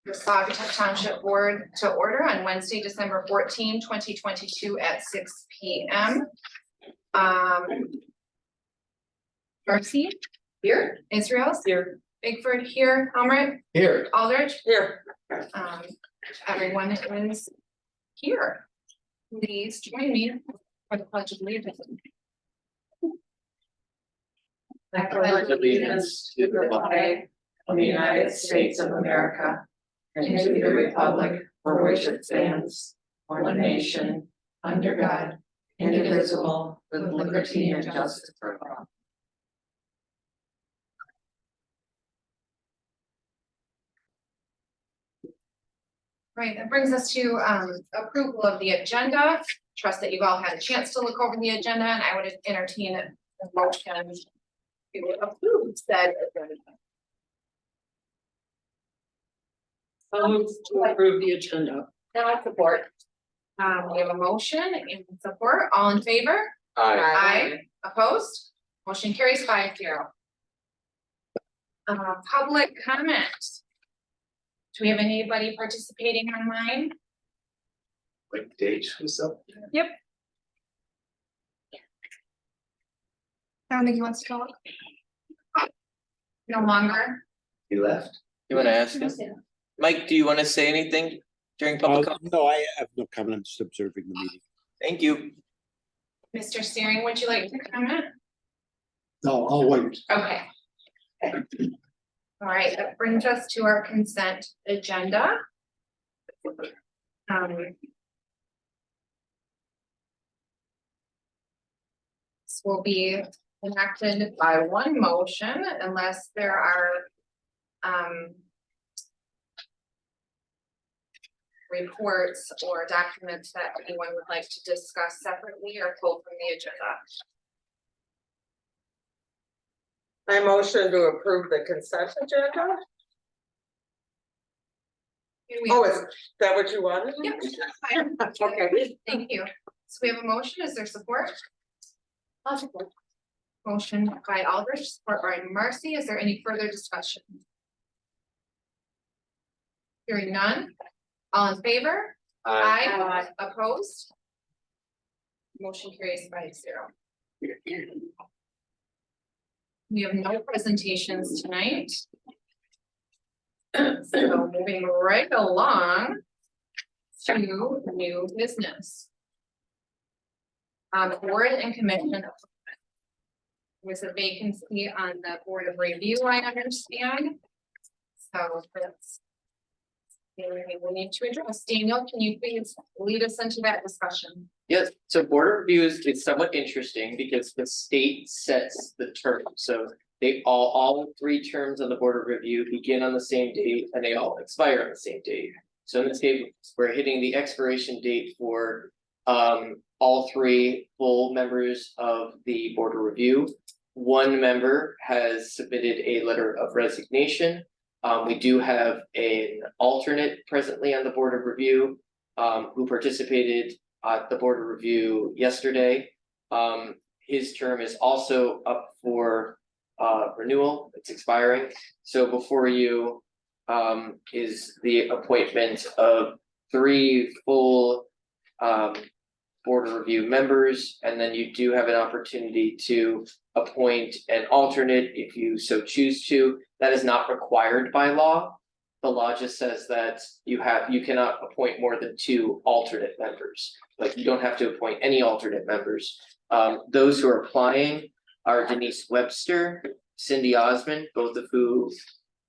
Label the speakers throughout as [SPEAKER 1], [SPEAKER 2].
[SPEAKER 1] the Saugatuck Township Board to order on Wednesday, December 14, 2022 at 6 p.m. Darcy here, Israel's here, Bigford here, Almert
[SPEAKER 2] Here.
[SPEAKER 1] Aldridge
[SPEAKER 2] Here.
[SPEAKER 1] Everyone is here. Please join me for the Pledge of Allegiance.
[SPEAKER 3] I pledge allegiance to the flag of the United States of America and to the republic for which it stands, one nation, under God, indivisible, with liberty and justice for all.
[SPEAKER 1] Right, that brings us to approval of the agenda. Trust that you've all had a chance to look over the agenda, and I would entertain a motion to approve said agenda.
[SPEAKER 3] To approve the agenda.
[SPEAKER 1] Now I support. We have a motion and support. All in favor? Aye. Opposed? Motion carries 5-0. Public comment. Do we have anybody participating online?
[SPEAKER 2] Like Dave was up.
[SPEAKER 1] Yep. I don't think he wants to talk. No longer.
[SPEAKER 2] He left.
[SPEAKER 4] You wanna ask him? Mike, do you wanna say anything during public comment?
[SPEAKER 5] No, I have no comment. I'm just observing the meeting.
[SPEAKER 4] Thank you.
[SPEAKER 1] Mr. Steering, would you like to comment?
[SPEAKER 5] No, I'll wait.
[SPEAKER 1] Okay. All right, that brings us to our consent agenda. This will be enacted by one motion unless there are reports or documents that anyone would like to discuss separately or pull from the agenda.
[SPEAKER 3] I motion to approve the consent agenda. Oh, is that what you wanted?
[SPEAKER 1] Yep, fine.
[SPEAKER 3] Okay.
[SPEAKER 1] Thank you. So we have a motion. Is there support? I'll support. Motion by Aldrich, support by Marcy. Is there any further discussion? Hearing none. All in favor? Aye. Opposed? Motion carries 5-0. We have no presentations tonight. So moving right along to new business. Board and commission. There's a vacancy on the board of review, I understand. So that's we need to address. Daniel, can you please lead us into that discussion?
[SPEAKER 4] Yes, so board of reviews is somewhat interesting because the state sets the term, so they all 3 terms on the board of review begin on the same date and they all expire on the same date. So in this case, we're hitting the expiration date for all 3 full members of the board of review. 1 member has submitted a letter of resignation. We do have an alternate presently on the board of review who participated at the board of review yesterday. His term is also up for renewal. It's expiring. So before you is the appointment of 3 full board of review members, and then you do have an opportunity to appoint an alternate if you so choose to. That is not required by law. The law just says that you cannot appoint more than 2 alternate members, but you don't have to appoint any alternate members. Those who are applying are Denise Webster, Cindy Osmond, both of who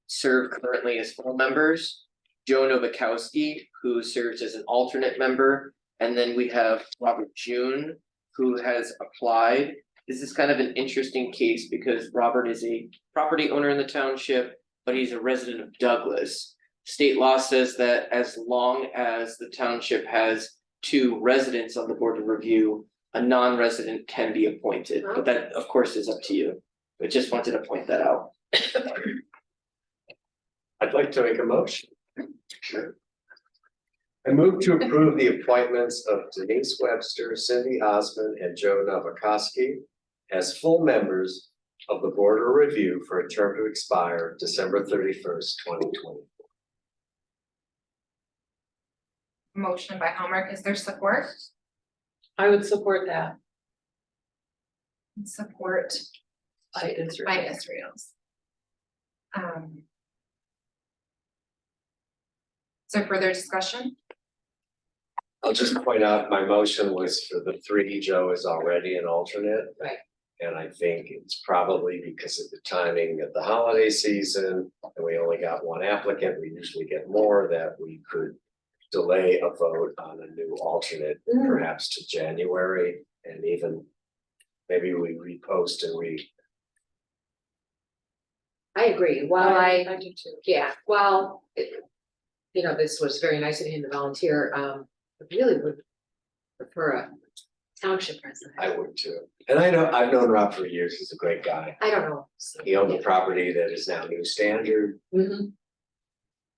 [SPEAKER 4] serve currently as full members, Joe Novakowski, who serves as an alternate member, and then we have Robert June, who has applied. This is kind of an interesting case because Robert is a property owner in the township, but he's a resident of Douglas. State law says that as long as the township has 2 residents on the board of review, a non-resident can be appointed, but that of course is up to you. I just wanted to point that out.
[SPEAKER 2] I'd like to make a motion. Sure. I move to approve the appointments of Denise Webster, Cindy Osmond, and Joe Novakowski as full members of the Board of Review for a term to expire December 31st, 2020.
[SPEAKER 1] Motion by Hallmark, is there support?
[SPEAKER 3] I would support that.
[SPEAKER 1] Support
[SPEAKER 3] I Israel.
[SPEAKER 1] by Israel's. So further discussion?
[SPEAKER 2] I'll just point out, my motion was for the three, Joe is already an alternate.
[SPEAKER 3] Right.
[SPEAKER 2] And I think it's probably because of the timing of the holiday season, and we only got one applicant, we usually get more, that we could delay a vote on a new alternate, perhaps to January, and even maybe we repost and
[SPEAKER 6] I agree, while I,
[SPEAKER 3] do too.
[SPEAKER 6] yeah, while, you know, this was very nice of him to volunteer, I really would prefer a township president.
[SPEAKER 2] I would too. And I know, I've known Rob for years, he's a great guy.
[SPEAKER 6] I don't know. So,
[SPEAKER 2] He owned a
[SPEAKER 6] yeah.
[SPEAKER 2] property that is now New Standard,
[SPEAKER 6] Mhm.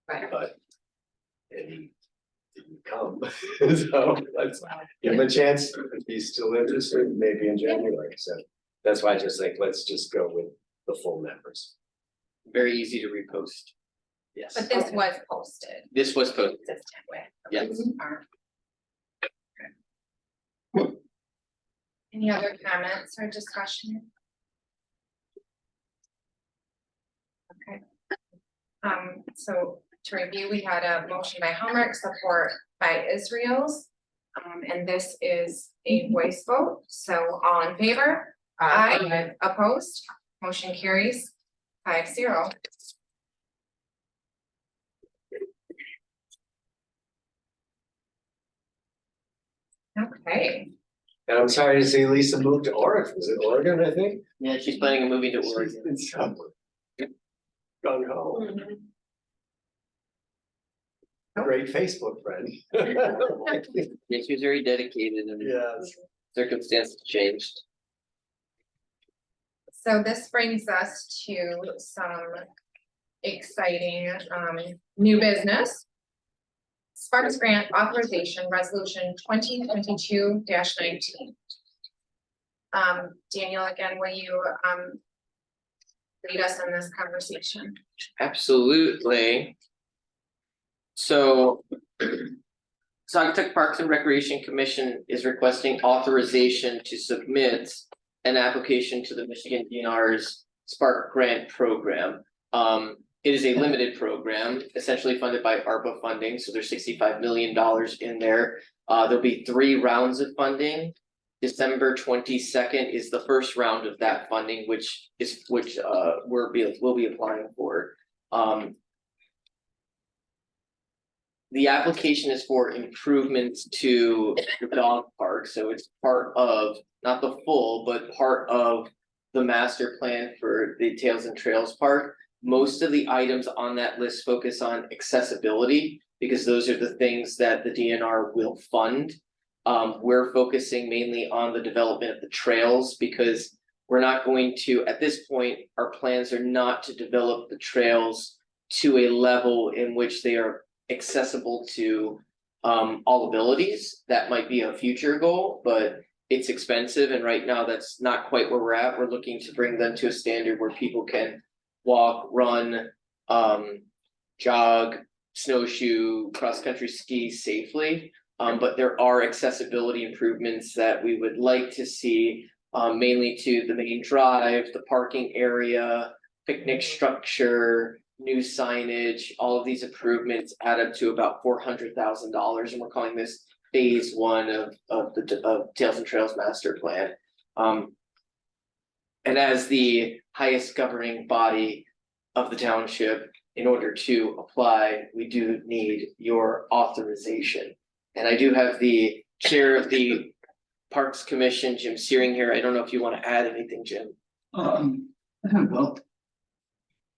[SPEAKER 6] Right.
[SPEAKER 2] but and he didn't come, so let's give him a chance, if he's still interested, maybe in January, so. That's why I just think, let's just go with the full members.
[SPEAKER 4] Very easy to repost. Yes,
[SPEAKER 1] But this was posted.
[SPEAKER 4] this was posted,
[SPEAKER 1] Consistent with.
[SPEAKER 4] yes.
[SPEAKER 1] Any other comments or discussion? Okay. So to review, we had a motion by Hallmark, support by Israel's. And this is a voice vote, so all in favor? Aye. Opposed? Motion carries 5-0. Okay,
[SPEAKER 2] And I'm sorry to see Lisa moved to Oregon, was it Oregon, I think?
[SPEAKER 4] Yeah, she's planning on moving to Oregon.
[SPEAKER 2] She's been somewhere. Gone home, great Facebook friend.
[SPEAKER 4] Yeah, she was very dedicated and
[SPEAKER 2] Yes.
[SPEAKER 4] circumstances changed.
[SPEAKER 1] so this brings us to some exciting new business. Sparks Grant Authorization Resolution 2022-19. Daniel, again, will you lead us in this conversation?
[SPEAKER 4] Absolutely. So Saugatuck Parks and Recreation Commission is requesting authorization to submit an application to the Michigan DNR's Spark Grant Program. It is a limited program, essentially funded by ARPA funding, so there's $65 million in there. There'll be 3 rounds of funding. December 22nd is the first round of that funding, which we'll be applying for. The application is for improvements to the dog park, so it's part of, not the full, but part of the master plan for the Tails and Trails Park. Most of the items on that list focus on accessibility, because those are the things that the DNR will fund. We're focusing mainly on the development of the trails, because we're not going to, at this point, our plans are not to develop the trails to a level in which they are accessible to all abilities. That might be a future goal, but it's expensive, and right now that's not quite where we're at. We're looking to bring them to a standard where people can walk, run, jog, snowshoe, cross-country ski safely. But there are accessibility improvements that we would like to see, mainly to the main drive, the parking area, picnic structure, new signage. All of these improvements add up to about $400,000, and we're calling this phase 1 of Tails and Trails Master Plan. And as the highest governing body of the township, in order to apply, we do need your authorization. And I do have the chair of the Parks Commission, Jim Searing, here. I don't know if you want to add anything, Jim.
[SPEAKER 5] Well,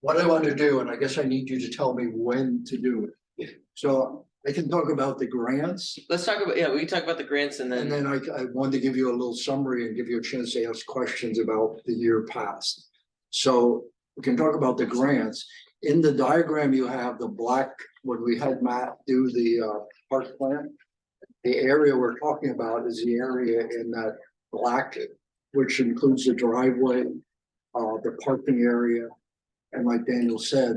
[SPEAKER 5] what I want to do, and I guess I need you to tell me when to do it. So I can talk about the grants,
[SPEAKER 4] Let's talk about, yeah, we can talk about the grants and
[SPEAKER 5] and
[SPEAKER 4] then,
[SPEAKER 5] then I wanted to give you a little summary and give you a chance to ask questions about the year past. So we can talk about the grants. In the diagram, you have the black, when we had Matt do the park plan. The area we're talking about is the area in that black, which includes the driveway, the parking area. And like Daniel said,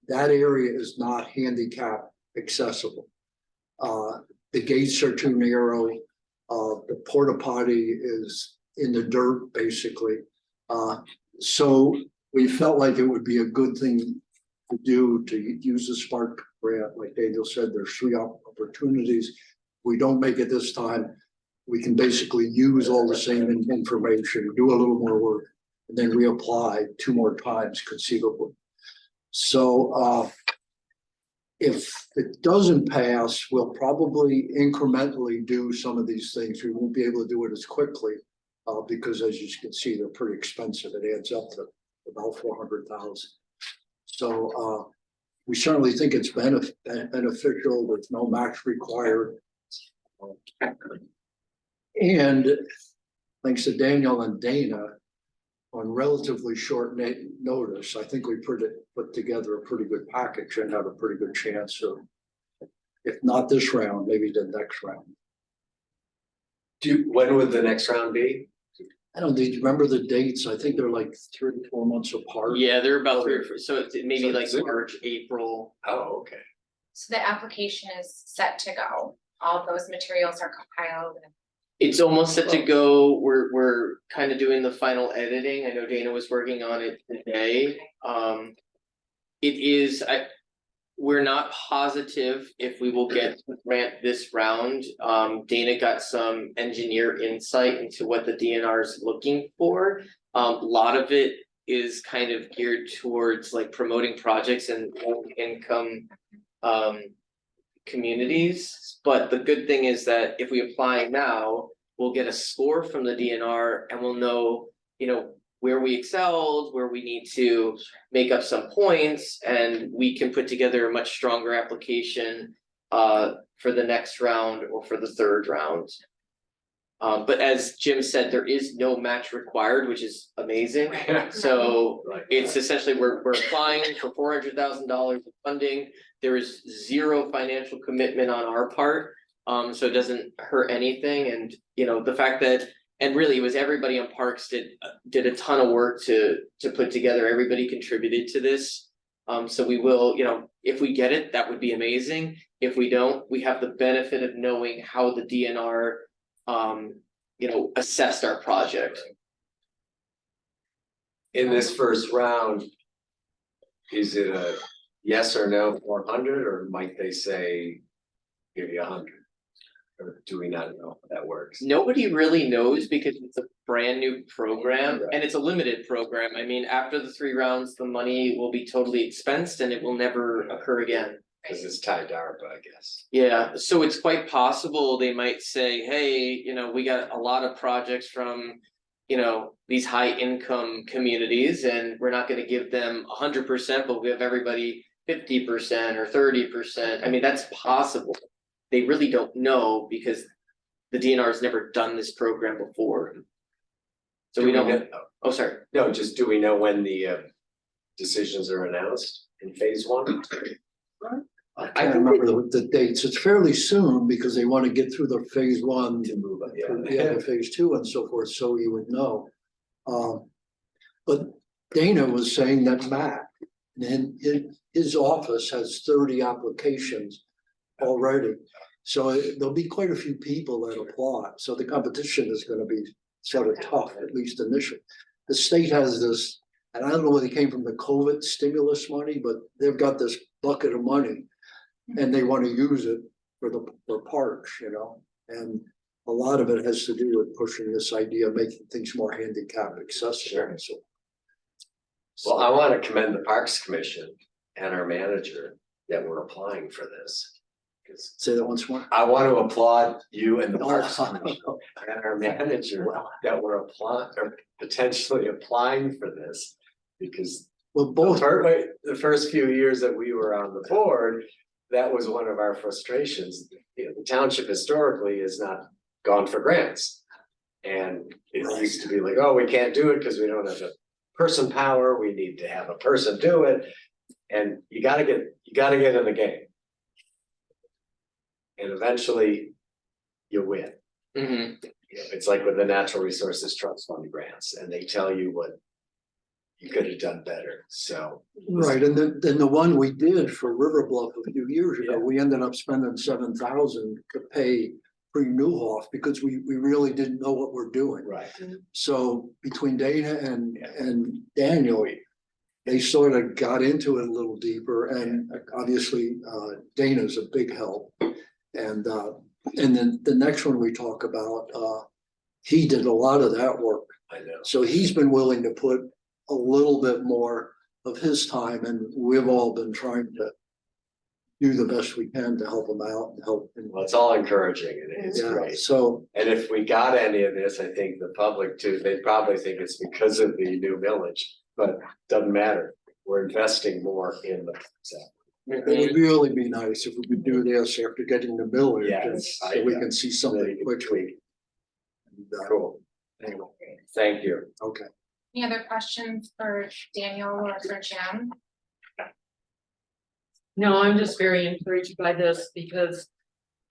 [SPEAKER 5] that area is not handicap accessible. The gates are too narrow. The porta potty is in the dirt, basically. So we felt like it would be a good thing to do to use the Spark grant. Like Daniel said, there's 3 opportunities. If we don't make it this time, we can basically use all the same information, do a little more work, and then reapply 2 more times conceivably. So if it doesn't pass, we'll probably incrementally do some of these things. We won't be able to do it as quickly because, as you can see, they're pretty expensive. It adds up to about 400,000. So we certainly think it's beneficial. There's no match required. And thanks to Daniel and Dana, on relatively short notice, I think we put together a pretty good package and have a pretty good chance of, if not this round, maybe the next round.
[SPEAKER 2] When would the next round be?
[SPEAKER 5] I don't, did you remember the dates? I think they're like 3 or 4 months apart.
[SPEAKER 4] Yeah, they're about 3 or 4, so it's maybe
[SPEAKER 2] So
[SPEAKER 4] like
[SPEAKER 2] it's-
[SPEAKER 4] March, April.
[SPEAKER 2] Oh, okay.
[SPEAKER 1] So the application is set to go. All those materials are compiled and
[SPEAKER 4] It's almost set to go. We're kind of doing the final editing. I know Dana was working on it today. It is, we're not positive if we will get the grant this round. Dana got some engineer insight into what the DNR is looking for. A lot of it is kind of geared towards like promoting projects in low income communities. But the good thing is that if we apply now, we'll get a score from the DNR and we'll know, you know, where we excelled, where we need to make up some points, and we can put together a much stronger application for the next round or for the 3rd round. But as Jim said, there is no match required, which is amazing. So it's essentially we're applying for $400,000 of funding. There is 0 financial commitment on our part. So it doesn't hurt anything. And you know, the fact that, and really it was everybody on Parks did a ton of work to put together. Everybody contributed to this. So we will, you know, if we get it, that would be amazing. If we don't, we have the benefit of knowing how the DNR you know, assessed our project.
[SPEAKER 2] In this first round, is it a yes or no 400, or might they say give you 100? Or do we not know how that works?
[SPEAKER 4] Nobody really knows because it's a brand new program
[SPEAKER 2] Right.
[SPEAKER 4] and it's a limited program. I mean, after the 3 rounds, the money will be totally expensed and it will never occur again.
[SPEAKER 2] Because it's tied to ARPA, I guess.
[SPEAKER 4] Yeah, so it's quite possible they might say, hey, you know, we got a lot of projects from, you know, these high income communities and we're not gonna give them 100%, but we'll give everybody 50% or 30%. I mean, that's possible. They really don't know because the DNR has never done this program before. So we don't, oh, sorry.
[SPEAKER 2] No, just do we know when the decisions are announced in phase 1?
[SPEAKER 5] I can't remember the dates. It's fairly soon because they want to get through the phase 1
[SPEAKER 2] To move on,
[SPEAKER 5] to phase 2 and so forth, so you would know. But Dana was saying that Matt, and his office has 30 applications already. So there'll be quite a few people that apply. So the competition is going to be sort of tough, at least initially. The state has this, and I don't know where they came from, the COVID stimulus money, but they've got this bucket of money and they want to use it for parks, you know, and a lot of it has to do with pushing this idea of making things more handicap accessible.
[SPEAKER 2] Sure.
[SPEAKER 5] And so.
[SPEAKER 2] Well, I want to commend the Parks Commission and our manager that we're applying for this.
[SPEAKER 5] Say that once more.
[SPEAKER 2] I want to applaud you and the Parks Commission and our manager that we're applying or potentially applying for this. Because
[SPEAKER 5] Well, both.
[SPEAKER 2] the first few years that we were on the board, that was one of our frustrations. You know, the township historically has not gone for grants. And it used to be like, oh, we can't do it because we don't have the person power, we need to have a person do it. And you gotta get in the game. And eventually you win.
[SPEAKER 4] Mm-hmm.
[SPEAKER 2] You know, it's like with the Natural Resources Trust Fund grants, and they tell you what you could have done better, so.
[SPEAKER 5] Right, and then the one we did for River Bluff a few years ago,
[SPEAKER 2] Yeah.
[SPEAKER 5] we ended up spending 7,000 to pay pre-Newhoff because we really didn't know what we're doing.
[SPEAKER 2] Right,
[SPEAKER 5] So between Dana and Daniel, they sort of got into it a little deeper, and obviously Dana's a big help. And then the next one we talk about, he did a lot of that work.
[SPEAKER 2] I know.
[SPEAKER 5] So he's been willing to put a little bit more of his time, and we've all been trying to do the best we can to help him out and help him.
[SPEAKER 2] Well, it's all encouraging and it's
[SPEAKER 5] Yeah,
[SPEAKER 2] great.
[SPEAKER 5] so,
[SPEAKER 2] And if we got any of this, I think the public too, they'd probably think it's because of the new village, but doesn't matter. We're investing more in the, so.
[SPEAKER 5] it would really be nice if we could do this after getting the millage,
[SPEAKER 2] Yes,
[SPEAKER 5] so we can see something quickly.
[SPEAKER 2] Cool. Anyway, thank you.
[SPEAKER 5] Okay.
[SPEAKER 1] Any other questions for Daniel or for Jim?
[SPEAKER 3] No, I'm just very encouraged by this because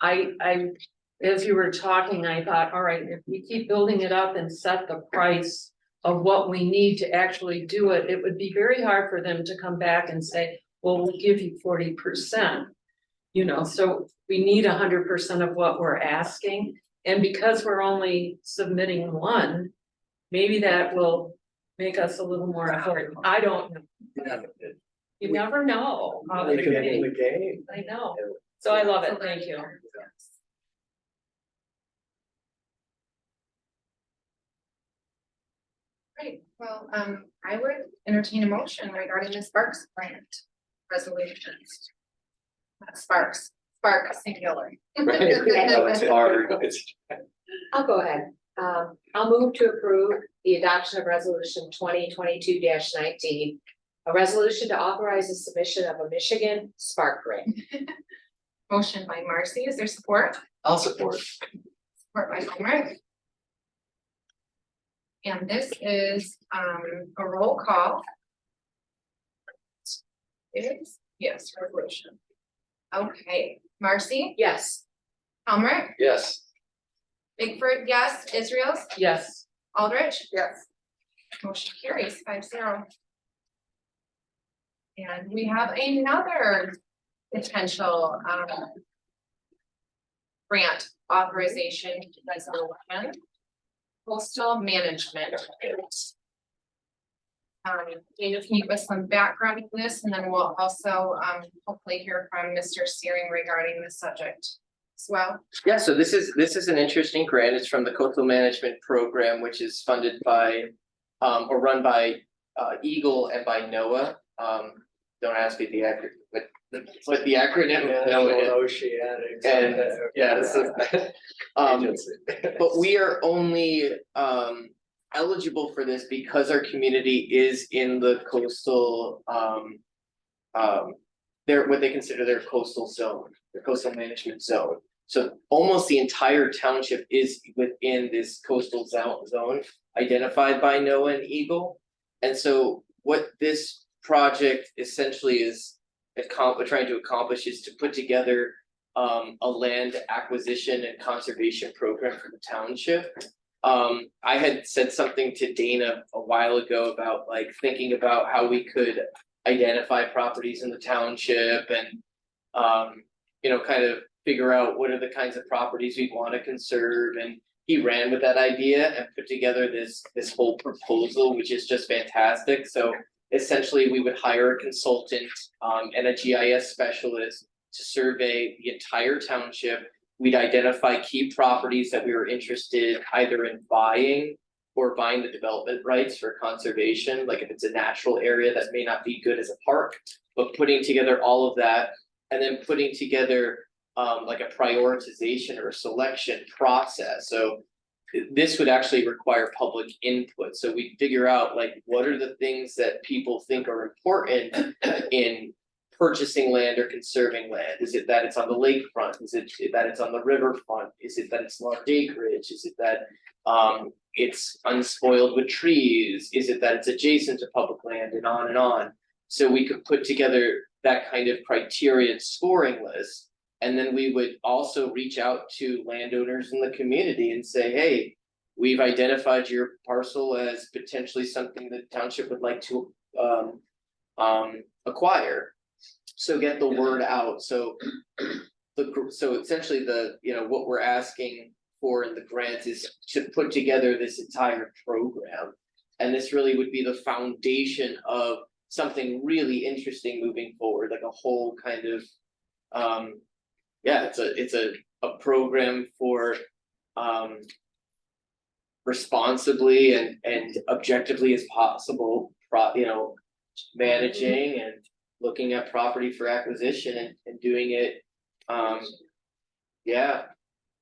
[SPEAKER 3] as you were talking, I thought, all right, if we keep building it up and set the price of what we need to actually do it, it would be very hard for them to come back and say, well, we'll give you 40%. You know, so we need 100% of what we're asking. And because we're only submitting one, maybe that will make us a little more important. I don't know. You never know. how
[SPEAKER 2] The
[SPEAKER 3] they
[SPEAKER 2] game,
[SPEAKER 3] may.
[SPEAKER 2] the game.
[SPEAKER 3] I know. So I love it. Thank you.
[SPEAKER 1] Great, well, I would entertain a motion regarding the Sparks grant resolutions. Not Sparks, Spark singular.
[SPEAKER 2] Right, it's hard, it's.
[SPEAKER 6] I'll go ahead. I'll move to approve the adoption of resolution 2022-19. A resolution to authorize the submission of a Michigan Spark grant.
[SPEAKER 1] Motion by Marcy, is there support?
[SPEAKER 2] I'll support.
[SPEAKER 1] Support by Homer. And this is a roll call. It is, yes, resolution. Okay, Marcy,
[SPEAKER 6] Yes.
[SPEAKER 1] Homer,
[SPEAKER 2] Yes.
[SPEAKER 1] Bigford, yes, Israel's,
[SPEAKER 3] Yes.
[SPEAKER 1] Aldrich,
[SPEAKER 3] Yes.
[SPEAKER 1] motion carries 5-0. And we have another potential grant authorization resolution. Coastal management. Dana, can you give us some background on this, and then we'll also hopefully hear from Mr. Searing regarding the subject as well.
[SPEAKER 4] Yeah, so this is an interesting grant. It's from the Coastal Management Program, which is funded by or run by Eagle and by NOAA. Don't ask me the what the acronym is.
[SPEAKER 2] Oceanic.
[SPEAKER 4] And yeah, so,
[SPEAKER 2] Agency.
[SPEAKER 4] but we are only eligible for this because our community is in the coastal they're what they consider their coastal zone, their coastal management zone. So almost the entire township is within this coastal zone identified by NOAA and Eagle. And so what this project essentially is trying to accomplish is to put together a land acquisition and conservation program for the township. I had said something to Dana a while ago about like thinking about how we could identify properties in the township and kind of figure out what are the kinds of properties we want to conserve. And he ran with that idea and put together this whole proposal, which is just fantastic. So essentially we would hire a consultant and a GIS specialist to survey the entire township. We'd identify key properties that we were interested either in buying or buying the development rights for conservation, like if it's a natural area that may not be good as a park, but putting together all of that and then putting together like a prioritization or a selection process. So this would actually require public input. So we figure out like what are the things that people think are important in purchasing land or conserving land? Is it that it's on the lakefront? Is it that it's on the riverfront? Is it that it's large acreage? Is it that it's unspoiled with trees? Is it that it's adjacent to public land and on and on? So we could put together that kind of criteria and scoring list. And then we would also reach out to landowners in the community and say, hey, we've identified your parcel as potentially something the township would like to acquire. So get the word out, so so essentially what we're asking for in the grant is to put together this entire program. And this really would be the foundation of something really interesting moving forward, like a whole kind of it's a program for responsibly and objectively as possible, managing and looking at property for acquisition and doing it.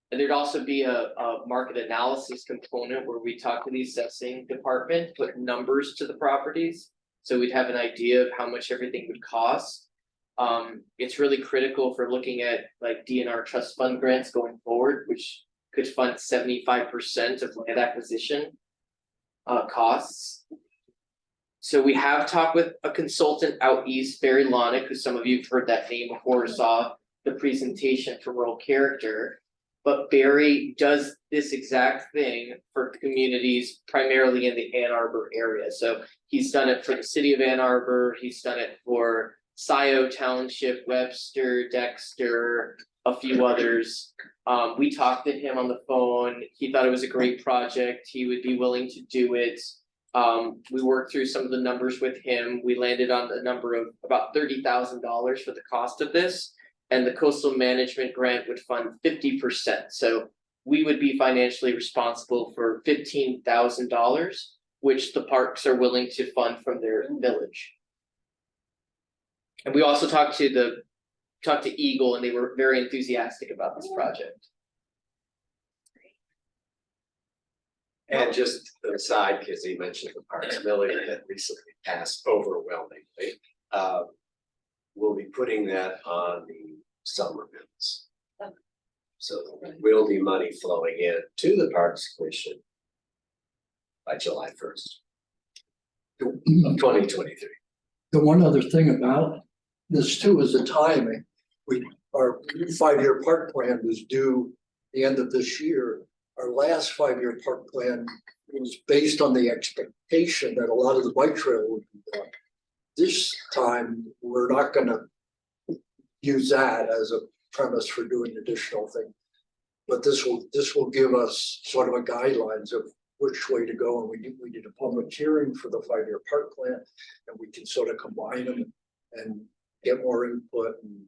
[SPEAKER 4] And there'd also be a market analysis component where we talk to the assessing department, put numbers to the properties. So we'd have an idea of how much everything would cost. It's really critical for looking at like DNR trust fund grants going forward, which could fund 75% of land acquisition costs. So we have talked with a consultant out east, Barry Lonick, who some of you have heard that name before, or saw the presentation for Rural Character. But Barry does this exact thing for communities primarily in the Ann Arbor area. So he's done it for the city of Ann Arbor, he's done it for Saugatuck Township, Webster, Dexter, a few others. We talked to him on the phone, he thought it was a great project, he would be willing to do it. We worked through some of the numbers with him, we landed on the number of about $30,000 for the cost of this. And the coastal management grant would fund 50%. So we would be financially responsible for $15,000, which the parks are willing to fund from their village. And we also talked to Eagle, and they were very enthusiastic about this project.
[SPEAKER 2] And just aside, because he mentioned the Parks Million that recently passed overwhelmingly, we'll be putting that on the summer bills. So there will be money flowing in to the Parks Commission by July 1st of 2023.
[SPEAKER 5] The one other thing about this too is the timing. Our 5-year park plan was due the end of this year. Our last 5-year park plan was based on the expectation that a lot of the bike trail would be done. This time, we're not gonna use that as a premise for doing additional things. But this will give us sort of a guidelines of which way to go, and we did a public hearing for the 5-year park plan, and we can sort of combine them and get more input. And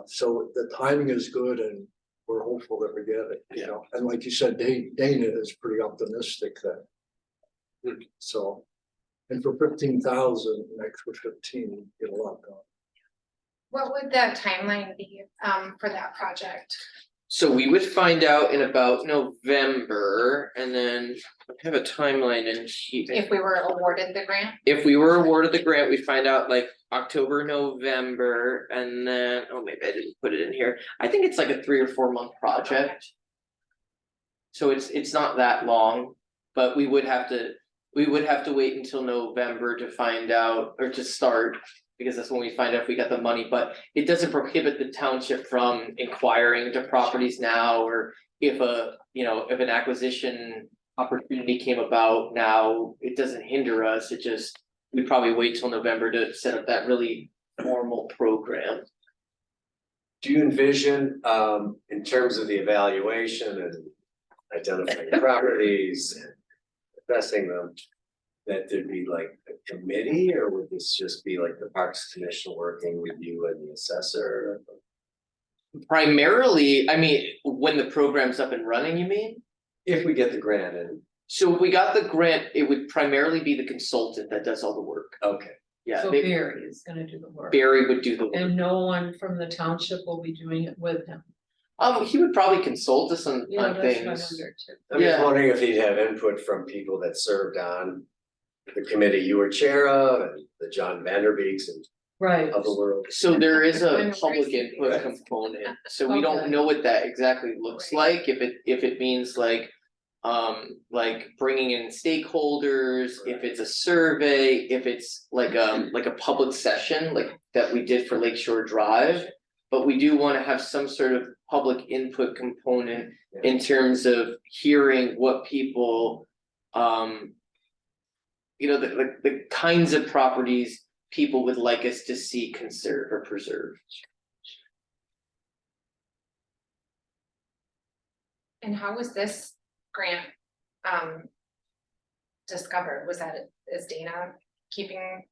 [SPEAKER 5] so the timing is good, and we're hopeful that we get it. You know, and like you said, Dana is pretty optimistic that. So, and for 15,000, an extra 15, get a lot done.
[SPEAKER 1] What would that timeline be for that project?
[SPEAKER 4] So we would find out in about November, and then I have a timeline in sheet.
[SPEAKER 1] If we were awarded the grant?
[SPEAKER 4] If we were awarded the grant, we'd find out like October, November, and then, maybe I didn't put it in here. I think it's like a 3 or 4 month project. So it's not that long, but we would have to wait until November to find out, or to start, because that's when we find out if we got the money. But it doesn't prohibit the township from inquiring to properties now, or if an acquisition opportunity came about now, it doesn't hinder us. It just, we'd probably wait till November to set up that really formal program.
[SPEAKER 2] Do you envision, in terms of the evaluation and identifying properties and assessing them, that there'd be like a committee, or would this just be like the Parks Commission working with you and the assessor?
[SPEAKER 4] Primarily, I mean, when the program's up and running, you mean?
[SPEAKER 2] If we get the grant in.
[SPEAKER 4] So if we got the grant, it would primarily be the consultant that does all the work.
[SPEAKER 2] Okay.
[SPEAKER 4] Yeah,
[SPEAKER 3] So Barry is gonna do the work.
[SPEAKER 4] Barry would do the work.
[SPEAKER 3] And no one from the township will be doing it with him.
[SPEAKER 4] He would probably consult us on
[SPEAKER 3] Yeah, that's what I
[SPEAKER 4] things.
[SPEAKER 3] wondered too.
[SPEAKER 2] I'm just
[SPEAKER 4] Yeah.
[SPEAKER 2] wondering if he'd have input from people that served on the committee you were chair of, and the John Vanderbeeks and
[SPEAKER 3] Right.
[SPEAKER 2] of the world.
[SPEAKER 4] So there is a
[SPEAKER 1] I'm
[SPEAKER 4] public
[SPEAKER 1] curious.
[SPEAKER 4] input component, so we don't
[SPEAKER 3] Okay.
[SPEAKER 4] know what that exactly looks like, if it means like bringing in stakeholders, if it's a survey, if it's like a public session like that we did for Lakeshore Drive. But we do want to have some sort of public input component in terms of hearing what people, you know, the kinds of properties people would like us to see conserve or preserve.
[SPEAKER 1] And how was this grant discovered? Was that, is Dana keeping?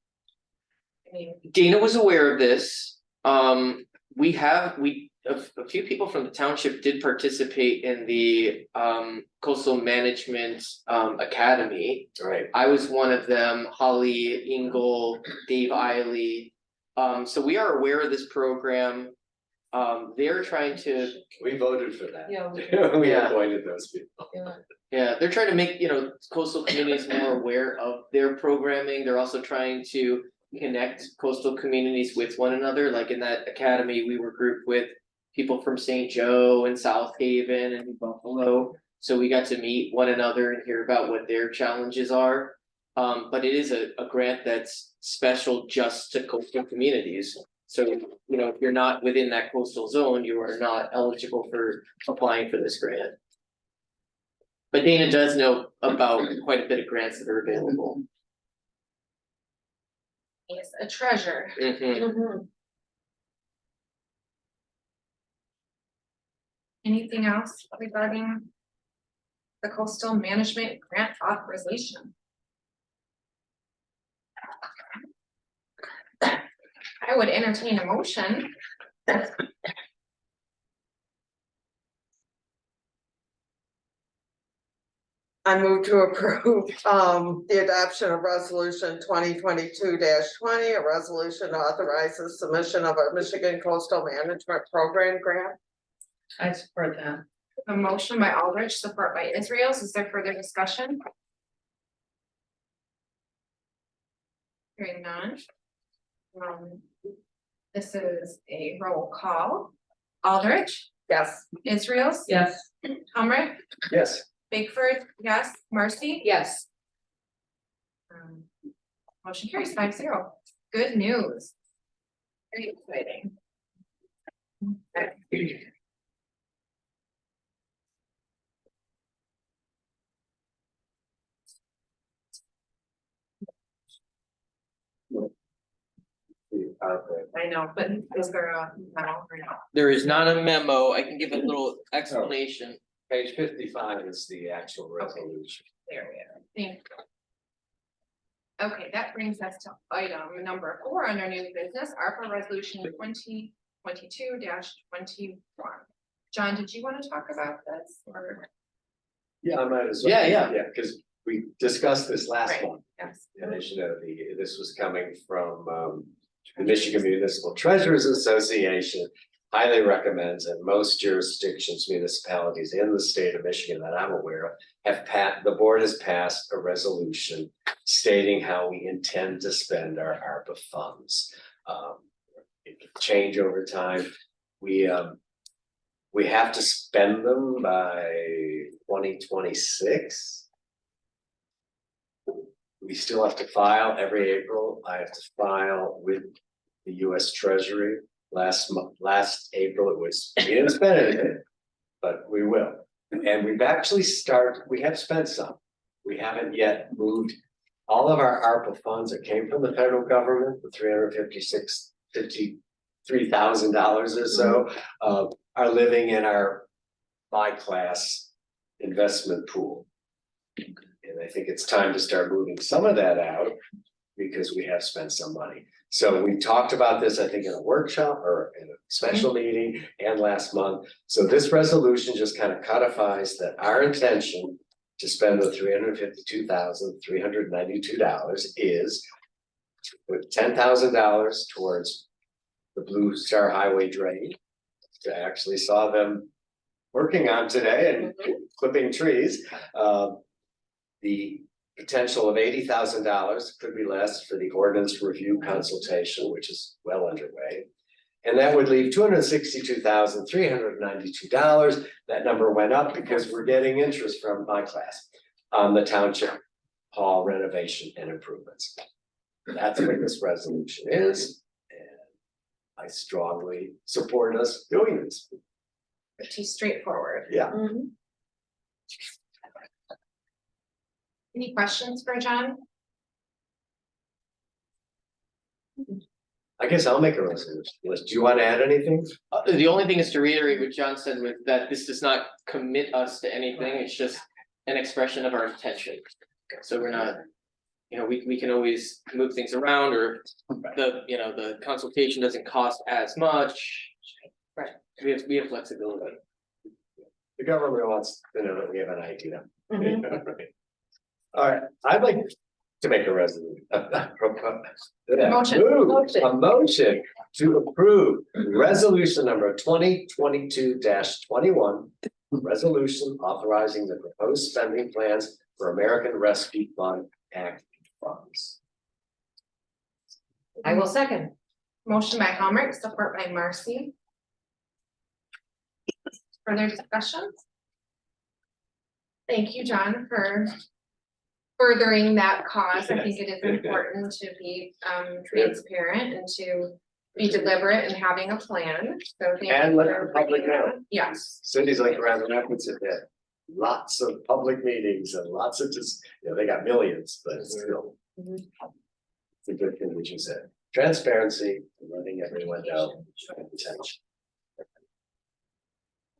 [SPEAKER 1] I mean,
[SPEAKER 4] Dana was aware of this. A few people from the township did participate in the coastal management academy.
[SPEAKER 2] Right,
[SPEAKER 4] I was one of them, Holly Engel, Dave Eiley. So we are aware of this program. They're trying to,
[SPEAKER 2] we voted for that.
[SPEAKER 6] Yeah.
[SPEAKER 2] We
[SPEAKER 4] Yeah.
[SPEAKER 2] appointed those people.
[SPEAKER 4] yeah, they're trying to make, you know, coastal communities more aware of their programming. They're also trying to connect coastal communities with one another. Like in that academy, we were grouped with people from St. Joe and South Haven and Buffalo. So we got to meet one another and hear about what their challenges are. But it is a grant that's special just to coastal communities. So, you know, if you're not within that coastal zone, you are not eligible for applying for this grant. But Dana does know about quite a bit of grants that are available.
[SPEAKER 1] he's a treasure.
[SPEAKER 4] Mhm.
[SPEAKER 1] Anything else regarding the coastal management grant authorization? I would entertain a motion.
[SPEAKER 3] I move to approve the adoption of resolution 2022-20, a resolution authorizes submission of a Michigan Coastal Management Program grant. I support that.
[SPEAKER 1] A motion by Aldrich, support by Israels. Is there further discussion? Hearing none. This is a roll call. Aldrich,
[SPEAKER 3] Yes.
[SPEAKER 1] Israels,
[SPEAKER 3] Yes.
[SPEAKER 1] Humrick,
[SPEAKER 2] Yes,
[SPEAKER 1] Bigford, yes, Marcy.
[SPEAKER 6] Yes,
[SPEAKER 1] Motion carries 5-0. Good news. Very exciting. I know, but is there a memo or not?
[SPEAKER 4] There is not a memo. I can give a little explanation.
[SPEAKER 2] page 55 is the actual resolution.
[SPEAKER 1] There we are. Thank you. Okay, that brings us to item number 4 under new business, ARPA resolution 2022-21. John, did you want to talk about this or?
[SPEAKER 2] Yeah, I might as well.
[SPEAKER 4] Yeah.
[SPEAKER 2] Yeah, because we discussed this last
[SPEAKER 1] Right.
[SPEAKER 2] month.
[SPEAKER 1] Yes.
[SPEAKER 2] And as you know, this was coming from the Michigan Municipal Treasurers Association. Highly recommends, and most jurisdictions, municipalities in the state of Michigan that I'm aware of the board has passed a resolution stating how we intend to spend our ARPA funds. It can change over time. We have to spend them by 2026. We still have to file every April. I have to file with the US Treasury. Last April, we didn't spend anything, but we will. And we have spent some. We haven't yet moved all of our ARPA funds that came from the federal government, the $353,000 or so, are living in our by-class investment pool. And I think it's time to start moving some of that out because we have spent some money. So we talked about this, I think, in a workshop or in a special meeting and last month. So this resolution just kind of codifies that our intention to spend the $352,392 is with $10,000 towards the Blue Star Highway drain. I actually saw them working on today and clipping trees. The potential of $80,000, could be less, for the ordinance review consultation, which is well underway. And that would leave $262,392. That number went up because we're getting interest from my class on the township hall renovation and improvements. That's what this resolution is, and I strongly support us doing this.
[SPEAKER 1] Pretty straightforward.
[SPEAKER 2] Yeah,
[SPEAKER 6] Mhm.
[SPEAKER 1] Any questions for John?
[SPEAKER 2] I guess I'll make a resolution. Do you want to add anything?
[SPEAKER 4] The only thing is to reiterate what John said with that this does not commit us to anything, it's just an expression of our intention. So we're not, we can always move things around or the consultation doesn't cost as much.
[SPEAKER 6] Right.
[SPEAKER 4] We have flexibility.
[SPEAKER 2] The government wants to know that we have an idea.
[SPEAKER 6] Mhm.
[SPEAKER 2] All right, I'd like to make a resolution.
[SPEAKER 1] Motion.
[SPEAKER 2] A motion to approve resolution number 2022-21. Resolution authorizing the proposed spending plans for American Rescue Fund Act funds.
[SPEAKER 6] I will second.
[SPEAKER 1] Motion by Helmer, support by Marcy. Further discussions? Thank you, John, for furthering that cause. I think it is important to be transparent and to be deliberate in having a plan. So thank
[SPEAKER 2] And
[SPEAKER 1] you
[SPEAKER 2] let
[SPEAKER 1] for
[SPEAKER 2] the public
[SPEAKER 1] bringing that
[SPEAKER 2] know.
[SPEAKER 1] up. Yes,
[SPEAKER 2] Cities like Grand Rapids have had lots of public meetings and lots of they got millions, but still.
[SPEAKER 6] Mhm.
[SPEAKER 2] It's a good thing that you said. Transparency, and letting everyone know. Attention.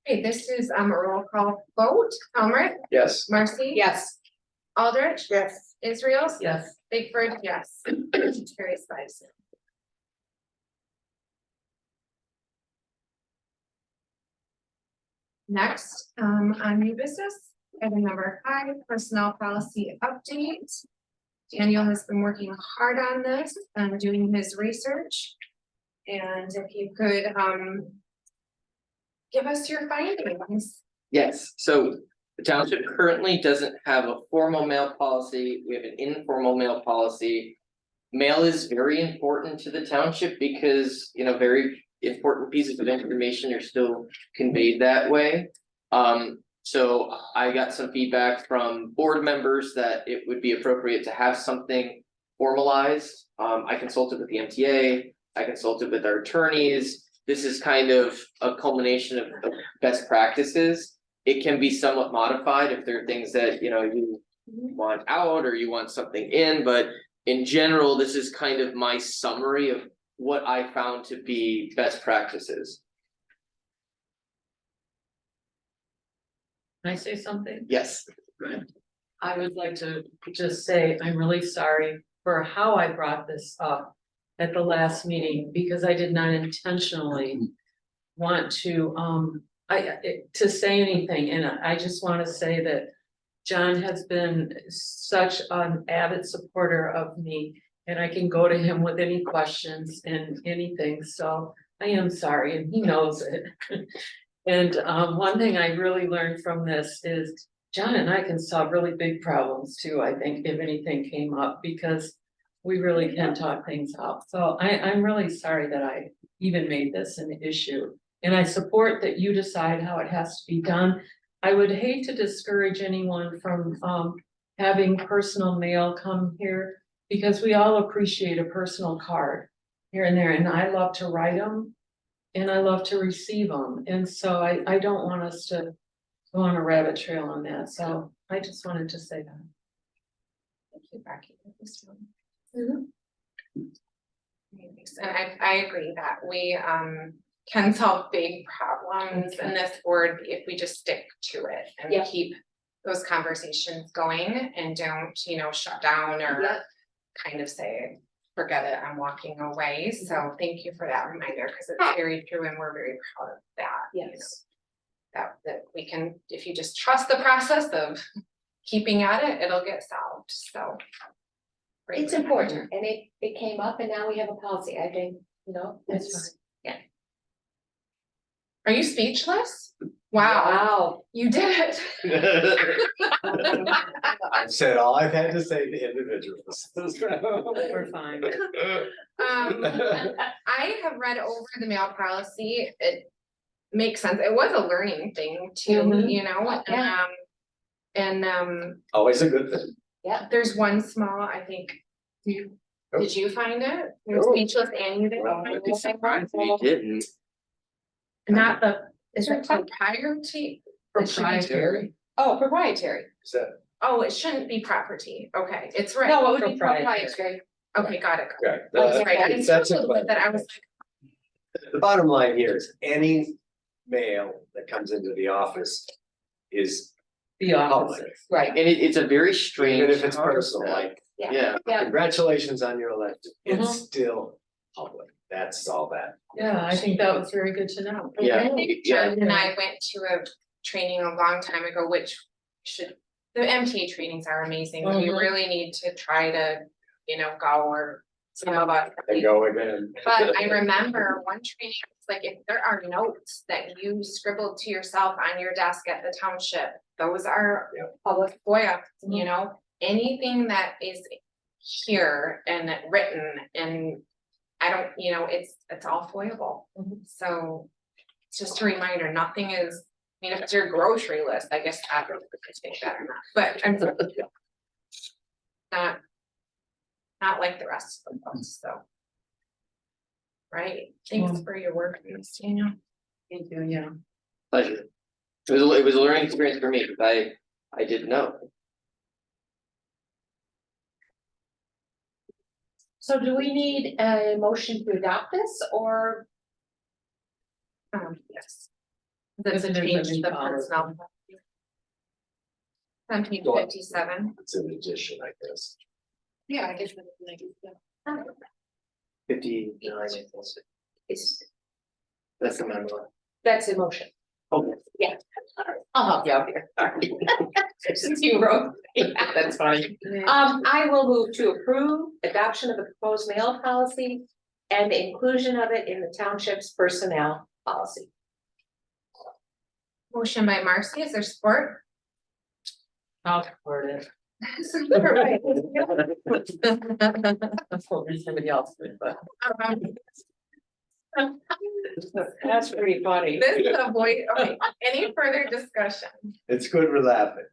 [SPEAKER 1] okay, this is a roll call vote. Helmer,
[SPEAKER 2] Yes,
[SPEAKER 1] Marcy.
[SPEAKER 6] Yes.
[SPEAKER 1] Aldrich.
[SPEAKER 6] Yes.
[SPEAKER 1] Israel.
[SPEAKER 3] Yes.
[SPEAKER 1] Bigford, yes. Carries 5-0. Next, on new business, item number 5, personnel policy update. Daniel has been working hard on this and doing his research. And if you could, give us your findings.
[SPEAKER 4] Yes, so the township currently doesn't have a formal mail policy, we have an informal mail policy. Mail is very important to the township because, very important pieces of information are still conveyed that way. So I got some feedback from board members that it would be appropriate to have something formalized. I consulted with the MTA, I consulted with our attorneys. This is kind of a culmination of best practices. It can be somewhat modified if there are things that, you want out or you want something in, but in general, this is kind of my summary of what I found to be best practices.
[SPEAKER 3] Can I say something?
[SPEAKER 4] Yes.
[SPEAKER 3] I would like to just say, I'm really sorry for how I brought this up at the last meeting, because I did not intentionally want to, to say anything, and I just wanna say that John has been such an avid supporter of me, and I can go to him with any questions and anything, so I am sorry, and he knows it. And one thing I really learned from this is John and I can solve really big problems too, I think, if anything came up, because we really can talk things out. So I'm really sorry that I even made this an issue. And I support that you decide how it has to be done. I would hate to discourage anyone from having personal mail come here, because we all appreciate a personal card here and there, and I love to write them and I love to receive them. And so I don't want us to go on a rabbit trail on that. So I just wanted to say that.
[SPEAKER 1] Thank you, Becky, for this one. And I agree that we can solve big problems in this board if we just stick to it and
[SPEAKER 6] Yeah.
[SPEAKER 1] keep those conversations going and don't, shut down or
[SPEAKER 6] Yeah.
[SPEAKER 1] kind of say, forget it, I'm walking away. So thank you for that reminder, because it's very true and we're very proud of that.
[SPEAKER 6] Yes.
[SPEAKER 1] That we can, if you just trust the process of keeping at it, it'll get solved, so. great
[SPEAKER 6] It's
[SPEAKER 1] reminder.
[SPEAKER 6] important, and it came up, and now we have a policy, I think,
[SPEAKER 3] That's
[SPEAKER 6] it's.
[SPEAKER 1] Are you speechless? Wow, you did it.
[SPEAKER 2] I've said all I've had to say to individuals.
[SPEAKER 3] We're fine.
[SPEAKER 1] I have read over the mail policy, it makes sense, it was a learning thing too,
[SPEAKER 6] Mhm. Yeah.
[SPEAKER 1] and
[SPEAKER 2] Always a good thing.
[SPEAKER 1] there's one small, I think, did you find it? You're
[SPEAKER 2] No.
[SPEAKER 1] speechless and you didn't
[SPEAKER 2] Well,
[SPEAKER 1] find
[SPEAKER 2] I'd be
[SPEAKER 1] it?
[SPEAKER 4] Surprised we didn't.
[SPEAKER 1] Not the
[SPEAKER 6] Is it
[SPEAKER 1] Proprietary?
[SPEAKER 3] Proprietary.
[SPEAKER 6] Oh, proprietary.
[SPEAKER 2] Is that,
[SPEAKER 1] Oh, it shouldn't be property. Okay, it's right.
[SPEAKER 6] No, it would be
[SPEAKER 3] Proprietary.
[SPEAKER 6] proprietary.
[SPEAKER 1] Okay, got it.
[SPEAKER 2] right, no,
[SPEAKER 1] That's right. I
[SPEAKER 2] that's a
[SPEAKER 1] struggled with that. I was
[SPEAKER 2] the bottom line here is any mail that comes into the office is
[SPEAKER 3] The
[SPEAKER 2] public.
[SPEAKER 3] offices.
[SPEAKER 6] Right,
[SPEAKER 4] And it's a very strange.
[SPEAKER 2] Even if it's personal,
[SPEAKER 4] concept.
[SPEAKER 2] like,
[SPEAKER 4] Yeah,
[SPEAKER 6] yeah,
[SPEAKER 2] congratulations on your election, it's
[SPEAKER 3] Mhm.
[SPEAKER 2] still public, that's all that.
[SPEAKER 3] Yeah, I think that was very good to know.
[SPEAKER 1] like.
[SPEAKER 4] Yeah,
[SPEAKER 1] I think
[SPEAKER 4] yeah.
[SPEAKER 1] Jen and I went to a training a long time ago, which should, the MTA trainings are amazing. We
[SPEAKER 3] Mhm.
[SPEAKER 1] really need to try to, go or some of us.
[SPEAKER 2] And go again.
[SPEAKER 1] But I remember one training, it's like if there are notes that you scribbled to yourself on your desk at the township, those are
[SPEAKER 2] Yeah.
[SPEAKER 1] public FOIA, anything that is here and written and I don't, it's all FOIAble. So it's just a reminder, nothing is, if it's your grocery list, I guess I don't take that or not, but I'm not like the rest of the books, so. Right, thanks for your work, Miss Daniel.
[SPEAKER 3] Thank you, yeah.
[SPEAKER 4] pleasure. It was a learning experience for me, because I didn't know.
[SPEAKER 6] so do we need a motion to adopt this or?
[SPEAKER 1] Yes. That's a
[SPEAKER 3] If it is a
[SPEAKER 1] change
[SPEAKER 3] new
[SPEAKER 1] the
[SPEAKER 3] policy.
[SPEAKER 1] personnel. 1757.
[SPEAKER 2] It's an addition, I guess.
[SPEAKER 1] Yeah, I guess.
[SPEAKER 4] 59,
[SPEAKER 6] It's,
[SPEAKER 4] that's the memo.
[SPEAKER 6] that's a motion.
[SPEAKER 4] Okay.
[SPEAKER 6] I'll help you out here. Since you wrote.
[SPEAKER 4] That's fine.
[SPEAKER 6] I will move to approve adoption of the proposed mail policy and the inclusion of it in the township's personnel policy.
[SPEAKER 1] Motion by Marcy, is there support?
[SPEAKER 3] I'll support it.
[SPEAKER 1] Support by-
[SPEAKER 3] That's what somebody else did, but.
[SPEAKER 1] Um,
[SPEAKER 3] That's pretty funny.
[SPEAKER 1] This is a voice, okay, any further discussion?
[SPEAKER 2] It's good we're laughing.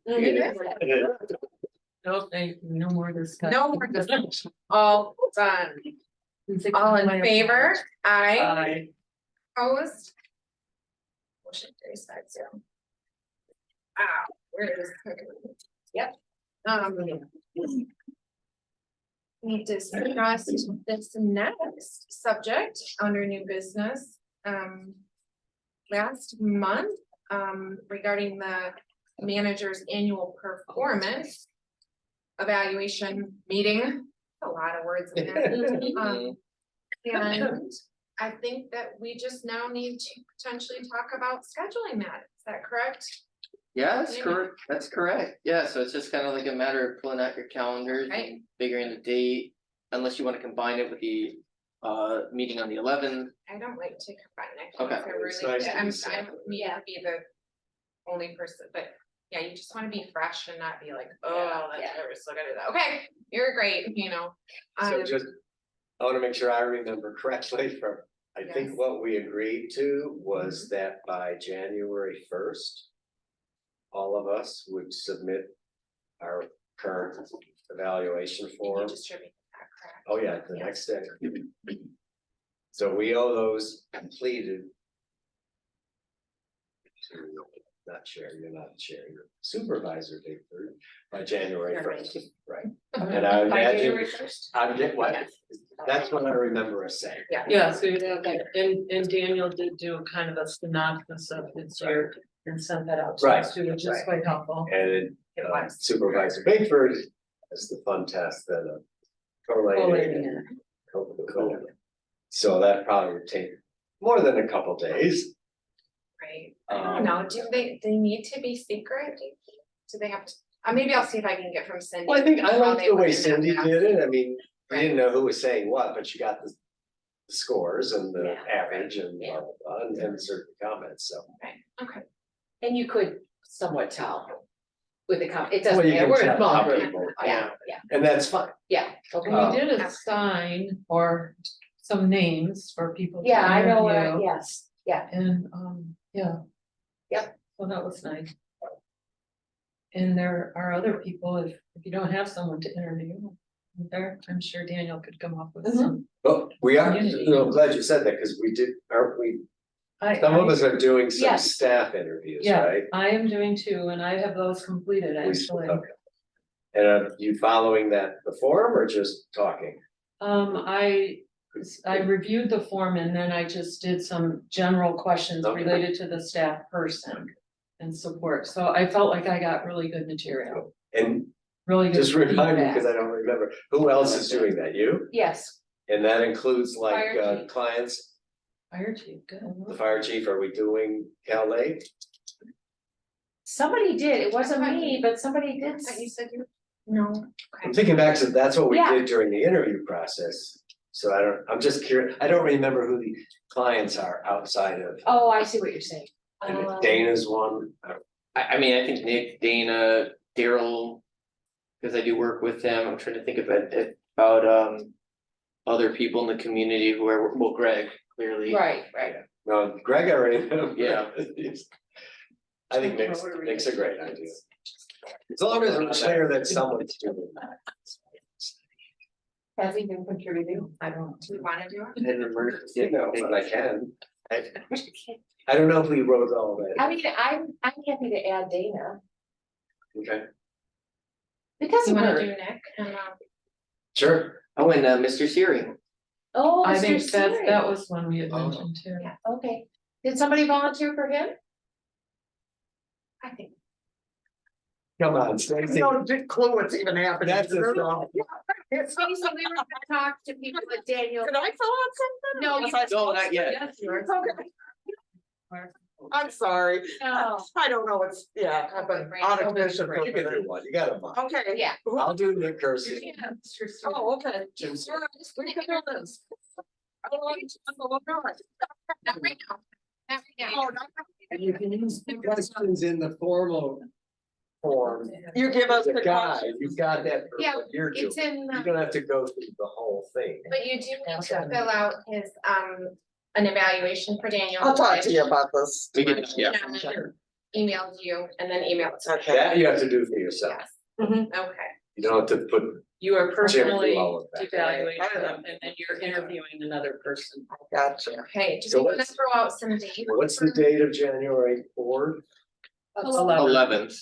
[SPEAKER 3] No, thank you, no more discussion.
[SPEAKER 1] No more discussion, all done, all in favor, aye,
[SPEAKER 3] Aye.
[SPEAKER 1] opposed? Motion carries 5-0. Wow, where is? Yep. Need to discuss this next subject under new business. Last month, regarding the manager's annual performance evaluation meeting, a lot of words in there. And I think that we just now need to potentially talk about scheduling that. Is that correct?
[SPEAKER 4] Yeah, that's correct, that's correct, yeah, so it's just kind of like a matter of pulling out your calendars
[SPEAKER 1] Right.
[SPEAKER 4] and figuring the date. Unless you wanna combine it with the meeting on the 11th.
[SPEAKER 1] I don't like to combine it.
[SPEAKER 4] Okay.
[SPEAKER 1] I
[SPEAKER 2] It's
[SPEAKER 1] really,
[SPEAKER 2] nice to be
[SPEAKER 1] I'm
[SPEAKER 2] separate.
[SPEAKER 1] me to be the only person, but yeah, you just wanna be fresh and not be like, oh, that's, we're still gonna do that. Okay, you're great,
[SPEAKER 2] So just, I wanna make sure I remember correctly from, I think
[SPEAKER 1] Yes.
[SPEAKER 2] what we agreed to was that by January 1st. All of us would submit our current evaluation
[SPEAKER 1] and you
[SPEAKER 2] form.
[SPEAKER 1] distribute that, correct?
[SPEAKER 2] Oh, yeah, the next day. So we owe those completed. To, not chair, you're not the chair, you're supervisor, Dave, by January
[SPEAKER 6] You're right.
[SPEAKER 2] 1st, right? And I
[SPEAKER 6] By
[SPEAKER 2] imagine,
[SPEAKER 6] January 1st?
[SPEAKER 2] I get what,
[SPEAKER 6] Yes.
[SPEAKER 2] that's what I remember us saying.
[SPEAKER 3] Yeah, so you'd have that, and Daniel did do kind of a synopsis of his year and sent that out to us too, which is
[SPEAKER 2] Right.
[SPEAKER 3] quite helpful.
[SPEAKER 2] And
[SPEAKER 1] It
[SPEAKER 2] uh,
[SPEAKER 1] was.
[SPEAKER 2] Supervisor Bigford has the fun test that collating and co-coding. So that probably would take more than a couple days.
[SPEAKER 1] Right, I don't know, do they need to be secret? Do they have to, maybe I'll see if I can get from Cindy.
[SPEAKER 2] Well, I think I
[SPEAKER 1] how
[SPEAKER 2] like
[SPEAKER 1] they
[SPEAKER 2] the way
[SPEAKER 1] would in that
[SPEAKER 2] Cindy
[SPEAKER 1] past.
[SPEAKER 2] did it, I mean, you
[SPEAKER 1] Right.
[SPEAKER 2] didn't know who was saying what, but you got the scores and the
[SPEAKER 6] Yeah.
[SPEAKER 2] average and blah, blah, blah, and certain comments, so.
[SPEAKER 1] Right, okay.
[SPEAKER 6] And you could somewhat tell with the it
[SPEAKER 2] Well,
[SPEAKER 6] doesn't
[SPEAKER 2] you
[SPEAKER 6] matter,
[SPEAKER 2] can
[SPEAKER 6] we're a
[SPEAKER 2] tell
[SPEAKER 6] small
[SPEAKER 2] how
[SPEAKER 6] group,
[SPEAKER 2] people-
[SPEAKER 6] yeah, yeah,
[SPEAKER 2] And that's fine.
[SPEAKER 6] yeah, okay.
[SPEAKER 3] And we did assign or some names for people to
[SPEAKER 6] Yeah, I know,
[SPEAKER 3] interview.
[SPEAKER 6] yes, yeah,
[SPEAKER 3] And, yeah.
[SPEAKER 6] Yep.
[SPEAKER 3] So that was nice. And there are other people, if you don't have someone to interview, there, I'm sure Daniel could come up with
[SPEAKER 6] Mhm.
[SPEAKER 3] some.
[SPEAKER 2] But we are,
[SPEAKER 3] Community.
[SPEAKER 2] glad you said that, because we did, aren't we Some of us are doing some
[SPEAKER 3] Yes.
[SPEAKER 2] staff interviews,
[SPEAKER 3] Yeah,
[SPEAKER 2] right?
[SPEAKER 3] I am doing two, and I have those completed,
[SPEAKER 2] We-
[SPEAKER 3] actually.
[SPEAKER 2] okay. And are you following the form or just talking?
[SPEAKER 3] I reviewed the form and then I just did some general questions
[SPEAKER 2] Okay.
[SPEAKER 3] related to the staff person and support, so I felt like I got really good material,
[SPEAKER 2] And
[SPEAKER 3] really good
[SPEAKER 2] just remind me,
[SPEAKER 3] feedback.
[SPEAKER 2] because I don't remember, who else is doing that? You?
[SPEAKER 6] Yes,
[SPEAKER 2] And that includes like
[SPEAKER 3] Fire chief.
[SPEAKER 2] clients,
[SPEAKER 3] Fire chief, good.
[SPEAKER 2] the fire chief, are we doing Cal Lake?
[SPEAKER 6] somebody did, it wasn't me, but somebody did.
[SPEAKER 1] That you said you, no,
[SPEAKER 2] I'm thinking back to, that's what we
[SPEAKER 6] Yeah.
[SPEAKER 2] did during the interview process. So I'm just curious, I don't remember who the clients are outside of,
[SPEAKER 6] Oh, I see what you're saying.
[SPEAKER 2] and if Dana's one.
[SPEAKER 4] I mean, I think Nick, Dana, Daryl, because I do work with them, I'm trying to think about other people in the community who are, well, Greg, clearly.
[SPEAKER 6] Right.
[SPEAKER 2] No, Greg already knew.
[SPEAKER 4] Yeah.
[SPEAKER 2] I think Nick's a great idea. As long as it's clear that someone's doing that.
[SPEAKER 6] Has he been contributing? I don't.
[SPEAKER 1] do you wanna do it?
[SPEAKER 4] And an emergency,
[SPEAKER 2] You know, but I can. I don't know if we wrote all that.
[SPEAKER 6] I mean, I'm happy to add Dana,
[SPEAKER 2] Okay,
[SPEAKER 6] because
[SPEAKER 1] You
[SPEAKER 6] of
[SPEAKER 1] wanna
[SPEAKER 6] her.
[SPEAKER 1] do Nick and
[SPEAKER 2] sure.
[SPEAKER 4] Oh, and Mr. Searing.
[SPEAKER 6] Oh,
[SPEAKER 3] I think
[SPEAKER 6] Mr. Searing.
[SPEAKER 3] that was one we had
[SPEAKER 2] Oh.
[SPEAKER 3] mentioned too.
[SPEAKER 6] Yeah, okay. Did somebody volunteer for him?
[SPEAKER 1] I think.
[SPEAKER 2] Come on, Stacy.
[SPEAKER 7] No clue what's even happening.
[SPEAKER 2] That's a strong.
[SPEAKER 7] It's
[SPEAKER 1] So we were gonna talk to people with Daniel.
[SPEAKER 7] Did I fill out something?
[SPEAKER 1] No,
[SPEAKER 7] Was
[SPEAKER 1] you-
[SPEAKER 7] I
[SPEAKER 4] No, not
[SPEAKER 7] supposed
[SPEAKER 4] yet.
[SPEAKER 3] Yes, yours.
[SPEAKER 7] to? Okay, I'm sorry.
[SPEAKER 6] No.
[SPEAKER 7] I don't know, it's, yeah, I've been on a commission for
[SPEAKER 2] You can do one, you got a month.
[SPEAKER 7] Okay.
[SPEAKER 6] Yeah.
[SPEAKER 2] I'll do Nick Kersey.
[SPEAKER 7] Oh, okay.
[SPEAKER 2] Jim's-
[SPEAKER 7] Sure, we can do this. I don't want to, I'm going.
[SPEAKER 1] Not right now. Not right now.
[SPEAKER 7] Oh, no.
[SPEAKER 2] And you can use the questions in the formal form.
[SPEAKER 7] You give us
[SPEAKER 2] The
[SPEAKER 7] the
[SPEAKER 2] guide,
[SPEAKER 7] questions.
[SPEAKER 2] you've got that for
[SPEAKER 1] Yeah,
[SPEAKER 2] what you're doing.
[SPEAKER 1] It's in,
[SPEAKER 2] You don't have to go through the whole thing.
[SPEAKER 1] but you do need to fill out his, an evaluation for Daniel.
[SPEAKER 7] I'll talk to you about this.
[SPEAKER 4] We can, yeah.
[SPEAKER 1] Sure. Emailed you and then emailed it to me.
[SPEAKER 7] Okay.
[SPEAKER 2] That you have to do for yourself.
[SPEAKER 1] Yes.
[SPEAKER 7] Mhm.
[SPEAKER 1] Okay.
[SPEAKER 2] You don't have to put,
[SPEAKER 3] You are personally
[SPEAKER 2] all of that.
[SPEAKER 3] evaluating them and then you're interviewing another person.
[SPEAKER 7] Gotcha.
[SPEAKER 1] Okay, do
[SPEAKER 2] So
[SPEAKER 1] we wanna
[SPEAKER 2] what's-
[SPEAKER 1] throw out some dates?
[SPEAKER 2] what's the date of January 4th?
[SPEAKER 4] 11th.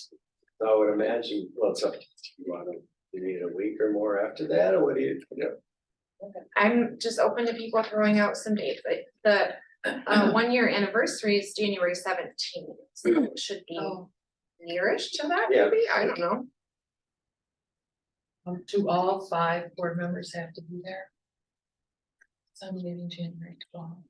[SPEAKER 2] I would imagine, well, it's up to you, you need a week or more after that, or what do you know?
[SPEAKER 1] I'm just open to people throwing out some dates, like the 1 year anniversary is January 17th, so it should be
[SPEAKER 3] Oh.
[SPEAKER 1] nearish to that,
[SPEAKER 2] Yeah.
[SPEAKER 1] maybe, I don't know.
[SPEAKER 3] Do all 5 board members have to be there? So I'm leaving January 12th.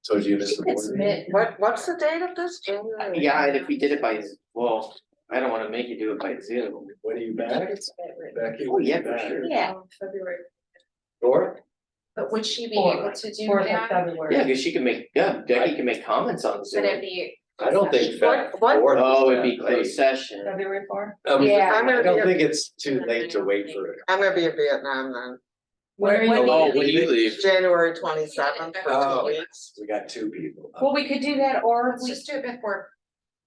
[SPEAKER 2] So do you miss the
[SPEAKER 6] You could
[SPEAKER 2] board meeting?
[SPEAKER 6] submit.
[SPEAKER 7] What's the date of this? January?
[SPEAKER 4] Yeah, and if we did it by, well, I don't wanna make you do it by Zoom.
[SPEAKER 2] When are you back? Becky?
[SPEAKER 4] Oh, yeah, for
[SPEAKER 2] back?
[SPEAKER 4] sure.
[SPEAKER 6] Yeah.
[SPEAKER 1] February,
[SPEAKER 2] Fourth?
[SPEAKER 1] but would she be
[SPEAKER 3] Fourth.
[SPEAKER 1] able to do
[SPEAKER 3] 4th of
[SPEAKER 1] that?
[SPEAKER 3] February.
[SPEAKER 4] Yeah, cause she can make, yeah, Becky can make comments on
[SPEAKER 1] Would
[SPEAKER 4] Zoom.
[SPEAKER 1] it be?
[SPEAKER 2] I don't think.
[SPEAKER 7] What?
[SPEAKER 2] fourth is
[SPEAKER 4] Oh, it'd
[SPEAKER 2] that
[SPEAKER 4] be
[SPEAKER 2] late.
[SPEAKER 4] closed session.
[SPEAKER 3] February 4th?
[SPEAKER 6] Yeah.
[SPEAKER 7] I'm
[SPEAKER 2] I
[SPEAKER 7] gonna
[SPEAKER 2] don't
[SPEAKER 7] be,
[SPEAKER 2] think it's too late to wait for it.
[SPEAKER 7] I'm gonna be in Vietnam then,
[SPEAKER 3] When are you
[SPEAKER 6] When-
[SPEAKER 4] Oh,
[SPEAKER 3] leaving?
[SPEAKER 4] when you leave.
[SPEAKER 7] January 27th for
[SPEAKER 2] Oh.
[SPEAKER 7] 2 weeks.
[SPEAKER 2] We got 2 people.
[SPEAKER 6] Well, we could do that, or
[SPEAKER 1] Let's just do it before,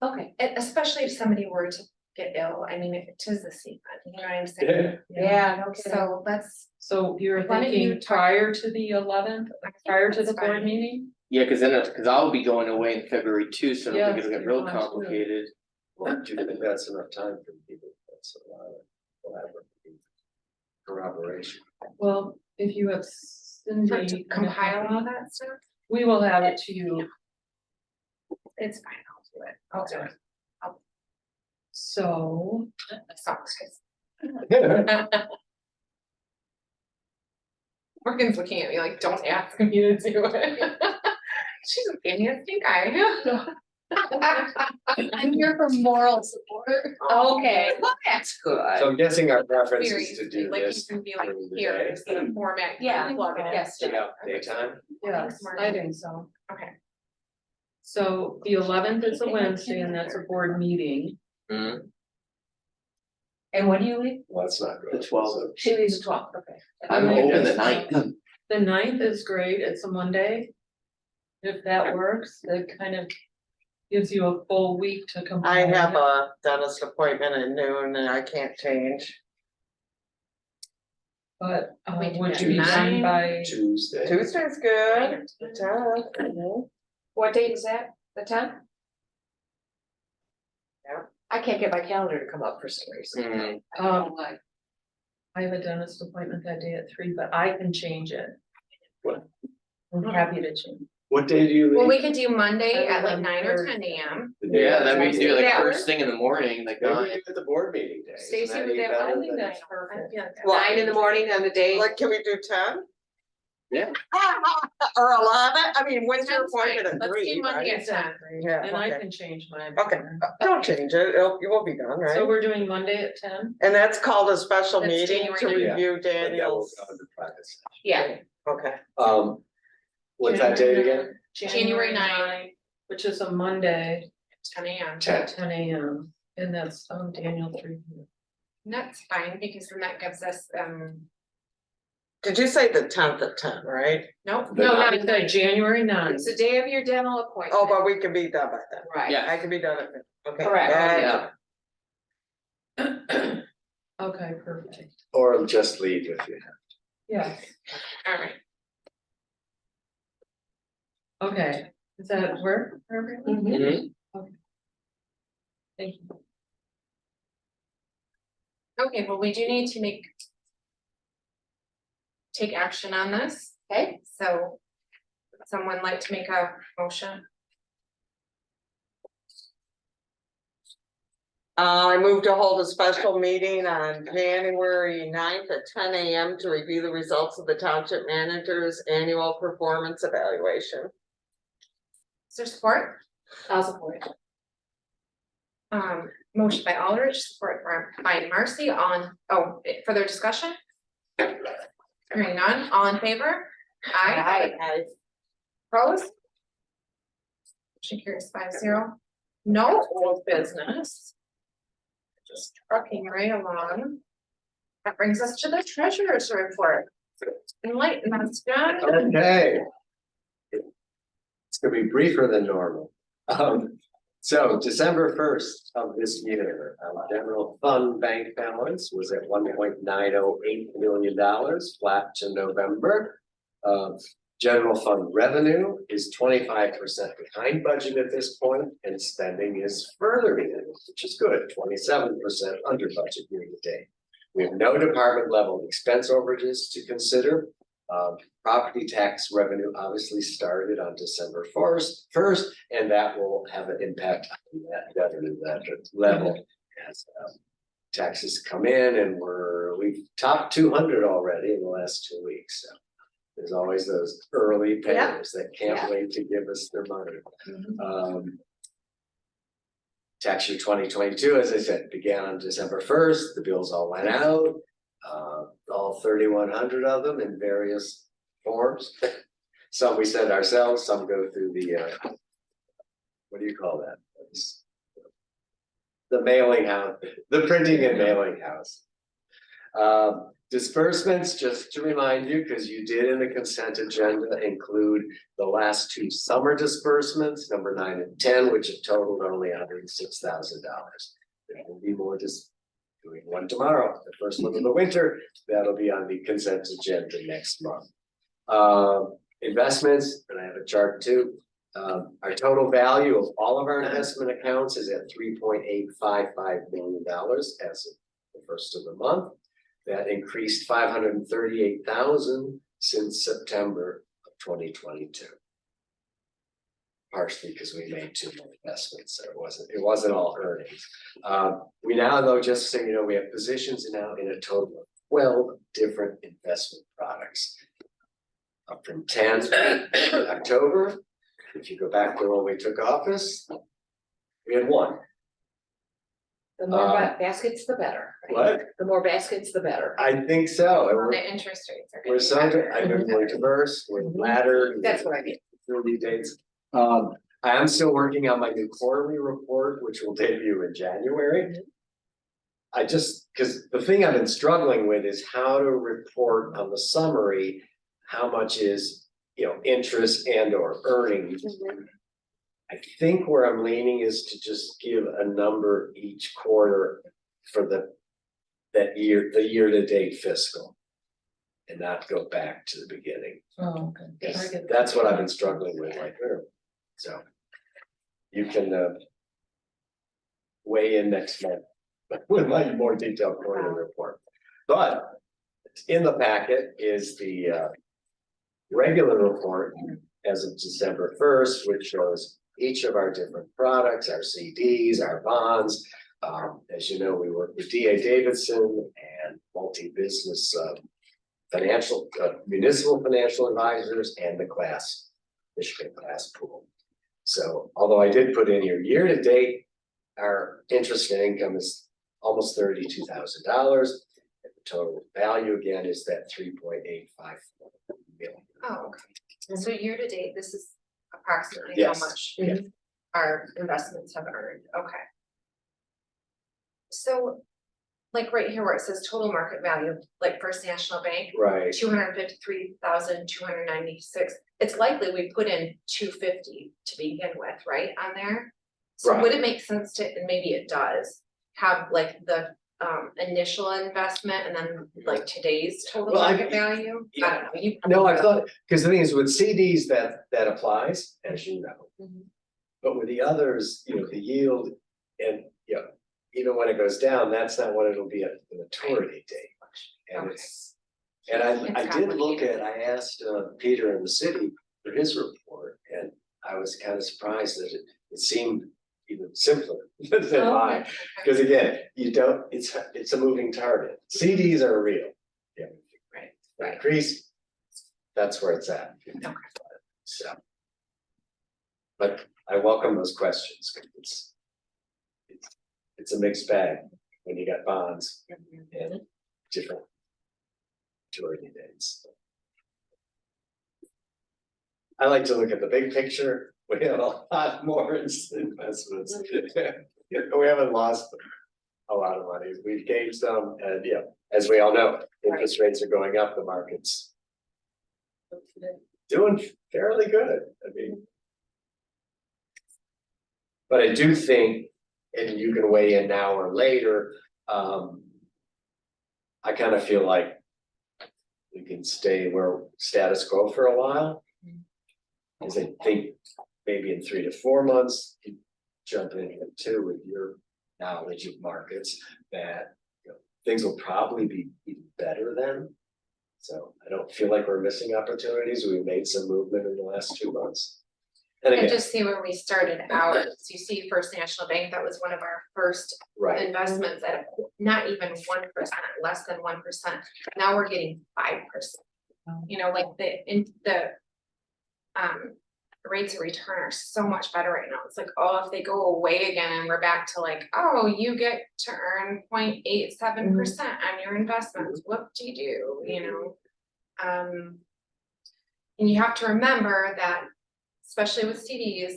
[SPEAKER 6] okay,
[SPEAKER 1] especially if somebody were to get ill, I mean, if it is the season, you know what I'm saying?
[SPEAKER 2] Yeah.
[SPEAKER 6] yeah, no kidding.
[SPEAKER 1] So let's.
[SPEAKER 3] So you're
[SPEAKER 1] Why don't you
[SPEAKER 3] thinking
[SPEAKER 1] talk-
[SPEAKER 3] prior to the 11th, prior to the
[SPEAKER 1] That's
[SPEAKER 3] board
[SPEAKER 1] fine.
[SPEAKER 3] meeting?
[SPEAKER 4] Yeah, cause I'll be going away in February too, so I don't think
[SPEAKER 3] Yes,
[SPEAKER 4] it'll get
[SPEAKER 3] you're
[SPEAKER 4] real
[SPEAKER 3] going too.
[SPEAKER 4] complicated.
[SPEAKER 2] Well, do you think that's enough time for people? That's a lot of collaboration. Corroboration.
[SPEAKER 3] Well, if you have
[SPEAKER 1] For
[SPEAKER 3] Cindy.
[SPEAKER 1] to compile all that stuff,
[SPEAKER 3] We will have it to you,
[SPEAKER 1] it's fine, I'll do it.
[SPEAKER 3] so.
[SPEAKER 1] That sucks, 'cause Morgan's looking at me like, don't ask me to do it. She's a fantastic guy.
[SPEAKER 8] I'm here for moral support.
[SPEAKER 6] Okay, well, that's
[SPEAKER 2] So
[SPEAKER 6] good.
[SPEAKER 2] I'm guessing our preference is to
[SPEAKER 1] Seriously,
[SPEAKER 2] do
[SPEAKER 1] like you
[SPEAKER 2] this
[SPEAKER 1] can be like,
[SPEAKER 2] during the
[SPEAKER 1] here,
[SPEAKER 2] day.
[SPEAKER 1] it's the format.
[SPEAKER 6] Yeah,
[SPEAKER 1] plug it in.
[SPEAKER 6] yes.
[SPEAKER 2] Check out daytime.
[SPEAKER 3] Yes,
[SPEAKER 1] Marty.
[SPEAKER 3] I think so.
[SPEAKER 1] Okay.
[SPEAKER 3] So the 11th is a Wednesday and that's a board meeting.
[SPEAKER 4] Mhm.
[SPEAKER 6] And when do you leave?
[SPEAKER 2] Well, that's not good.
[SPEAKER 4] The 12th.
[SPEAKER 2] So-
[SPEAKER 6] She leaves at 12, okay.
[SPEAKER 4] I'm
[SPEAKER 3] I think
[SPEAKER 4] open the
[SPEAKER 3] it's-
[SPEAKER 4] 9th.
[SPEAKER 3] The 9th is great, it's a Monday. If that works, that kind of gives you a full week to
[SPEAKER 7] I
[SPEAKER 3] compile.
[SPEAKER 7] have a dentist appointment at noon and I can't change.
[SPEAKER 3] But
[SPEAKER 1] We do
[SPEAKER 3] would
[SPEAKER 1] that
[SPEAKER 3] you be done
[SPEAKER 1] nine.
[SPEAKER 3] by?
[SPEAKER 2] Tuesday.
[SPEAKER 7] Tuesday's good. Mhm.
[SPEAKER 6] What date is that? The tenth? Yeah, I can't get my calendar to come up for some reason.
[SPEAKER 3] I have a dentist appointment that day at 3, but I can change it.
[SPEAKER 2] What?
[SPEAKER 3] I'm happy to change.
[SPEAKER 2] What day do you
[SPEAKER 1] Well, we
[SPEAKER 2] leave?
[SPEAKER 1] could do Monday at like
[SPEAKER 3] Um,
[SPEAKER 1] 9 or 10 AM.
[SPEAKER 2] The day
[SPEAKER 4] Yeah, then we
[SPEAKER 2] after?
[SPEAKER 4] can do it like
[SPEAKER 1] Yeah.
[SPEAKER 4] first thing in the morning, like
[SPEAKER 2] Maybe we
[SPEAKER 4] 9.
[SPEAKER 2] do it the board meeting day. Isn't
[SPEAKER 6] Stacy,
[SPEAKER 2] that
[SPEAKER 6] would
[SPEAKER 2] any
[SPEAKER 6] that-
[SPEAKER 2] better
[SPEAKER 3] I think
[SPEAKER 2] than-
[SPEAKER 3] that's
[SPEAKER 1] I
[SPEAKER 3] perfect.
[SPEAKER 1] feel like that-
[SPEAKER 6] 9 in the morning on the day.
[SPEAKER 7] Like, can we do 10?
[SPEAKER 4] Yeah.
[SPEAKER 7] Or 11? I mean, when's your
[SPEAKER 1] 10's fine.
[SPEAKER 7] appointment at
[SPEAKER 1] Let's
[SPEAKER 7] 3,
[SPEAKER 1] do Monday
[SPEAKER 7] right?
[SPEAKER 1] at 10.
[SPEAKER 7] Yeah,
[SPEAKER 3] And I
[SPEAKER 7] okay.
[SPEAKER 3] can change my.
[SPEAKER 7] Okay, don't change it, you will be done,
[SPEAKER 3] So
[SPEAKER 7] right?
[SPEAKER 3] we're doing Monday at 10?
[SPEAKER 7] And that's called a special
[SPEAKER 1] That's
[SPEAKER 7] meeting
[SPEAKER 1] January
[SPEAKER 7] to
[SPEAKER 1] 9th.
[SPEAKER 7] review
[SPEAKER 2] But that will
[SPEAKER 7] Daniel's.
[SPEAKER 2] go into private session.
[SPEAKER 6] Yeah,
[SPEAKER 7] Okay,
[SPEAKER 2] What's that date again?
[SPEAKER 1] January
[SPEAKER 3] 9, which is a Monday
[SPEAKER 1] 10 AM.
[SPEAKER 2] 10.
[SPEAKER 3] at 10 AM. And that's Daniel 3.
[SPEAKER 1] And that's fine, because then that gives us,
[SPEAKER 7] did you say the 10th at 10, right?
[SPEAKER 1] nope.
[SPEAKER 2] The
[SPEAKER 1] No,
[SPEAKER 3] I said January 9.
[SPEAKER 6] it's the day of your dental appointment.
[SPEAKER 7] Oh, but we can be done by then.
[SPEAKER 6] Right.
[SPEAKER 4] Yeah.
[SPEAKER 7] I can be done at, okay.
[SPEAKER 6] Correct.
[SPEAKER 7] Gotcha.
[SPEAKER 3] Okay, perfect.
[SPEAKER 2] Or just leave if you have.
[SPEAKER 3] Yeah,
[SPEAKER 1] All right.
[SPEAKER 3] okay. Is that work for everyone?
[SPEAKER 4] Mhm.
[SPEAKER 3] Thank you.
[SPEAKER 1] Okay, well, we do need to take action on this. Okay, so would someone like to make a motion?
[SPEAKER 7] I move to hold a special meeting on January 9th at 10 AM to review the results of the township manager's annual performance evaluation.
[SPEAKER 1] Is there support?
[SPEAKER 6] I'll support it.
[SPEAKER 1] Motion by Aldrich, support by Marcy on, further discussion? Hearing none, all in favor? Aye.
[SPEAKER 7] I
[SPEAKER 1] Opposed? Motion carries 5-0. No old business. Just trucking right along. That brings us to the treasurer's report. Enlighten us, John.
[SPEAKER 2] Okay. It's gonna be briefer than normal. So December 1st of this year, our general fund bank balance was at $1.908 million, flat to November. General fund revenue is 25% behind budget at this point, and spending is further behind, which is good, 27% under budget year to date. We have no department level expense overages to consider. Property tax revenue obviously started on December 1st, and that will have an impact on that level as taxes come in, and we've topped 200 already in the last 2 weeks, so. There's always those early payers that can't wait to give us their money. Tax year 2022, as I said, began on December 1st, the bills all went out. All 3,100 of them in various forms. Some we send ourselves, some go through the, what do you call that? It's the mailing house, the printing and mailing house. Disbursements, just to remind you, because you did in the consent agenda include the last 2 summer disbursements, number 9 and 10, which have totaled only $106,000. There will be more doing one tomorrow, the first one of the winter, that'll be on the consent agenda next month. Investments, and I have a chart too. Our total value of all of our investment accounts is at $3.855 million as of the first of the month. That increased 538,000 since September of 2022. Partially because we made 2 more investments, so it wasn't all earnings. We now though, just so you know, we have positions now in a total of 12 different investment products. Up from 10 in October. If you go back to when we took office, we had 1.
[SPEAKER 6] The more baskets, the better. right?
[SPEAKER 2] What?
[SPEAKER 6] The more baskets, the better.
[SPEAKER 2] I think so. And
[SPEAKER 1] The interest rates are.
[SPEAKER 2] we're so, I mean, we're diverse, we're laddered.
[SPEAKER 6] That's what I mean.
[SPEAKER 2] Through these dates. I am still working on my new quarterly report, which will debut in January. I just, because the thing I've been struggling with is how to report on the summary, how much is, interest and or earnings. I think where I'm leaning is to just give a number each quarter for the year to date fiscal. and not go back to the beginning.
[SPEAKER 3] Oh, okay.
[SPEAKER 2] Yes, that's what I've been struggling with, like, so. You can weigh in next month with my more detailed quarterly report. But in the packet is the regular report as of December 1st, which shows each of our different products, our CDs, our bonds. As you know, we work with DA Davidson and multi-business financial, municipal financial advisors and the Michigan class pool. So although I did put in here year to date, our interest and income is almost $32,000. The total value again is that 3.85 million.
[SPEAKER 1] Oh, okay. So year to date, this is approximately how
[SPEAKER 2] Yes.
[SPEAKER 1] much
[SPEAKER 2] Yeah.
[SPEAKER 1] our investments have earned. Okay. So like right here where it says total market value, like First National Bank,
[SPEAKER 2] Right,
[SPEAKER 1] 253,296. It's likely we put in 250 to begin with, right, on there? So would
[SPEAKER 2] Right.
[SPEAKER 1] it make sense to, and maybe it does, have like the initial investment and then like today's total
[SPEAKER 2] Well,
[SPEAKER 1] market value? I don't know, you.
[SPEAKER 2] no, I thought, because the thing is with CDs that applies, as you know.
[SPEAKER 1] Mhm.
[SPEAKER 2] But with the others, the yield and, even when it goes down, that's not what it'll be at the maturity date. And
[SPEAKER 1] Okay.
[SPEAKER 2] it's, and I did look
[SPEAKER 1] complicated.
[SPEAKER 2] at, I asked Peter in the city for his report, and I was kind of surprised that it seemed even simpler than mine. Because again, it's a moving target. CDs are real. Yeah.
[SPEAKER 1] Right,
[SPEAKER 2] The
[SPEAKER 1] right.
[SPEAKER 2] Increase, that's where it's at.
[SPEAKER 1] Okay.
[SPEAKER 2] So. But I welcome those questions, 'cause it's a mixed bag when you got bonds and different maturity dates. I like to look at the big picture. We have a lot more investments. We haven't lost a lot of money. We've gained some, and as we all know, interest rates are going up, the market's doing fairly good. I mean. But I do think, and you can weigh in now or later, I kind of feel like we can stay where status quo for a while. Cause I think maybe in 3 to 4 months, you jump in here too with your knowledge of markets that things will probably be even better then. So I don't feel like we're missing opportunities. We made some movement in the last 2 months. And
[SPEAKER 1] And
[SPEAKER 2] again,
[SPEAKER 1] just see where we started out, so you see First National Bank, that was one of our first
[SPEAKER 2] right,
[SPEAKER 1] investments at not even 1%, less than 1%. Now we're getting 5%. Like the rates of return are so much better right now. It's like, oh, if they go away again and we're back to like, oh, you get to earn 0.87% on your investments, what do you do, And you have to remember that, especially with CDs,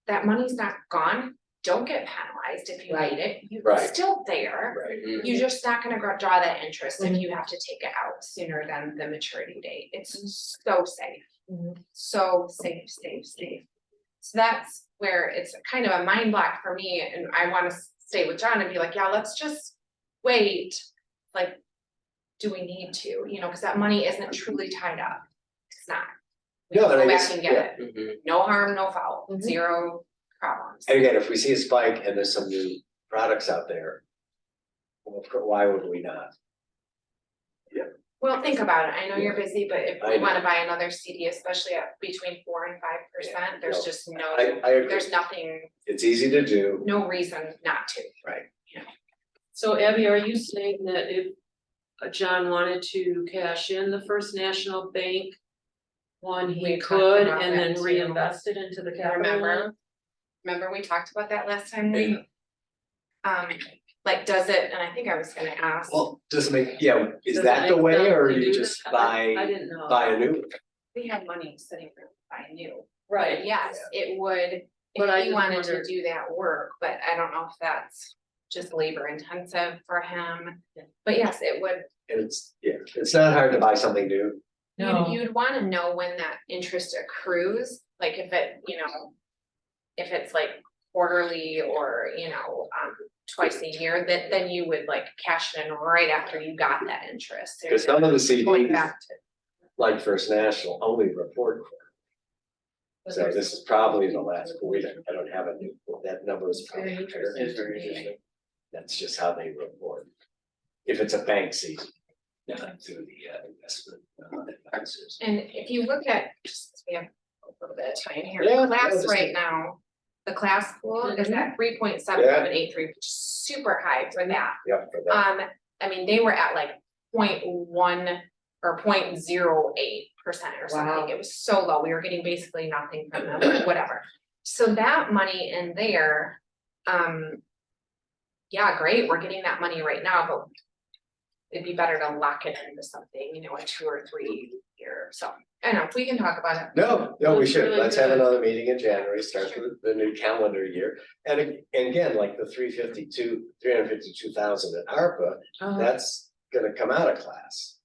[SPEAKER 1] that money's not gone. Don't get penalized if you need it.
[SPEAKER 2] Right.
[SPEAKER 1] It's still there.
[SPEAKER 2] right.
[SPEAKER 1] You're just not gonna draw that interest if you have to take it out sooner than the maturity date. It's so safe. So safe. So that's where it's kind of a mind block for me, and I wanna stay with John and be like, yeah, let's just wait. Like, do we need to, cause that money isn't truly tied up. It's not. We
[SPEAKER 2] No,
[SPEAKER 1] can
[SPEAKER 2] and I
[SPEAKER 1] go
[SPEAKER 2] guess,
[SPEAKER 1] back and get it. No harm, no foul, zero problems.
[SPEAKER 2] And again, if we see a spike and there's some new products out there, well, why would we not?
[SPEAKER 1] Well, think about it. I know you're busy, but if
[SPEAKER 2] I
[SPEAKER 1] we
[SPEAKER 2] know.
[SPEAKER 1] wanna buy another CD, especially at between 4 and 5%, there's
[SPEAKER 2] no.
[SPEAKER 1] just no,
[SPEAKER 2] I agree.
[SPEAKER 1] there's nothing,
[SPEAKER 2] It's easy to do,
[SPEAKER 1] no reason not to.
[SPEAKER 2] right?
[SPEAKER 3] So Abby, are you saying that if John wanted to cash in the First National Bank one, he
[SPEAKER 1] We talked
[SPEAKER 3] could
[SPEAKER 1] about
[SPEAKER 3] and
[SPEAKER 1] that
[SPEAKER 3] then
[SPEAKER 1] too.
[SPEAKER 3] reinvest it into the capital one?
[SPEAKER 1] Remember we talked about that last time we, like, does it, and I think I was gonna ask,
[SPEAKER 2] Well, just make, is
[SPEAKER 3] Does
[SPEAKER 2] that
[SPEAKER 3] it
[SPEAKER 2] the
[SPEAKER 3] make
[SPEAKER 2] way,
[SPEAKER 3] sense
[SPEAKER 2] or
[SPEAKER 3] to
[SPEAKER 2] you
[SPEAKER 3] do
[SPEAKER 2] just
[SPEAKER 3] that? I
[SPEAKER 2] buy
[SPEAKER 3] didn't know.
[SPEAKER 2] a new?
[SPEAKER 1] we have money sitting there to buy new.
[SPEAKER 3] Right,
[SPEAKER 1] But yes, it would,
[SPEAKER 3] But I
[SPEAKER 1] if he
[SPEAKER 3] just
[SPEAKER 1] wanted to
[SPEAKER 3] wondered-
[SPEAKER 1] do that work, but I don't know if that's just labor intensive for him. But yes, it would.
[SPEAKER 2] And it's not hard to buy something new,
[SPEAKER 3] No.
[SPEAKER 1] You'd wanna know when that interest accrues, like if it, if it's like quarterly or, twice a year, that then you would like cash it in right after you got that interest.
[SPEAKER 2] Because some of the
[SPEAKER 1] Going
[SPEAKER 2] CDs,
[SPEAKER 1] back to.
[SPEAKER 2] like First National, only report. So this is probably the last quarter. I don't have a new, that number is probably.
[SPEAKER 4] It's very interesting.
[SPEAKER 2] That's just how they report. If it's a bank season, not through the investment advisors.
[SPEAKER 1] And if you look at, just, we have a little bit of time here,
[SPEAKER 2] Yeah,
[SPEAKER 1] class
[SPEAKER 2] just-
[SPEAKER 1] right now, the class pool is at 3.7783, which is super high for that.
[SPEAKER 2] Yeah, for that.
[SPEAKER 1] I mean, they were at like 0.1 or 0.08% or something.
[SPEAKER 6] Wow.
[SPEAKER 1] It was so low. We were getting basically nothing from them, but whatever. So that money in there, yeah, great, we're getting that money right now, but it'd be better to lock it into something, you know, a 2 or 3 year, so, I don't know, we can talk about it.
[SPEAKER 2] No, we
[SPEAKER 1] That's
[SPEAKER 2] should.
[SPEAKER 1] really
[SPEAKER 2] Let's have
[SPEAKER 1] good.
[SPEAKER 2] another meeting in January, start
[SPEAKER 1] Sure.
[SPEAKER 2] the new calendar year. And again, like the 352,000 at ARPA, that's gonna come out of class.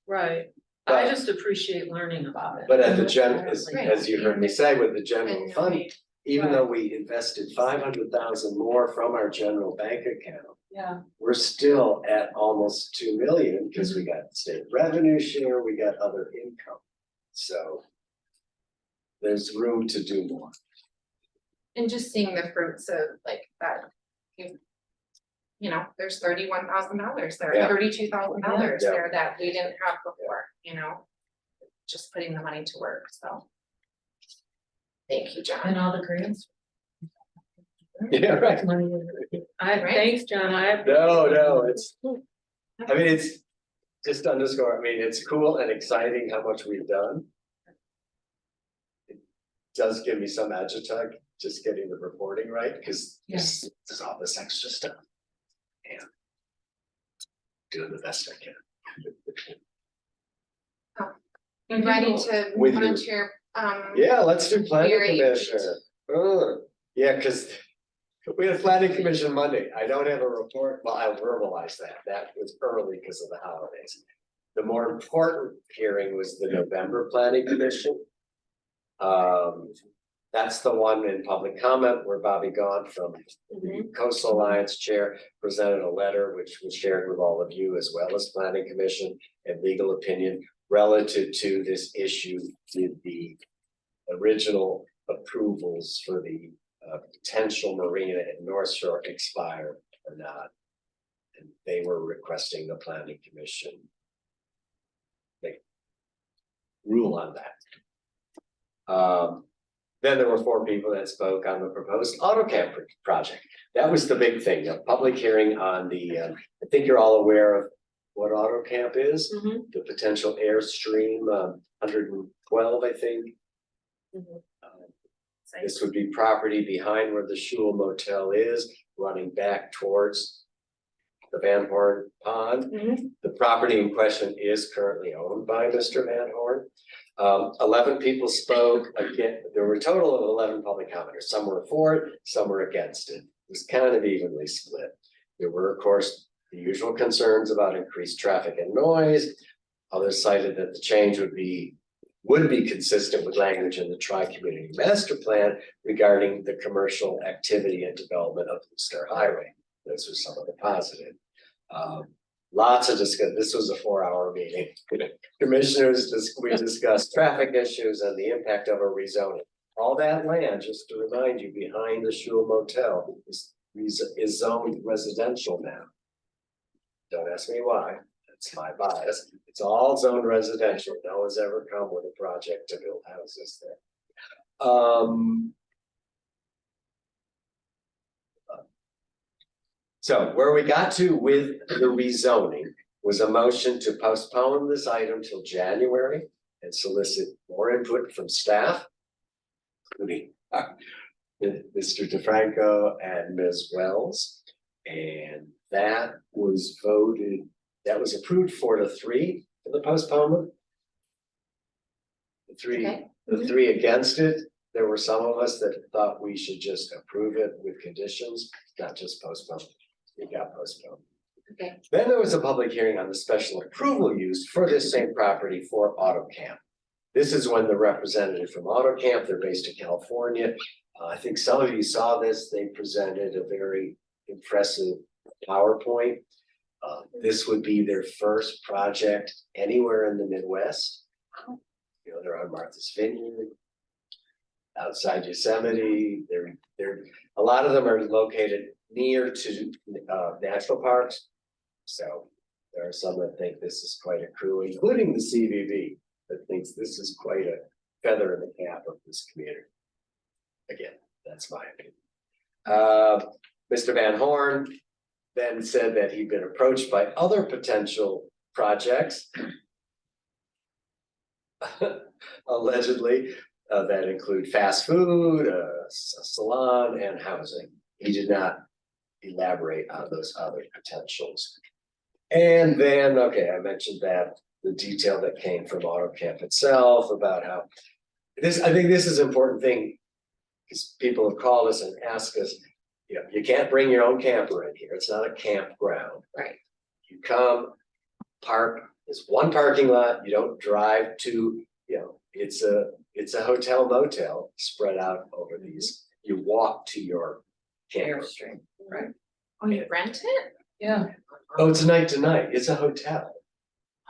[SPEAKER 3] Right,
[SPEAKER 2] But-
[SPEAKER 3] I just appreciate learning about it.
[SPEAKER 2] But at the as
[SPEAKER 1] Right.
[SPEAKER 2] you heard me say with the general
[SPEAKER 1] And
[SPEAKER 2] fund,
[SPEAKER 1] we-
[SPEAKER 2] even though we invested 500,000 more from our general bank account,
[SPEAKER 3] Yeah,
[SPEAKER 2] we're still at almost 2 million because we got state revenue share, we got other income. So there's room to do more.
[SPEAKER 1] And just seeing the fruits of like that. You know, there's $31,000 there,
[SPEAKER 2] Yeah.
[SPEAKER 1] $32,000
[SPEAKER 2] Yeah.
[SPEAKER 1] there that we didn't have before, you know? Just putting the money to work, so. Thank you, John.
[SPEAKER 3] and all the grants.
[SPEAKER 2] Yeah, right.
[SPEAKER 3] Thanks, John,
[SPEAKER 2] No, it's, I mean, it's just underscore, I mean, it's cool and exciting how much we've done. It does give me some agita, just getting the reporting right, because there's all this extra stuff. And doing the best I can.
[SPEAKER 1] You ready to
[SPEAKER 2] With
[SPEAKER 1] move on
[SPEAKER 2] your-
[SPEAKER 1] to your,
[SPEAKER 2] Yeah, let's do planning
[SPEAKER 1] Very
[SPEAKER 2] commission. Yeah, cause we had planning commission Monday. I don't have a report. Well, I verbalized that. That was early because of the holidays. The more important hearing was the November planning commission. That's the one in public comment where Bobby Gaunt from the Coastal Alliance Chair presented a letter which was shared with all of you as well as planning commission and legal opinion relative to this issue. Did the original approvals for the potential marina at North Shore expire or not? And they were requesting the planning commission make rule on that. Then there were 4 people that spoke on the proposed auto camp project. That was the big thing, a public hearing on the, I think you're all aware of what auto camp is, the potential Airstream, 112, I think. This would be property behind where the Shul Motel is, running back towards the Van Horn Pond. The property in question is currently owned by Mr. Van Horn. 11 people spoke, again, there were a total of 11 public commenters, some were for it, some were against it. It was kind of evenly split. There were, of course, the usual concerns about increased traffic and noise. Others cited that the change would be consistent with language in the Tri-Community Master Plan regarding the commercial activity and development of the Star Highway. Those were some of the positive. Lots of discussion. This was a 4-hour meeting. Commissioners, we discussed traffic issues and the impact of a rezoning. All that land, just to remind you, behind the Shul Motel is zoned residential now. Don't ask me why. That's my bias. It's all zoned residential. No one's ever come with a project to build houses there. So where we got to with the rezoning was a motion to postpone this item till January and solicit more input from staff, including Mr. DeFranco and Ms. Wells. And that was voted, that was approved 4-3 for the postponement. The three against it, there were some of us that thought we should just approve it with conditions, not just postpone. It got postponed.
[SPEAKER 6] Okay.
[SPEAKER 2] Then there was a public hearing on the special approval used for this same property for auto camp. This is when the representative from auto camp, they're based in California. I think some of you saw this, they presented a very impressive PowerPoint. This would be their first project anywhere in the Midwest. You know, they're on Martha's Vineyard, outside Yosemite. A lot of them are located near to national parks. So there are some that think this is quite a coup, including the CVB, that thinks this is quite a feather in the cap of this community. Again, that's my opinion. Mr. Van Horn then said that he'd been approached by other potential projects, allegedly, that include fast food, a salon, and housing. He did not elaborate on those other potentials. And then, okay, I mentioned that the detail that came from AutoCamp itself about how I think this is an important thing, because people have called us and asked us, you know, you can't bring your own camper in here. It's not a campground.
[SPEAKER 6] Right.
[SPEAKER 2] You come, park, there's one parking lot, you don't drive to, you know, it's a hotel motel spread out over these. You walk to your camper.
[SPEAKER 3] Airstream, right?
[SPEAKER 1] Oh, you rent it?
[SPEAKER 3] Yeah.
[SPEAKER 2] Oh, it's night to night. It's a hotel.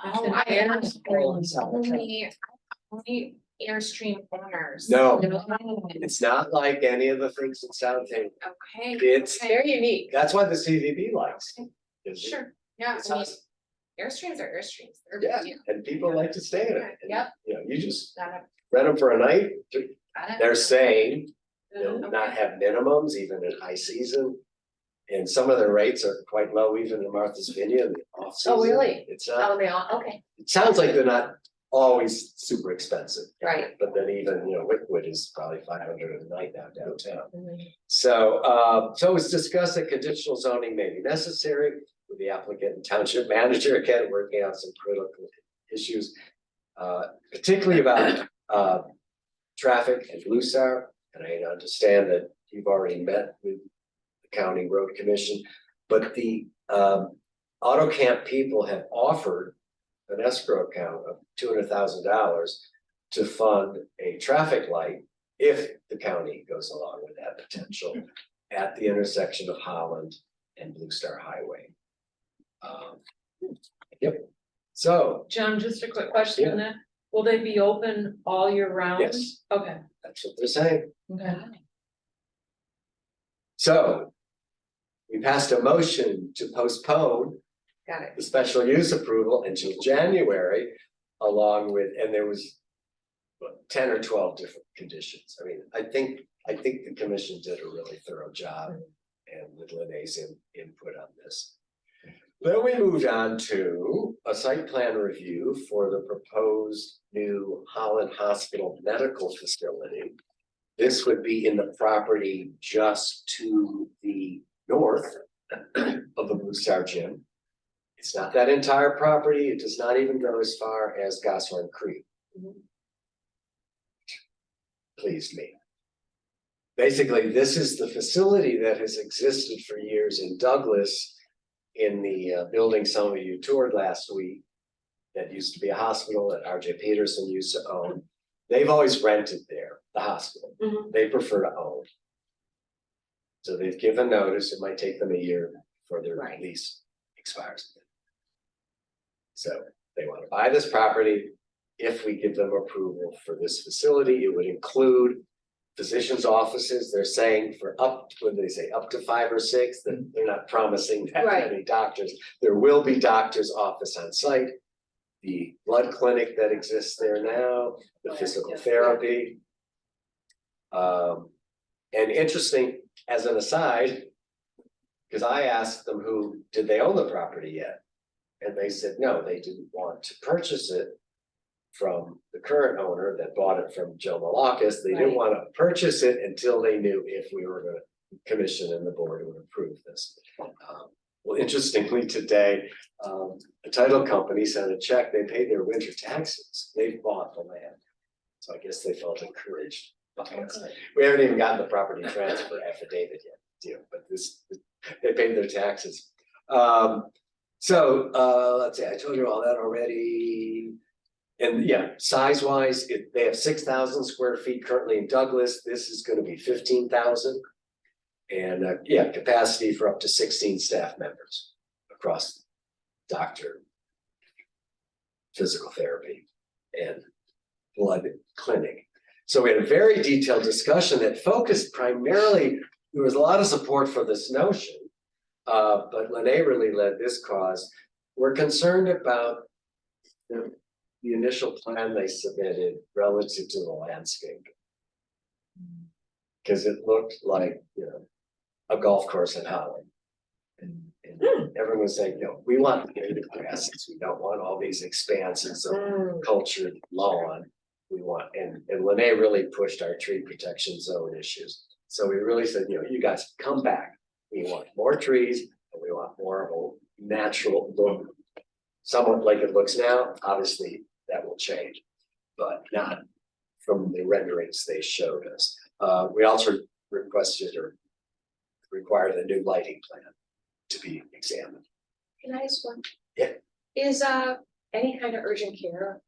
[SPEAKER 1] Oh, I
[SPEAKER 3] Airstream.
[SPEAKER 1] only Airstream owners.
[SPEAKER 2] No. It's not like any of the things in Southampton.
[SPEAKER 1] Okay.
[SPEAKER 2] It's,
[SPEAKER 1] okay,
[SPEAKER 6] Very unique.
[SPEAKER 2] that's why the CVB likes it. Is it-
[SPEAKER 1] Sure, yeah,
[SPEAKER 2] It's
[SPEAKER 1] I mean,
[SPEAKER 2] us.
[SPEAKER 1] Airstreams are Airstreams. They're-
[SPEAKER 2] Yeah, and people like to stay in it. And,
[SPEAKER 1] Yep.
[SPEAKER 2] You know, you just
[SPEAKER 1] Got it,
[SPEAKER 2] rent them for a night.
[SPEAKER 1] got it.
[SPEAKER 2] They're saying they'll
[SPEAKER 1] Mhm.
[SPEAKER 2] not have minimums even in high season. And some of the rates are quite low, even in Martha's Vineyard, the off season.
[SPEAKER 6] Oh, really?
[SPEAKER 2] It's not,
[SPEAKER 6] Oh, they all, okay,
[SPEAKER 2] it sounds like they're not always super expensive,
[SPEAKER 6] right.
[SPEAKER 2] but then even, you know, Wickwood is probably 500 a night now downtown.
[SPEAKER 6] Mhm.
[SPEAKER 2] So, so it was discussed that conditional zoning may be necessary with the applicant and township manager, again, working out some critical issues. Particularly about, traffic and Blue Star, and I understand that you've already met with the county road commission. But the, AutoCamp people have offered an escrow account of $200,000 to fund a traffic light if the county goes along with that potential at the intersection of Holland and Blue Star Highway. Yep, so,
[SPEAKER 3] John, just a quick question on that. Will they be open all year round?
[SPEAKER 2] yes,
[SPEAKER 3] Okay,
[SPEAKER 2] that's what they're saying.
[SPEAKER 3] okay.
[SPEAKER 2] So we passed a motion to postpone
[SPEAKER 6] Got it.
[SPEAKER 2] the special use approval until January, along with, and there was 10 or 12 different conditions. I mean, I think the commission did a really thorough job and with Lene's input on this. Then we moved on to a site plan review for the proposed new Holland Hospital Medical Facility. This would be in the property just to the north of the Blue Star Gym. It's not that entire property. It does not even go as far as Gossamer Creek. Pleased me. Basically, this is the facility that has existed for years in Douglas, in the building some of you toured last week. That used to be a hospital that RJ Peterson used to own. They've always rented there, the hospital.
[SPEAKER 6] Mhm.
[SPEAKER 2] They prefer to own. So they've given notice. It might take them a year before their
[SPEAKER 6] Right.
[SPEAKER 2] lease expires. So they want to buy this property. If we give them approval for this facility, it would include physicians' offices. They're saying for up, what do they say, up to 5 or 6, that they're not promising that
[SPEAKER 6] Right.
[SPEAKER 2] many doctors. There will be doctor's office on site. The blood clinic that exists there now, the physical therapy. And interesting, as an aside, because I asked them did they own the property yet? And they said, no, they didn't want to purchase it from the current owner that bought it from Joe Malakis. They didn't
[SPEAKER 6] Right.
[SPEAKER 2] want to purchase it until they knew if we were gonna commission and the board would approve this. Well, interestingly, today, the title company sent a check, they paid their winter taxes, they bought the land. So I guess they felt encouraged by us. We haven't even gotten the property transfer affidavit yet, but they paid their taxes. So, let's see, I told you all that already. And yeah, size wise, they have 6,000 square feet currently in Douglas. This is gonna be 15,000. And yeah, capacity for up to 16 staff members across doctor, physical therapy, and blood clinic. So we had a very detailed discussion that focused primarily, there was a lot of support for this notion. But Lene really led this cause. We're concerned about the initial plan they submitted relative to the landscape. Because it looked like, a golf course in Holland. And everyone was saying, we want native grasses, we don't want all these expanses of cultured lawn. We want, and Lene really pushed our tree protection zone issues. So we really said, you guys come back. We want more trees and we want more of a natural look. Somewhat like it looks now, obviously that will change, but not from the renderings they showed us. We also requested or required a new lighting plan to be examined.
[SPEAKER 6] Can I ask one?
[SPEAKER 2] Yeah.
[SPEAKER 6] Is any kind of urgent care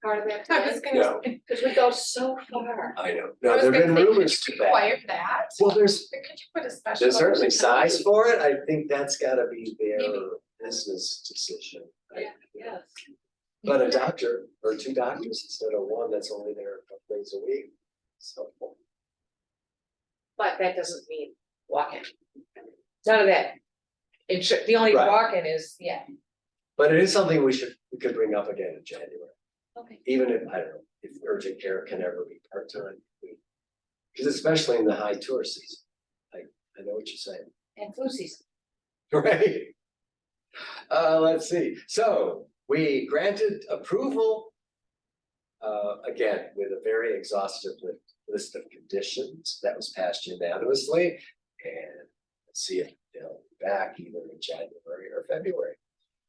[SPEAKER 6] part of that?
[SPEAKER 1] I was
[SPEAKER 6] plan?
[SPEAKER 1] gonna
[SPEAKER 2] No,
[SPEAKER 6] Cause we go so far.
[SPEAKER 2] I know.
[SPEAKER 1] I
[SPEAKER 2] No,
[SPEAKER 1] was
[SPEAKER 2] there've
[SPEAKER 1] gonna
[SPEAKER 2] been
[SPEAKER 1] say, could
[SPEAKER 2] rumors to
[SPEAKER 1] you
[SPEAKER 2] that.
[SPEAKER 1] require that?
[SPEAKER 2] Well,
[SPEAKER 1] Or could you put a special?
[SPEAKER 2] there's certainly size
[SPEAKER 1] urgent
[SPEAKER 2] for it. I think that's gotta be their
[SPEAKER 1] Maybe.
[SPEAKER 2] business decision.
[SPEAKER 6] Yes.
[SPEAKER 2] But a doctor or two doctors instead of one that's only there a couple days a week. So,
[SPEAKER 6] But that doesn't mean walking. None of that. The only
[SPEAKER 2] Right.
[SPEAKER 6] walking is,
[SPEAKER 2] but it is something we could bring up again in January,
[SPEAKER 6] okay.
[SPEAKER 2] even if, I don't know, if urgent care can ever be part-time. Because especially in the high tourist season, I know what you're saying,
[SPEAKER 6] And flu season.
[SPEAKER 2] right? Let's see, so we granted approval. Again, with a very exhaustive list of conditions that was passed unanimously. And let's see if they'll be back either in January or February.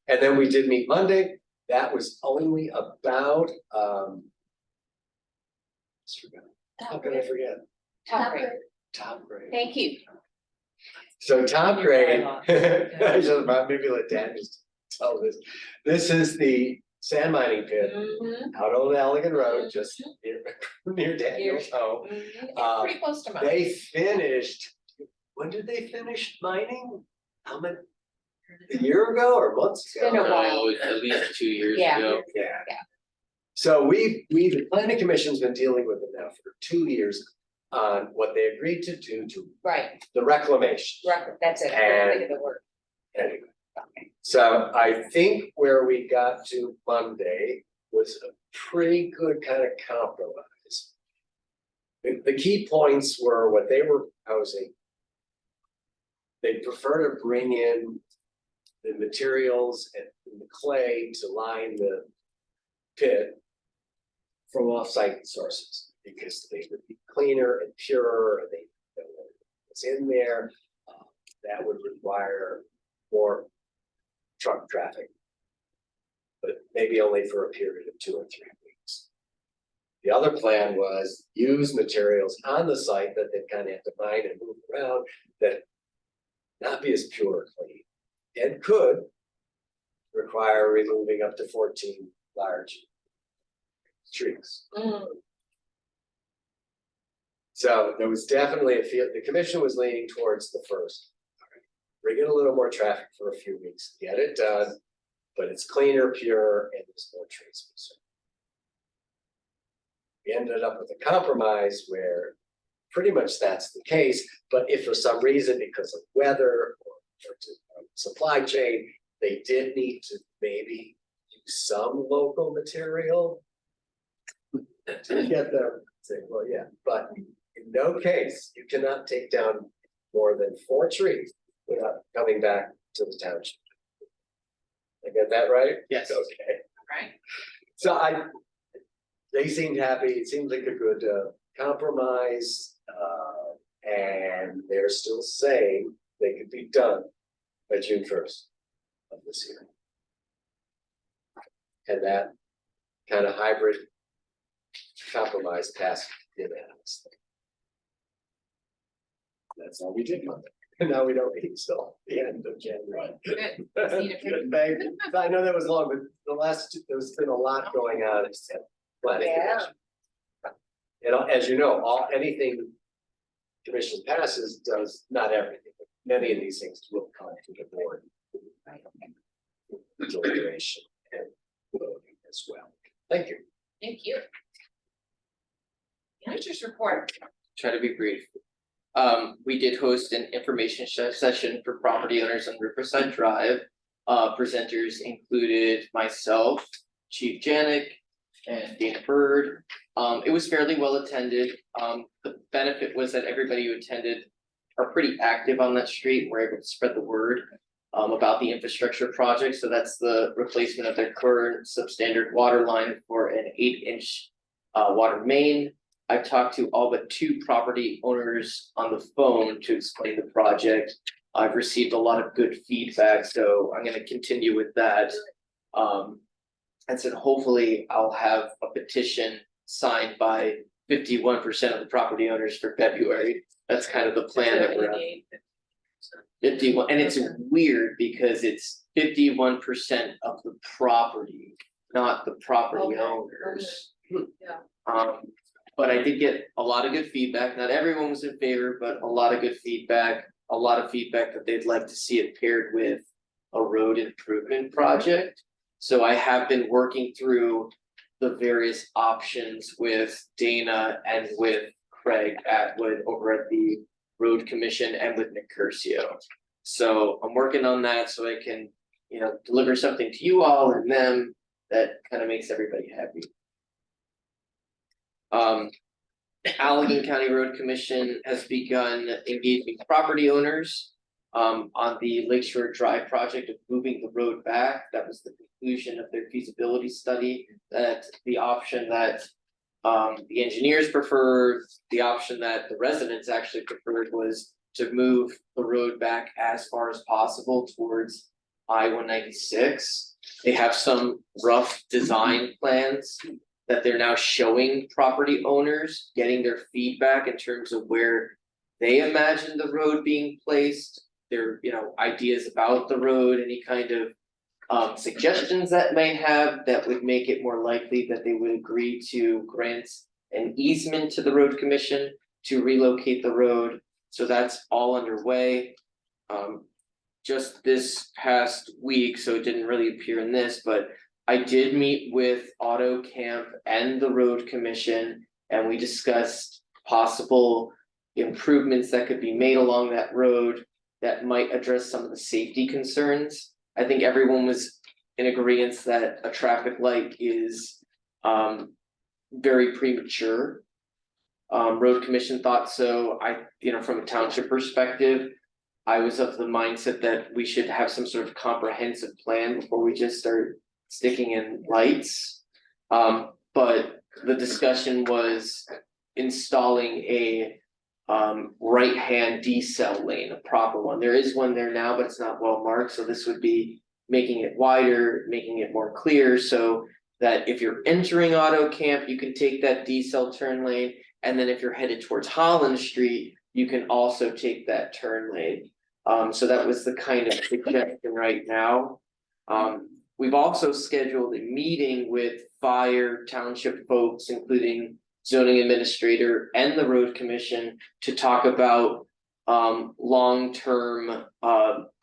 [SPEAKER 2] And then we did meet Monday. That was only about, how can I forget?
[SPEAKER 6] Top grade.
[SPEAKER 2] Top grade.
[SPEAKER 6] Thank you.
[SPEAKER 2] So top
[SPEAKER 6] Your
[SPEAKER 2] grade,
[SPEAKER 6] bylaw.
[SPEAKER 2] I just, maybe let Dan just tell this. This is the sand mining pit
[SPEAKER 6] Mhm.
[SPEAKER 2] out on Elegant Road, just near Daniel's home.
[SPEAKER 1] It's pretty close to mine.
[SPEAKER 2] They finished, when did they finish mining? How many? A year ago or months ago?
[SPEAKER 6] been a while.
[SPEAKER 4] Oh, at least 2 years
[SPEAKER 6] Yeah.
[SPEAKER 4] ago.
[SPEAKER 2] Yeah.
[SPEAKER 6] Yeah.
[SPEAKER 2] So the planning commission's been dealing with it now for 2 years on what they agreed to do to
[SPEAKER 6] Right,
[SPEAKER 2] the reclamation.
[SPEAKER 6] that's it. I couldn't think of the word.
[SPEAKER 2] Anyway, so I think where we got to Monday was a pretty good kind of compromise. The key points were what they were proposing. They prefer to bring in the materials and the clay to line the pit from off-site sources, because they would be cleaner and purer, and they know what's in there. That would require more truck traffic, but maybe only for a period of 2 or 3 weeks. The other plan was use materials on the site that they kind of have to mine and move around, that not be as pure or clean, and could require removing up to 14 large trees. So there was definitely a feel, the commission was leaning towards the first. Bring in a little more traffic for a few weeks, get it done, but it's cleaner, pure, and there's more trees. We ended up with a compromise where pretty much that's the case, but if for some reason, because of weather or supply chain, they did need to maybe use some local material to get them, say, well, yeah, but in no case, you cannot take down more than 4 trees without coming back to the township. I get that right?
[SPEAKER 4] Yes.
[SPEAKER 2] Okay.
[SPEAKER 1] Right.
[SPEAKER 2] So they seemed happy, it seemed like a good compromise, and they're still saying they could be done by June 1st of this year. And that kind of hybrid compromise passed unanimously. That's all we did on it. And now we don't meet till the end of January.
[SPEAKER 1] Good. See you.
[SPEAKER 2] Good, thank you. I know that was long, but there's been a lot going on at planning
[SPEAKER 6] Yeah.
[SPEAKER 2] commission. And as you know, anything commission passes does not everything, but many of these things will come to the board. Deliberation and voting as well. Thank you.
[SPEAKER 1] Thank you. Managers report.
[SPEAKER 4] Try to be brief. We did host an information session for property owners on Riverside Drive. Presenters included myself, Chief Janik, and Dana Bird. It was fairly well attended. The benefit was that everybody who attended are pretty active on that street. We're able to spread the word about the infrastructure project. So that's the replacement of their current substandard water line for an 8-inch water main. I've talked to all but 2 property owners on the phone to explain the project. I've received a lot of good feedback, so I'm gonna continue with that. And so hopefully I'll have a petition signed by 51% of the property owners for February. That's kind of the plan that we're on. 51, and it's weird because it's 51% of the property, not the property
[SPEAKER 8] Okay,
[SPEAKER 4] owners.
[SPEAKER 8] yeah.
[SPEAKER 4] But I did get a lot of good feedback. Not everyone was in favor, but a lot of good feedback. A lot of feedback that they'd like to see it paired with a road improvement project. So I have been working through the various options with Dana and with Craig Atwood over at the Road Commission and with Nick Curcio. So I'm working on that so I can, deliver something to you all and them that kind of makes everybody happy. Allegan County Road Commission has begun engaging property owners on the Lakeshore Drive project of moving the road back. That was the conclusion of their feasibility study, that the option that the engineers preferred, the option that the residents actually preferred was to move the road back as far as possible towards I-196. They have some rough design plans that they're now showing property owners, getting their feedback in terms of where they imagine the road being placed, their, ideas about the road, any kind of suggestions that may have that would make it more likely that they would agree to grant an easement to the road commission to relocate the road. So that's all underway. Just this past week, so it didn't really appear in this, but I did meet with Auto Camp and the Road Commission, and we discussed possible improvements that could be made along that road that might address some of the safety concerns. I think everyone was in agreement that a traffic light is very premature. Road Commission thought so. From a township perspective, I was of the mindset that we should have some sort of comprehensive plan before we just start sticking in lights. But the discussion was installing a right-hand decel lane, a proper one. There is one there now, but it's not well marked, so this would be making it wider, making it more clear, so that if you're entering Auto Camp, you can take that decel turn lane, and then if you're headed towards Holland Street, you can also take that turn lane. So that was the kind of suggestion right now. We've also scheduled a meeting with fire township folks, including zoning administrator and the road commission, to talk about long-term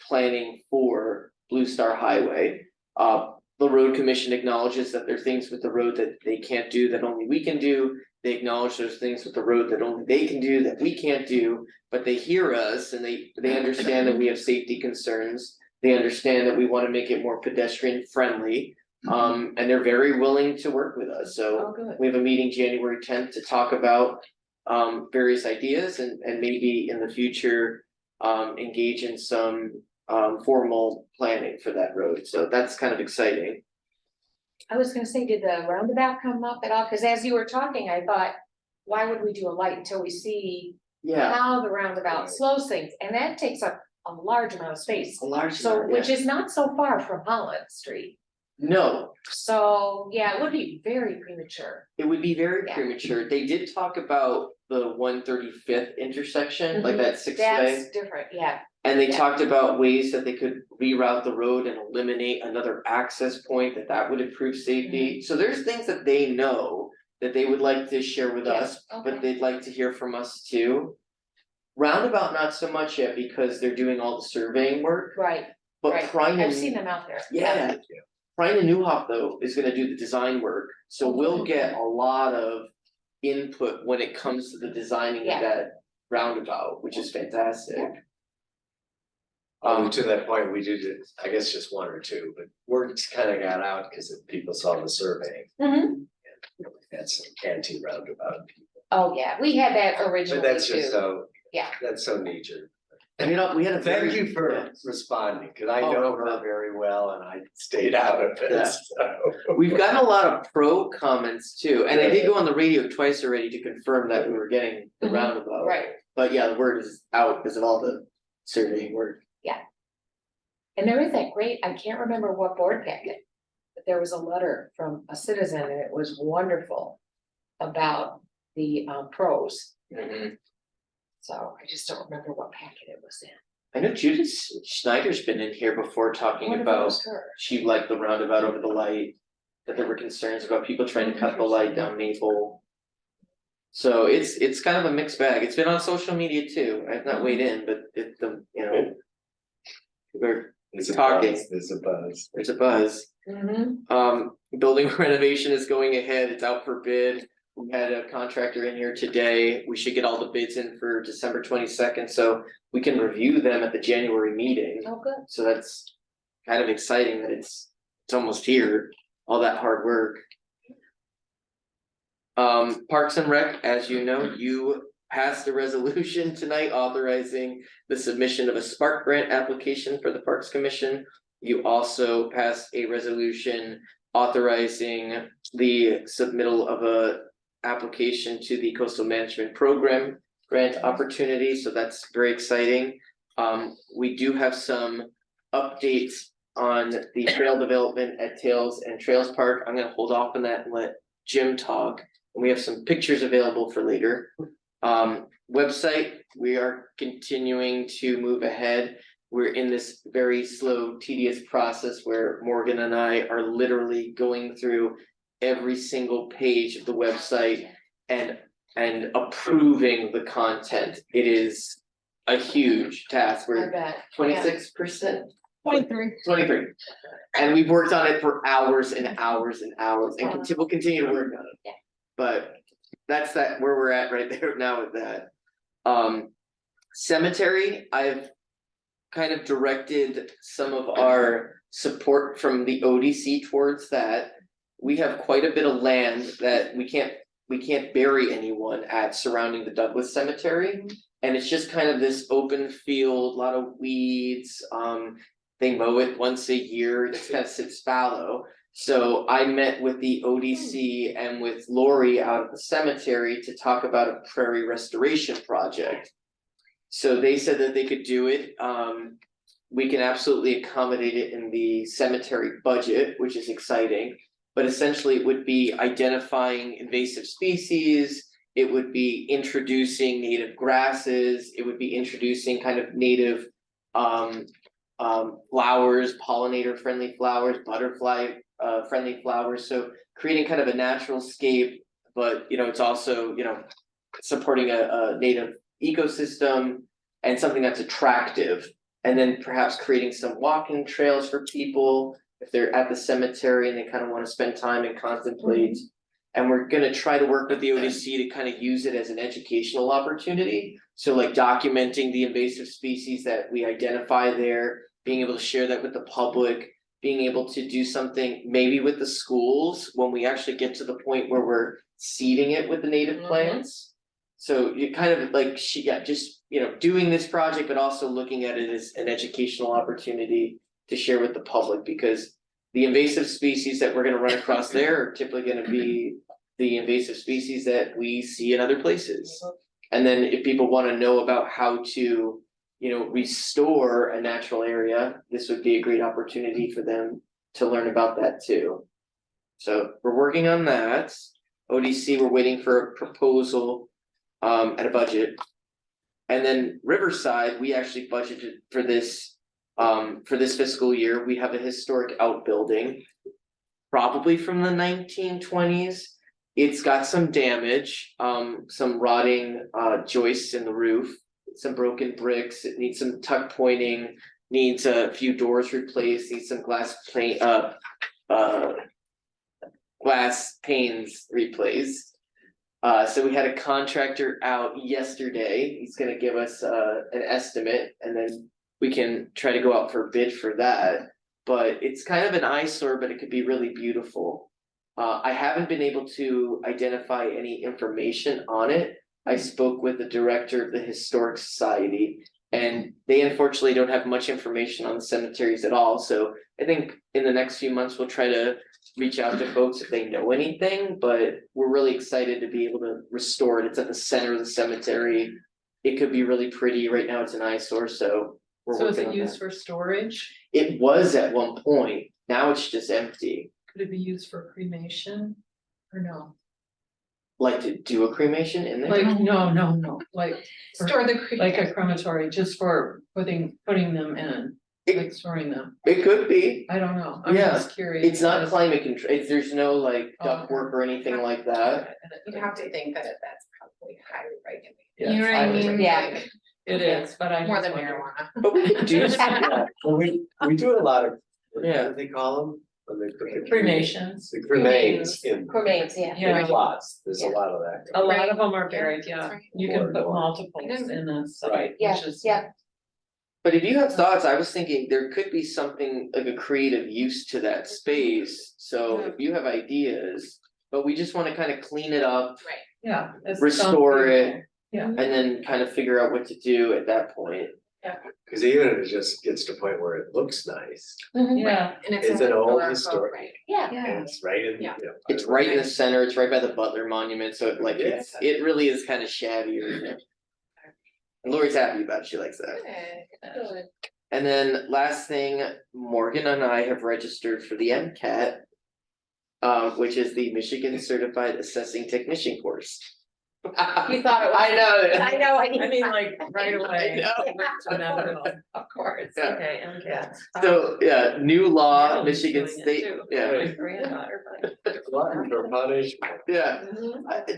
[SPEAKER 4] planning for Blue Star Highway. The road commission acknowledges that there are things with the road that they can't do that only we can do. They acknowledge there's things with the road that only they can do that we can't do, but they hear us and they understand that we have safety concerns. They understand that we want to make it more pedestrian friendly. And they're very willing to work with us. So we have a meeting January 10th to talk about various ideas and maybe in the future engage in some formal planning for that road. So that's kind of exciting.
[SPEAKER 6] I was gonna say, did the roundabout come up at all? Cause as you were talking, I thought, why would we do a light until we see
[SPEAKER 4] Yeah,
[SPEAKER 6] how the roundabout slows things? And that takes up a large amount of space.
[SPEAKER 4] a large
[SPEAKER 6] So,
[SPEAKER 4] amount,
[SPEAKER 6] which
[SPEAKER 4] yeah.
[SPEAKER 6] is not so far from Holland Street.
[SPEAKER 4] No,
[SPEAKER 6] So, yeah, it would be very premature.
[SPEAKER 4] it would be very
[SPEAKER 6] Yeah.
[SPEAKER 4] premature. They did talk about the 135th intersection, like that 6-way.
[SPEAKER 6] That's different, yeah.
[SPEAKER 4] And they
[SPEAKER 6] Yeah.
[SPEAKER 4] talked about ways that they could reroute the road and eliminate another access point that would improve safety. So there's things that they know that they would like to share with
[SPEAKER 6] Yeah,
[SPEAKER 4] us, but
[SPEAKER 6] okay.
[SPEAKER 4] they'd like to hear from us too. Roundabout, not so much yet because they're doing all the surveying work,
[SPEAKER 6] Right,
[SPEAKER 4] but
[SPEAKER 6] right.
[SPEAKER 4] Prine
[SPEAKER 6] I've seen
[SPEAKER 4] and,
[SPEAKER 6] them out there.
[SPEAKER 4] yeah. Prine and Newhoff though is gonna do the design work, so
[SPEAKER 6] Oh,
[SPEAKER 4] we'll
[SPEAKER 6] good.
[SPEAKER 4] get a lot of input when it comes to the designing
[SPEAKER 6] Yeah.
[SPEAKER 4] of that roundabout, which is fantastic.
[SPEAKER 2] To that point, we did it, I guess just one or two, but word kind of got out because people saw the survey.
[SPEAKER 6] Mhm.
[SPEAKER 2] Had some anti-roundabout people,
[SPEAKER 6] Oh, yeah, we had that
[SPEAKER 2] but
[SPEAKER 6] originally
[SPEAKER 2] that's just
[SPEAKER 6] too.
[SPEAKER 2] so.
[SPEAKER 6] Yeah.
[SPEAKER 2] That's so knee-jerk.
[SPEAKER 4] And we had a
[SPEAKER 2] Thank
[SPEAKER 4] very.
[SPEAKER 2] you
[SPEAKER 4] yeah.
[SPEAKER 2] for responding, because I
[SPEAKER 4] Oh,
[SPEAKER 2] know
[SPEAKER 4] no
[SPEAKER 2] her
[SPEAKER 4] problem.
[SPEAKER 2] very well and I stayed out of
[SPEAKER 4] Yeah.
[SPEAKER 2] it, so.
[SPEAKER 4] We've gotten a lot of pro comments too, and I did go on the radio twice already to confirm that we were getting the
[SPEAKER 6] Mhm.
[SPEAKER 4] roundabout.
[SPEAKER 6] Right,
[SPEAKER 4] But yeah, the word is out because of all the surveying work.
[SPEAKER 6] and there is that great, I can't remember what board packet, but there was a letter from a citizen and it was wonderful about the pros. So I just don't remember what packet it was in.
[SPEAKER 4] I know Judith Schneider's been in here before
[SPEAKER 6] I
[SPEAKER 4] talking
[SPEAKER 6] wonder if it
[SPEAKER 4] about,
[SPEAKER 6] was her.
[SPEAKER 4] she liked the roundabout over the light. That there were concerns about people trying to cut the light down Maple. So it's kind of a mixed bag, it's been on social media too, I've not weighed in, but we're
[SPEAKER 2] There's a
[SPEAKER 4] talking.
[SPEAKER 2] buzz, there's a buzz.
[SPEAKER 4] There's a buzz. Building renovation is going ahead, it's out for bid. We had a contractor in here today, we should get all the bids in for December 22nd, so we can review them at the January meeting.
[SPEAKER 6] Oh, good.
[SPEAKER 4] So that's kind of exciting that it's almost here, all that hard work. Parks and Rec, as you know, you passed a resolution tonight authorizing the submission of a Spark grant application for the Parks Commission. You also passed a resolution authorizing the submittal of a application to the Coastal Management Program grant opportunity, so that's very exciting. We do have some updates on the trail development at Tails and Trails Park. I'm gonna hold off on that and let Jim talk. And we have some pictures available for later. Website, we are continuing to move ahead. We're in this very slow, tedious process where Morgan and I are literally going through every single page of the website and approving the content. It is a huge task.
[SPEAKER 6] I
[SPEAKER 4] We're
[SPEAKER 6] bet.
[SPEAKER 4] 26%.
[SPEAKER 8] 23.
[SPEAKER 4] 23. And we've worked on it for hours and hours and hours and will continue to work on it.
[SPEAKER 6] Yeah.
[SPEAKER 4] But that's that where we're at right there now with that. Cemetery, I've kind of directed some of our support from the ODC towards that. We have quite a bit of land that we can't bury anyone at surrounding the Douglas Cemetery. And it's just kind of this open field, a lot of weeds, they mow it once a year, it kind of sits fallow. So I met with the ODC and with Lori out at the cemetery to talk about a prairie restoration project. So they said that they could do it, we can absolutely accommodate it in the cemetery budget, which is exciting. But essentially it would be identifying invasive species, it would be introducing native grasses, it would be introducing kind of native flowers, pollinator friendly flowers, butterfly friendly flowers, so creating kind of a natural scape, but it's also, supporting a native ecosystem and something that's attractive. And then perhaps creating some walking trails for people if they're at the cemetery and they kind of want to spend time and contemplate. And we're gonna try to work with the ODC to kind of use it as an educational opportunity. So like documenting the invasive species that we identify there, being able to share that with the public, being able to do something maybe with the schools when we actually get to the point where we're seeding it with the native plants. So you kind of like, doing this project, but also looking at it as an educational opportunity to share with the public, because the invasive species that we're gonna run across there are typically gonna be the invasive species that we see in other places. And then if people wanna know about how to, restore a natural area, this would be a great opportunity for them to learn about that too. So we're working on that. ODC, we're waiting for a proposal at a budget. And then Riverside, we actually budgeted for this fiscal year. We have a historic outbuilding, probably from the 1920s. It's got some damage, some rotting joists in the roof. some broken bricks, it needs some tuck pointing, needs a few doors replaced, needs some glass panes replaced. So we had a contractor out yesterday, he's gonna give us an estimate and then we can try to go out for a bid for that. But it's kind of an eyesore, but it could be really beautiful. I haven't been able to identify any information on it. I spoke with the director of the Historic Society. And they unfortunately don't have much information on the cemeteries at all, so I think in the next few months, we'll try to reach out to folks if they know anything, but we're really excited to be able to restore it. It's at the center of the cemetery. It could be really pretty. Right now, it's an eyesore, so we're
[SPEAKER 3] So is
[SPEAKER 4] working
[SPEAKER 3] it
[SPEAKER 4] on
[SPEAKER 3] used
[SPEAKER 4] that.
[SPEAKER 3] for storage?
[SPEAKER 4] It was at one point, now it's just empty.
[SPEAKER 3] Could it be used for cremation? Or no?
[SPEAKER 4] Like to do a cremation in there?
[SPEAKER 3] Like, no, like,
[SPEAKER 1] Store the.
[SPEAKER 3] like a crematory, just for putting them in, like storing them.
[SPEAKER 4] It could be.
[SPEAKER 3] I don't know, I'm
[SPEAKER 4] Yeah,
[SPEAKER 3] just curious.
[SPEAKER 4] It's not
[SPEAKER 3] because-
[SPEAKER 4] climate control, there's no like
[SPEAKER 3] Oh,
[SPEAKER 4] duct work or anything like that.
[SPEAKER 1] You'd have to think that that's probably highly regulated.
[SPEAKER 3] Yes,
[SPEAKER 1] You know what I mean?
[SPEAKER 6] Yeah.
[SPEAKER 1] Like,
[SPEAKER 3] It is, but I.
[SPEAKER 1] more
[SPEAKER 3] just
[SPEAKER 1] than
[SPEAKER 3] wonder.
[SPEAKER 1] marijuana.
[SPEAKER 4] But we could do some, yeah.
[SPEAKER 2] Well, we do a lot of, what
[SPEAKER 4] Yeah.
[SPEAKER 2] do they call them? When they put the
[SPEAKER 3] Cremations,
[SPEAKER 2] The cremains in
[SPEAKER 6] Cremains, yeah.
[SPEAKER 3] yeah,
[SPEAKER 2] plots, there's a lot of that.
[SPEAKER 3] a lot of them are buried,
[SPEAKER 1] Yeah,
[SPEAKER 3] yeah,
[SPEAKER 1] that's right.
[SPEAKER 3] you can put
[SPEAKER 2] Or-
[SPEAKER 3] multiples
[SPEAKER 1] I didn't-
[SPEAKER 3] in a site,
[SPEAKER 2] Right.
[SPEAKER 6] Yeah,
[SPEAKER 3] which is.
[SPEAKER 6] yeah.
[SPEAKER 4] But if you have thoughts, I was thinking there could be something like a creative use to that space, so if you have ideas. But we just wanna kind of clean it up
[SPEAKER 3] Yeah. it sounds
[SPEAKER 4] Restore it.
[SPEAKER 3] beautiful. Yeah,
[SPEAKER 4] and then kind of figure out what to do at that point.
[SPEAKER 2] Cause even if it just gets to a point where it looks nice,
[SPEAKER 3] yeah,
[SPEAKER 1] And
[SPEAKER 2] It's an old
[SPEAKER 1] historical,
[SPEAKER 2] historic-
[SPEAKER 1] right.
[SPEAKER 6] Yeah.
[SPEAKER 2] and it's right in, you
[SPEAKER 1] Yeah.
[SPEAKER 2] know.
[SPEAKER 4] It's right in the center, it's right by the Butler Monument, so
[SPEAKER 2] Yeah.
[SPEAKER 4] it really is kind of shabby right now. And Lori's happy about it, she likes that.
[SPEAKER 1] Good.
[SPEAKER 4] And then last thing, Morgan and I have registered for the MCAT. Which is the Michigan Certified Assessing Technician course.
[SPEAKER 6] You thought it was.
[SPEAKER 4] I know.
[SPEAKER 6] I know, I
[SPEAKER 3] I mean, like, right away.
[SPEAKER 4] I
[SPEAKER 3] Inevitable.
[SPEAKER 6] Of course.
[SPEAKER 4] Yeah.
[SPEAKER 3] Okay, and yeah.
[SPEAKER 4] So, yeah, new law,
[SPEAKER 3] Natalie's
[SPEAKER 4] Michigan
[SPEAKER 3] doing it
[SPEAKER 4] State,
[SPEAKER 3] too,
[SPEAKER 4] yeah,
[SPEAKER 3] My granddaughter, but.
[SPEAKER 2] Glutton for punishment.
[SPEAKER 4] yeah.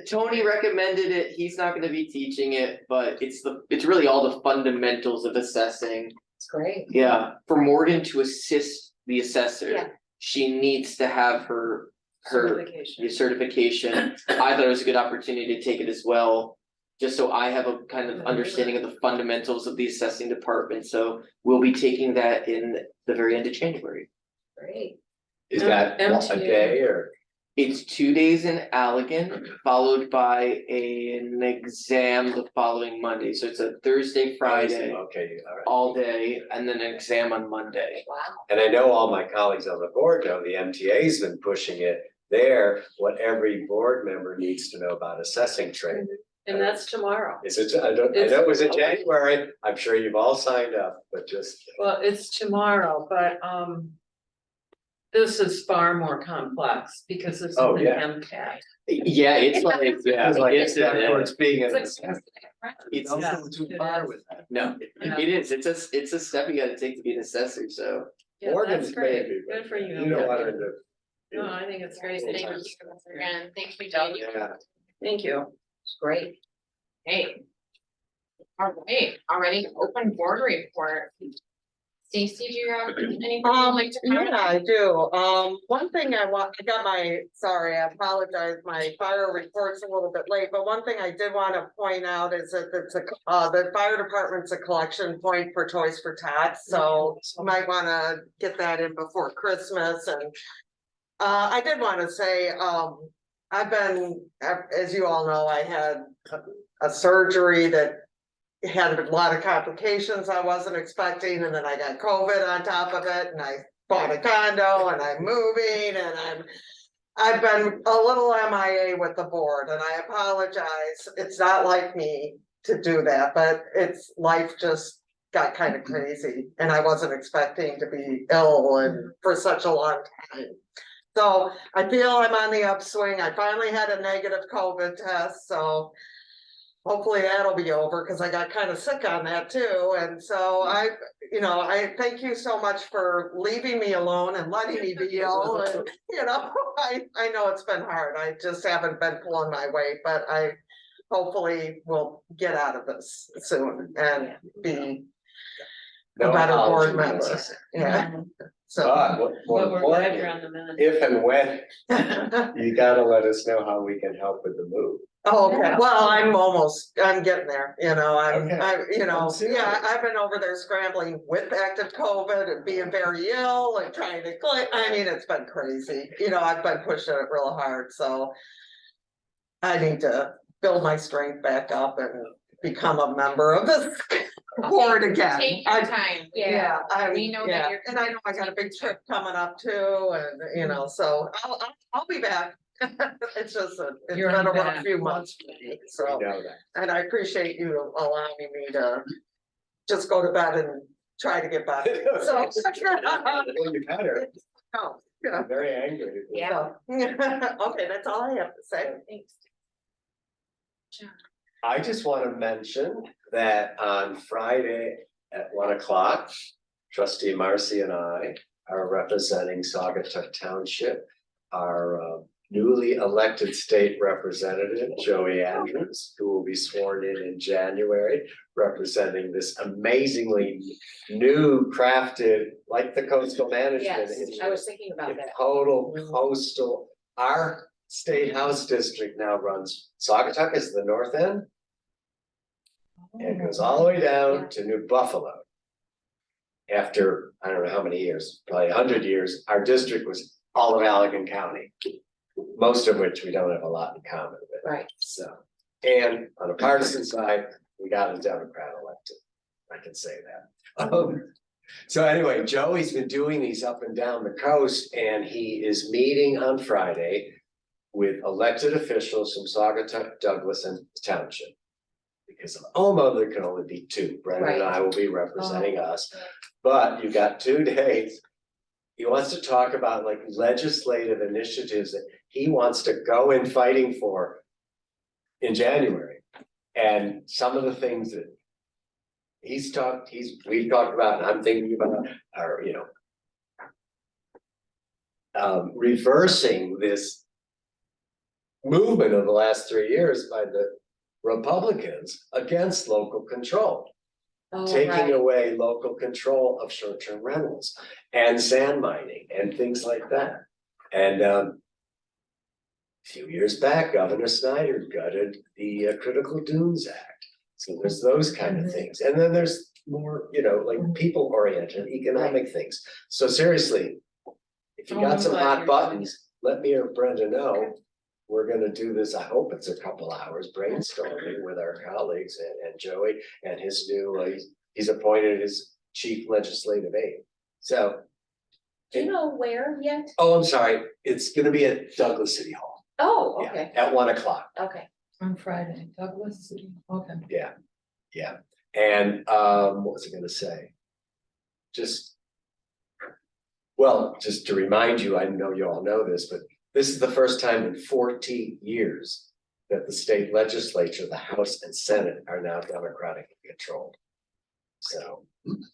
[SPEAKER 4] Tony recommended it, he's not gonna be teaching it, but it's really all the fundamentals of assessing.
[SPEAKER 6] It's great.
[SPEAKER 4] Yeah, for Morgan to assist the assessor.
[SPEAKER 6] Yeah.
[SPEAKER 4] She needs to have her
[SPEAKER 3] Certification.
[SPEAKER 4] certification. I thought it was a good opportunity to take it as well. Just so I have a kind of understanding of the fundamentals of the assessing department, so we'll be taking that in the very end of January.
[SPEAKER 6] Great.
[SPEAKER 2] Is that a
[SPEAKER 3] MTA.
[SPEAKER 2] day or?
[SPEAKER 4] It's 2 days in Allegan, followed by an exam the following Monday, so it's a Thursday, Friday,
[SPEAKER 2] Okay, all right.
[SPEAKER 4] all day, and then an exam on Monday.
[SPEAKER 6] Wow.
[SPEAKER 2] And I know all my colleagues on the board know the MTA's been pushing it there, what every board member needs to know about assessing training.
[SPEAKER 3] And that's tomorrow.
[SPEAKER 2] Is it, I know it was in January, I'm sure you've all signed up, but just.
[SPEAKER 3] Well, it's tomorrow, but, this is far more complex because this is
[SPEAKER 2] Oh,
[SPEAKER 3] an
[SPEAKER 2] yeah.
[SPEAKER 3] MCAT.
[SPEAKER 4] Yeah, it's like, yeah,
[SPEAKER 2] It's like
[SPEAKER 4] it's
[SPEAKER 2] a step
[SPEAKER 4] a-
[SPEAKER 2] towards being an
[SPEAKER 1] It's like-
[SPEAKER 2] assessor.
[SPEAKER 4] it's,
[SPEAKER 2] Don't
[SPEAKER 3] Yeah,
[SPEAKER 2] go too
[SPEAKER 3] it
[SPEAKER 2] far
[SPEAKER 3] is.
[SPEAKER 2] with that.
[SPEAKER 4] no, it is, it's a step you gotta take to be an assessor, so.
[SPEAKER 3] Yeah,
[SPEAKER 2] Morgan's
[SPEAKER 3] that's great,
[SPEAKER 2] maybe, but
[SPEAKER 3] good for you.
[SPEAKER 2] You don't want her to.
[SPEAKER 3] No, I think it's great,
[SPEAKER 1] Thank you
[SPEAKER 3] thank you,
[SPEAKER 1] again, thank you, Jamie.
[SPEAKER 2] Yeah.
[SPEAKER 3] thank you.
[SPEAKER 6] It's great.
[SPEAKER 1] Hey. All right, already open board report. Stacy, do you have anything you'd like to comment?
[SPEAKER 7] Yeah, I do. One thing I sorry, I apologize, my fire report's a little bit late, but one thing I did want to point out is that the fire department's a collection point for Toys for Tots, so you might want to get that in before Christmas. And I did want to say, I've been, as you all know, I had a surgery that had a lot of complications I wasn't expecting, and then I got COVID on top of it, and I bought a condo, and I'm moving, and I've been a little MIA with the board, and I apologize. It's not like me to do that, but life just got kind of crazy, and I wasn't expecting to be ill and for such a long time. So I feel I'm on the upswing. I finally had a negative COVID test, so hopefully that'll be over, because I got kind of sick on that too. And so I thank you so much for leaving me alone and letting me be ill. And, I know it's been hard. I just haven't been pulling my weight, but hopefully we'll get out of this soon and be
[SPEAKER 2] No
[SPEAKER 7] a better board
[SPEAKER 2] apology
[SPEAKER 7] member.
[SPEAKER 2] necessary.
[SPEAKER 7] Yeah, so.
[SPEAKER 2] But more
[SPEAKER 3] But we're glad
[SPEAKER 2] importantly,
[SPEAKER 3] you're on the minute.
[SPEAKER 2] if and when, you gotta let us know how we can help with the move.
[SPEAKER 7] Oh, okay, well, I'm getting there,
[SPEAKER 2] Okay.
[SPEAKER 7] I'm
[SPEAKER 2] serious.
[SPEAKER 7] I've been over there scrambling with active COVID and being very ill and trying to it's been crazy, I've been pushing it real hard, so. I need to build my strength back up and become a member of this board again.
[SPEAKER 1] Take your time,
[SPEAKER 7] Yeah,
[SPEAKER 1] We know that you're
[SPEAKER 7] and I know I got a big trip coming up too, and so I'll be back. It's just it's
[SPEAKER 3] You're
[SPEAKER 7] been a
[SPEAKER 3] back.
[SPEAKER 7] rough few months for me,
[SPEAKER 2] We
[SPEAKER 7] so,
[SPEAKER 2] know that.
[SPEAKER 7] and I appreciate you allowing me to just go to bed and try to get better. So.
[SPEAKER 2] Well, you better.
[SPEAKER 7] Oh, yeah.
[SPEAKER 2] I'm very angry.
[SPEAKER 6] Yeah.
[SPEAKER 7] So, okay, that's all I have to say.
[SPEAKER 1] Thanks.
[SPEAKER 2] I just want to mention that on Friday at 1 o'clock, trustee Marcy and I are representing Saugatuck Township. Our newly elected state representative, Joey Andrews, who will be sworn in January, representing this amazingly new crafted, like the coastal management.
[SPEAKER 6] Yes, I was thinking about that.
[SPEAKER 2] Total coastal, our state house district now runs, Saugatuck is the north end. And it goes all the way down to New Buffalo. After, I don't know how many years, probably 100 years, our district was all of Allegan County. Most of which we don't have a lot in common with.
[SPEAKER 6] Right.
[SPEAKER 2] So, and on a partisan side, we got a Democrat elected. I can say that. So anyway, Joey's been doing these up and down the coast, and he is meeting on Friday with elected officials from Saugatuck, Douglas, and Township. Because of OMA, there can only be two. Brendan and I will be representing us, but you got 2 days. He wants to talk about like legislative initiatives that he wants to go in fighting for in January. And some of the things that we've talked about, and I'm thinking about are, reversing this movement of the last 3 years by the Republicans against local control. Taking away local control of short-term rentals and sand mining and things like that. And a few years back, Governor Snyder gutted the Critical Dunes Act. So there's those kind of things. And then there's more, like people-oriented economic things. So seriously, if you got some hot buttons, let me or Brenda know. We're gonna do this, I hope it's a couple hours brainstorming with our colleagues and Joey and his new, he's appointed as chief legislative aide. So.
[SPEAKER 6] Do you know where yet?
[SPEAKER 2] Oh, I'm sorry, it's gonna be at Douglas City Hall.
[SPEAKER 6] Oh,
[SPEAKER 2] Yeah,
[SPEAKER 6] okay,
[SPEAKER 2] at 1 o'clock,
[SPEAKER 6] okay.
[SPEAKER 3] On Friday, Douglas City, okay.
[SPEAKER 2] yeah. And what was I gonna say? Just to remind you, I know you all know this, but this is the first time in 40 years that the state legislature, the House and Senate are now democratically controlled. So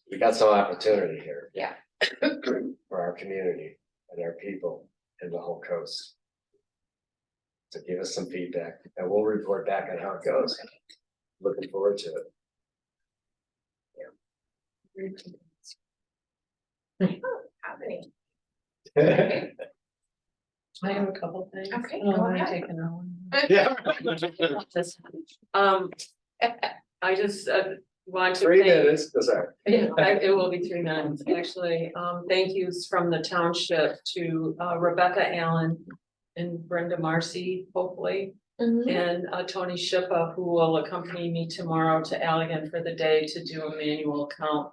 [SPEAKER 2] we got some opportunity here.
[SPEAKER 6] Yeah.
[SPEAKER 2] For our community and our people and the whole coast. So give us some feedback and we'll report back on how it goes. Looking forward to it.
[SPEAKER 3] I have a couple things.
[SPEAKER 1] Okay,
[SPEAKER 3] Oh,
[SPEAKER 1] go
[SPEAKER 3] I'm
[SPEAKER 1] ahead.
[SPEAKER 3] taking that one.
[SPEAKER 2] Yeah.
[SPEAKER 3] I just want to
[SPEAKER 2] 3
[SPEAKER 3] thank,
[SPEAKER 2] minutes, sorry.
[SPEAKER 3] yeah, it will be 3 minutes, actually. Thank yous from the township to Rebecca Allen and Brenda Marcy, hopefully. And Tony Shippa, who will accompany me tomorrow to Allegan for the day to do a manual count.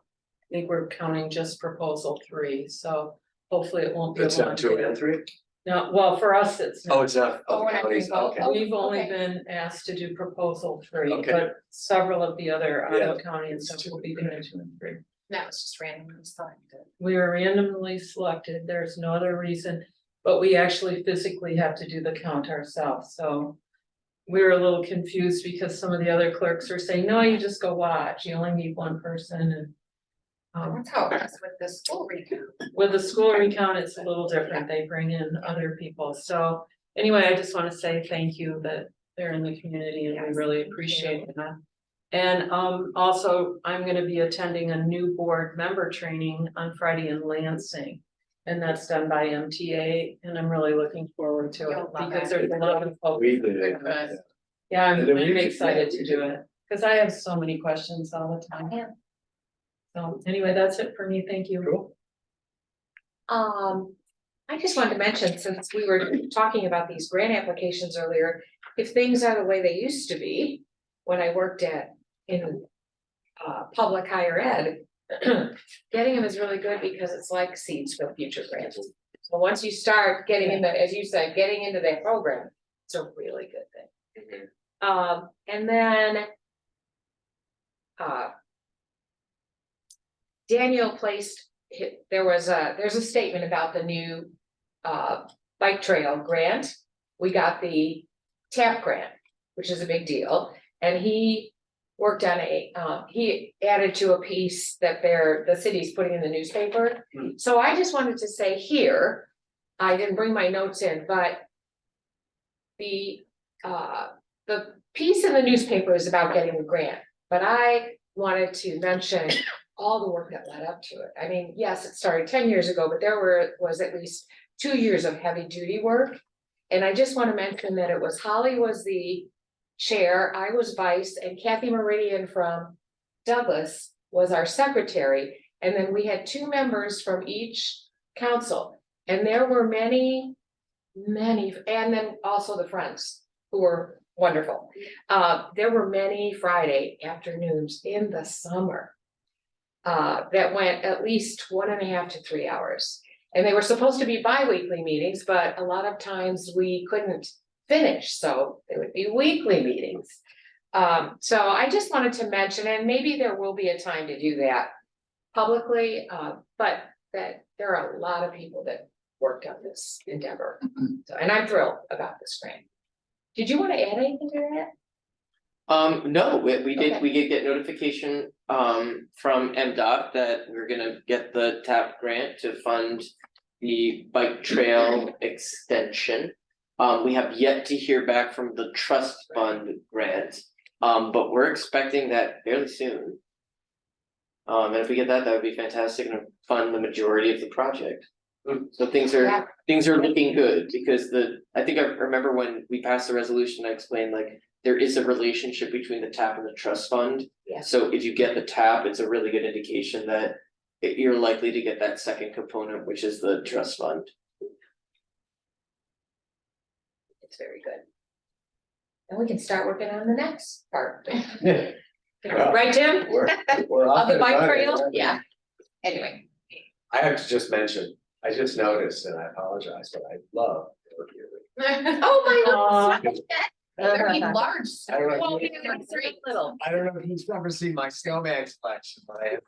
[SPEAKER 3] I think we're counting just proposal 3, so hopefully it won't be.
[SPEAKER 2] It's not 2 and 3?
[SPEAKER 3] No, well, for us, it's.
[SPEAKER 2] Oh, it's not.
[SPEAKER 6] Oh, we're not doing
[SPEAKER 2] counties,
[SPEAKER 6] both.
[SPEAKER 2] okay.
[SPEAKER 3] We've only
[SPEAKER 6] okay.
[SPEAKER 3] been asked to do proposal 3,
[SPEAKER 2] Okay.
[SPEAKER 3] but several of the other
[SPEAKER 2] Yeah.
[SPEAKER 3] Ottawa County and stuff will be doing 2 and 3.
[SPEAKER 1] No, it's just randomly selected.
[SPEAKER 3] We were randomly selected, there's no other reason, but we actually physically have to do the count ourselves, so. We were a little confused because some of the other clerks are saying, no, you just go watch, you only need 1 person and.
[SPEAKER 1] That's how it is with the school recount.
[SPEAKER 3] With the school recount, it's a little different, they bring in other people, so anyway, I just wanna say thank you that there in the community and we really appreciate that. And also, I'm gonna be attending a new board member training on Friday in Lansing. And that's done by MTA and I'm really looking forward to it
[SPEAKER 1] You'll love
[SPEAKER 3] because
[SPEAKER 1] it.
[SPEAKER 3] there's a lot of folks.
[SPEAKER 2] We did it.
[SPEAKER 3] Yeah, I'm
[SPEAKER 2] And then we could-
[SPEAKER 3] excited to do it, cause I have so many questions all the time.
[SPEAKER 6] Yeah.
[SPEAKER 3] So anyway, that's it for me, thank you.
[SPEAKER 2] Cool.
[SPEAKER 6] I just wanted to mention, since we were talking about these grant applications earlier, if things are the way they used to be, when I worked in public higher ed, getting them is really good because it's like seeds for future grants. So once you start getting into, as you said, getting into that program, it's a really good thing. And then Daniel placed, there's a statement about the new bike trail grant. We got the TAP grant, which is a big deal, and he worked on he added to a piece that the city's putting in the newspaper. So I just wanted to say here, I didn't bring my notes in, but the piece in the newspaper is about getting a grant, but I wanted to mention all the work that led up to it. I mean, yes, it started 10 years ago, but there was at least 2 years of heavy duty work. And I just want to mention that it was Holly was the chair, I was vice, and Kathy Meridian from Douglas was our secretary. And then we had 2 members from each council. And there were many, and then also the friends who were wonderful. There were many Friday afternoons in the summer that went at least 1.5 to 3 hours. And they were supposed to be bi-weekly meetings, but a lot of times we couldn't finish, so they would be weekly meetings. So I just wanted to mention, and maybe there will be a time to do that publicly, but that there are a lot of people that worked on this endeavor. So, and I'm thrilled about this grant. Did you want to add anything to that?
[SPEAKER 4] No, we did,
[SPEAKER 6] Okay.
[SPEAKER 4] we did get notification from MDOT that we're gonna get the TAP grant to fund the bike trail extension. We have yet to hear back from the trust fund grant, but we're expecting that fairly soon. And if we get that, that would be fantastic and fund the majority of the project. So things
[SPEAKER 6] Yeah.
[SPEAKER 4] are looking good because I think I remember when we passed the resolution, I explained like there is a relationship between the TAP and the trust fund.
[SPEAKER 6] Yeah.
[SPEAKER 4] So if you get the TAP, it's a really good indication that you're likely to get that second component, which is the trust fund.
[SPEAKER 6] It's very good. And we can start working on the next part.
[SPEAKER 2] Yeah.
[SPEAKER 6] Right, Jim?
[SPEAKER 2] We're
[SPEAKER 6] Of
[SPEAKER 2] off
[SPEAKER 6] the
[SPEAKER 2] and
[SPEAKER 6] bike
[SPEAKER 2] running,
[SPEAKER 6] trail?
[SPEAKER 2] aren't we?
[SPEAKER 6] Yeah. Anyway,
[SPEAKER 2] I have to just mention, I just noticed, and I apologize, but I love your viewing.
[SPEAKER 6] oh my God.
[SPEAKER 8] They're large.
[SPEAKER 2] I don't know.
[SPEAKER 6] Well, they're very little.
[SPEAKER 2] I don't know if you've ever seen my snowman collection, but I have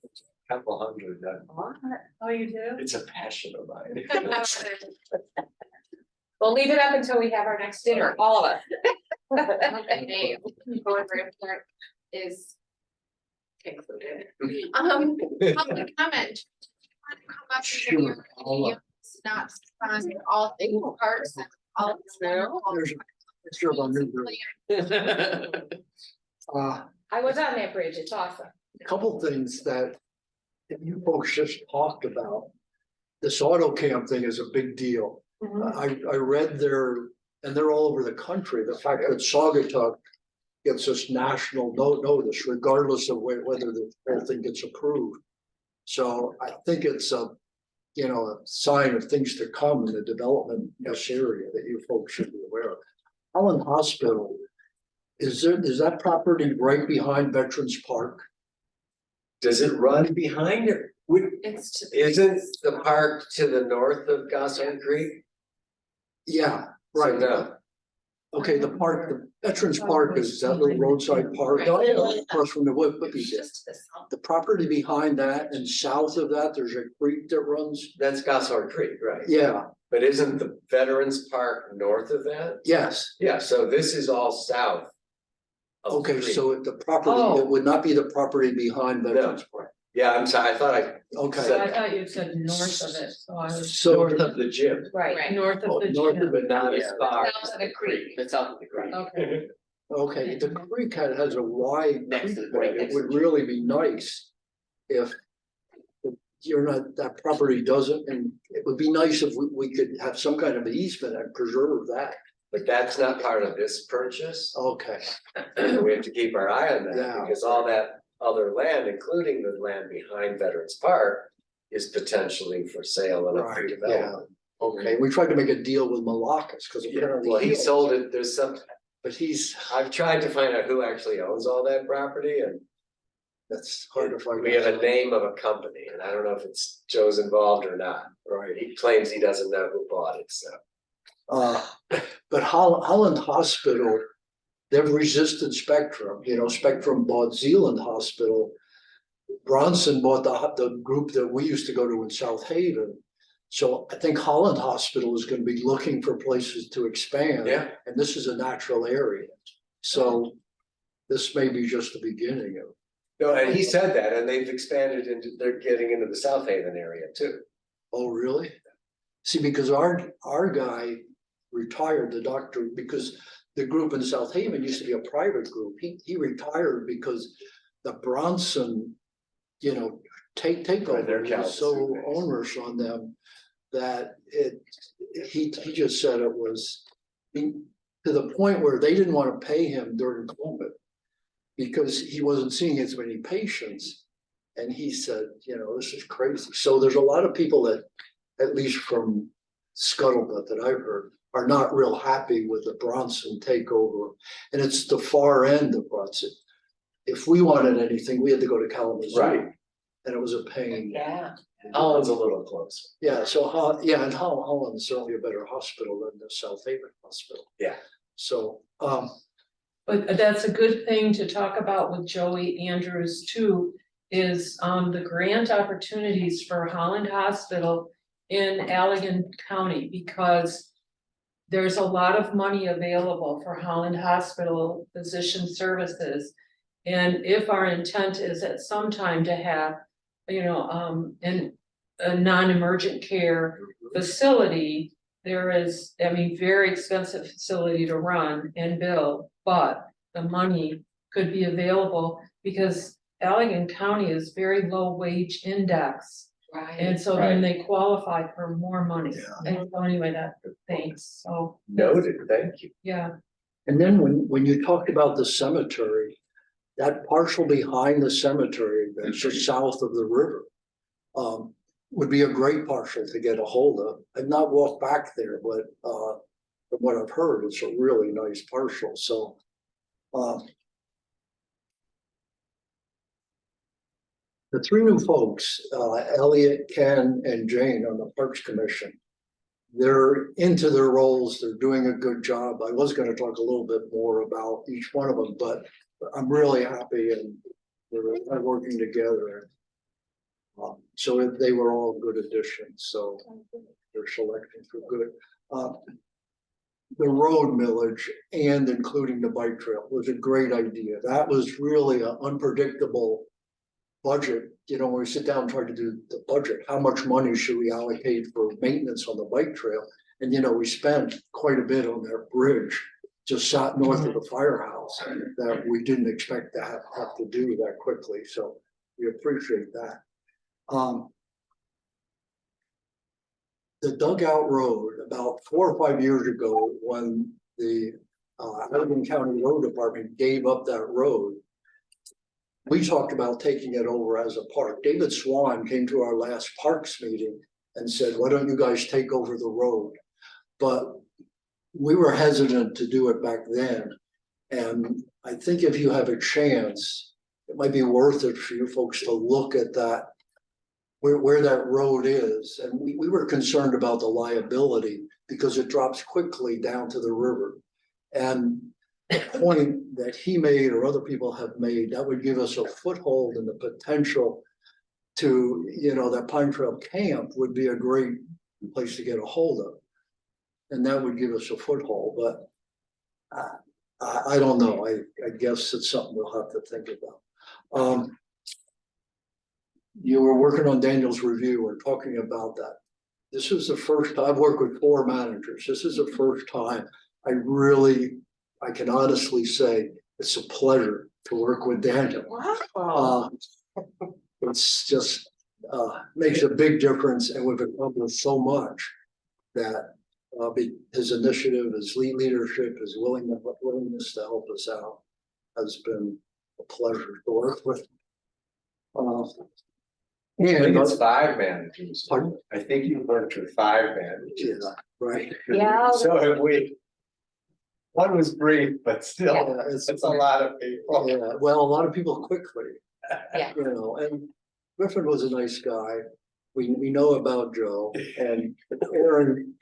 [SPEAKER 2] a couple hundred.
[SPEAKER 3] Oh, you do?
[SPEAKER 2] It's a passion of mine.
[SPEAKER 6] We'll leave it up until we have our next dinner, all of us.
[SPEAKER 1] A board report is included. Public comment. Want to come up and give
[SPEAKER 5] Sure,
[SPEAKER 1] your not on all things parks and all.
[SPEAKER 5] There's a picture of our new bridge.
[SPEAKER 6] I was on that bridge, it's awesome.
[SPEAKER 5] A couple things that you folks just talked about. This auto cam thing is a big deal. I read and they're all over the country, the fact that Saugatuck gets this national notice regardless of whether the whole thing gets approved. So I think it's a sign of things to come in the development in this area that you folks should be aware of. Allen Hospital, is that property right behind Veterans Park?
[SPEAKER 2] Does it run behind it?
[SPEAKER 1] It's to.
[SPEAKER 2] Isn't the park to the north of Gossamer Creek?
[SPEAKER 5] Yeah,
[SPEAKER 2] So
[SPEAKER 5] right.
[SPEAKER 2] no.
[SPEAKER 5] Okay, the Veterans Park is that little roadside park across from the Whippy Dip.
[SPEAKER 6] Just this.
[SPEAKER 5] The property behind that and south of that, there's a creek that runs.
[SPEAKER 2] That's Gossamer Creek, right?
[SPEAKER 5] Yeah,
[SPEAKER 2] But isn't the Veterans Park north of that?
[SPEAKER 5] yes.
[SPEAKER 2] Yeah, so this is all south. of the
[SPEAKER 5] Okay,
[SPEAKER 2] creek.
[SPEAKER 5] so the property, it would not be the property behind Veterans Park.
[SPEAKER 2] Yeah, I'm sorry, I thought I
[SPEAKER 5] Okay,
[SPEAKER 3] So I thought you said north of it, so I was.
[SPEAKER 5] so,
[SPEAKER 2] north of the gym,
[SPEAKER 6] Right.
[SPEAKER 3] North
[SPEAKER 5] Oh,
[SPEAKER 3] of the
[SPEAKER 5] north of
[SPEAKER 3] gym.
[SPEAKER 2] but not as far.
[SPEAKER 6] South of the creek.
[SPEAKER 4] It's out of the creek.
[SPEAKER 3] Okay.
[SPEAKER 5] okay, the creek has a wide
[SPEAKER 4] Next
[SPEAKER 5] creek
[SPEAKER 4] to the
[SPEAKER 5] bed.
[SPEAKER 4] creek.
[SPEAKER 5] It would really be nice if you're not, that property doesn't, and it would be nice if we could have some kind of easement and preserve that.
[SPEAKER 2] But that's not part of this purchase.
[SPEAKER 5] Okay,
[SPEAKER 2] We have to keep our eye on that
[SPEAKER 5] Yeah.
[SPEAKER 2] because all that other land, including the land behind Veterans Park, is potentially for sale and up for
[SPEAKER 5] right, yeah,
[SPEAKER 2] development.
[SPEAKER 5] okay, we tried to make a deal with Malakas, because apparently.
[SPEAKER 2] Well, he sold it, there's some,
[SPEAKER 5] But
[SPEAKER 2] I've tried to find out who actually owns all that property and
[SPEAKER 5] that's hard to find.
[SPEAKER 2] we have a name of a company and I don't know if it's Joe's involved or not.
[SPEAKER 5] Right.
[SPEAKER 2] He claims he doesn't know who bought it, so.
[SPEAKER 5] But Holland Hospital, they've resisted Spectrum, Spectrum bought Zealand Hospital. Bronson bought the group that we used to go to in South Haven. So I think Holland Hospital is gonna be looking for places to expand.
[SPEAKER 2] Yeah.
[SPEAKER 5] And this is a natural area, so this may be just the beginning of.
[SPEAKER 2] No, and he said that and they've expanded into, they're getting into the South Haven area too.
[SPEAKER 5] Oh, really? See, because our guy retired, the doctor, because the group in South Haven used to be a private group. He retired because the Bronson,
[SPEAKER 2] Right, their
[SPEAKER 5] takeover was
[SPEAKER 2] Calvin's
[SPEAKER 5] so
[SPEAKER 2] too big.
[SPEAKER 5] onerous on them that he just said it was to the point where they didn't want to pay him during COVID because he wasn't seeing as many patients. And he said, this is crazy. So there's a lot of people that, at least from scuttlebutt that I've heard, are not real happy with the Bronson takeover. And it's the far end of Bronson. If we wanted anything, we had to go to Kalamazoo.
[SPEAKER 2] Right.
[SPEAKER 5] And it was a pain.
[SPEAKER 6] Yeah.
[SPEAKER 2] Holland's a little closer.
[SPEAKER 5] Yeah, so and Holland's certainly a better hospital than the South Haven Hospital.
[SPEAKER 2] Yeah.
[SPEAKER 5] So,
[SPEAKER 3] But that's a good thing to talk about with Joey Andrews too, is the grant opportunities for Holland Hospital in Allegan County, because there's a lot of money available for Holland Hospital physician services. And if our intent is at some time to have, a non-emergent care facility, there is, very expensive facility to run and build, but the money could be available because Allegan County is very low wage index.
[SPEAKER 6] Right.
[SPEAKER 3] And so then they qualify for more money.
[SPEAKER 5] Yeah.
[SPEAKER 3] And so anyway, thanks, so,
[SPEAKER 2] Noted, thank you.
[SPEAKER 3] yeah.
[SPEAKER 5] and then when you talked about the cemetery, that parcel behind the cemetery, that's just south of the river, would be a great parcel to get a hold of. I've not walked back there, but from what I've heard, it's a really nice parcel, so. The three new folks, Elliot, Ken, and Jane on the Parks Commission, they're into their roles, they're doing a good job. I was gonna talk a little bit more about each one of them, but I'm really happy and they're working together. So they were all good additions, so they're selecting for good. The road millage and including the bike trail was a great idea. That was really an unpredictable budget. When we sit down and try to do the budget, how much money should we allocate for maintenance on the bike trail? And we spent quite a bit on that bridge just south north of the firehouse that we didn't expect to have to do that quickly. So we appreciate that. The dugout road, about 4 or 5 years ago, when the Allegan County Road Department gave up that road, we talked about taking it over as a park. David Swan came to our last parks meeting and said, why don't you guys take over the road? But we were hesitant to do it back then. And I think if you have a chance, it might be worth it for you folks to look at that, where that road is. And we were concerned about the liability because it drops quickly down to the river. And the point that he made or other people have made, that would give us a foothold and the potential to, that Pine Trail Camp would be a great place to get a hold of. And that would give us a foothold, but I don't know. I guess it's something we'll have to think about. you were working on Daniel's review or talking about that. This is the first, I've worked with 4 managers. This is the first time I can honestly say it's a pleasure to work with Daniel.
[SPEAKER 7] Wow.
[SPEAKER 5] It's just, makes a big difference, and we've accomplished so much that his initiative, his leadership, his willingness to help us out has been a pleasure to work with.
[SPEAKER 2] I think
[SPEAKER 5] And,
[SPEAKER 2] it's 5 managers.
[SPEAKER 5] pardon?
[SPEAKER 2] I think you worked with 5 managers.
[SPEAKER 5] Yeah, right.
[SPEAKER 6] Yeah.
[SPEAKER 2] So have we. One was brief, but still,
[SPEAKER 5] Yeah,
[SPEAKER 2] it's a lot of people.
[SPEAKER 5] Yeah, well, a lot of people quickly.
[SPEAKER 6] Yeah.
[SPEAKER 5] You know, and Griffin was a nice guy. We know about Joe and Aaron,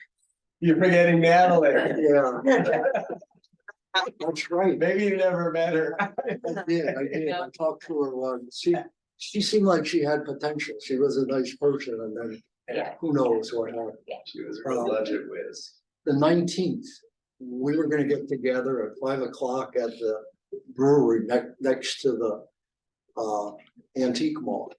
[SPEAKER 2] You're forgetting Natalie.
[SPEAKER 5] yeah. That's right.
[SPEAKER 2] Maybe you never met her.
[SPEAKER 5] I did. I talked to her once. She seemed like she had potential. She was a nice person, and then
[SPEAKER 6] Yeah.
[SPEAKER 5] who knows what happened.
[SPEAKER 2] She was a real budget whiz.
[SPEAKER 5] The 19th, we were gonna get together at 5 o'clock at the brewery next to the antique mall.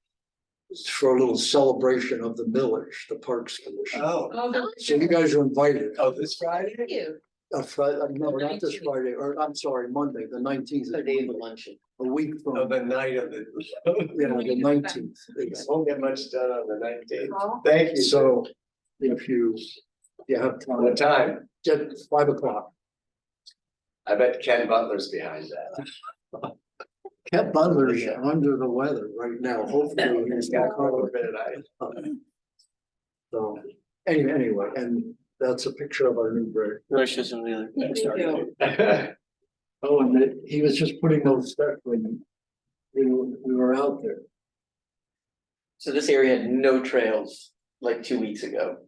[SPEAKER 5] For a little celebration of the millage, the Parks Commission.
[SPEAKER 2] Oh,
[SPEAKER 5] So you guys are invited.
[SPEAKER 2] this Friday?
[SPEAKER 6] You.
[SPEAKER 5] Friday, no, not this Friday, or I'm sorry, Monday, the 19th.
[SPEAKER 4] The day of the luncheon.
[SPEAKER 5] A week
[SPEAKER 2] Oh,
[SPEAKER 5] from,
[SPEAKER 2] the night of the.
[SPEAKER 5] yeah, the 19th.
[SPEAKER 2] Won't get much done on the 19th. Thank you.
[SPEAKER 5] So if you have
[SPEAKER 2] What
[SPEAKER 5] time,
[SPEAKER 2] time?
[SPEAKER 5] get 5 o'clock.
[SPEAKER 2] I bet Ken Butler's behind that.
[SPEAKER 5] Ken Butler's under the weather right now. Hopefully he's got
[SPEAKER 2] Over
[SPEAKER 5] cover.
[SPEAKER 2] midnight.
[SPEAKER 5] So anyway, and that's a picture of our new bridge. Oh, and he was just putting those steps when we were out there.
[SPEAKER 4] So this area had no trails like 2 weeks ago.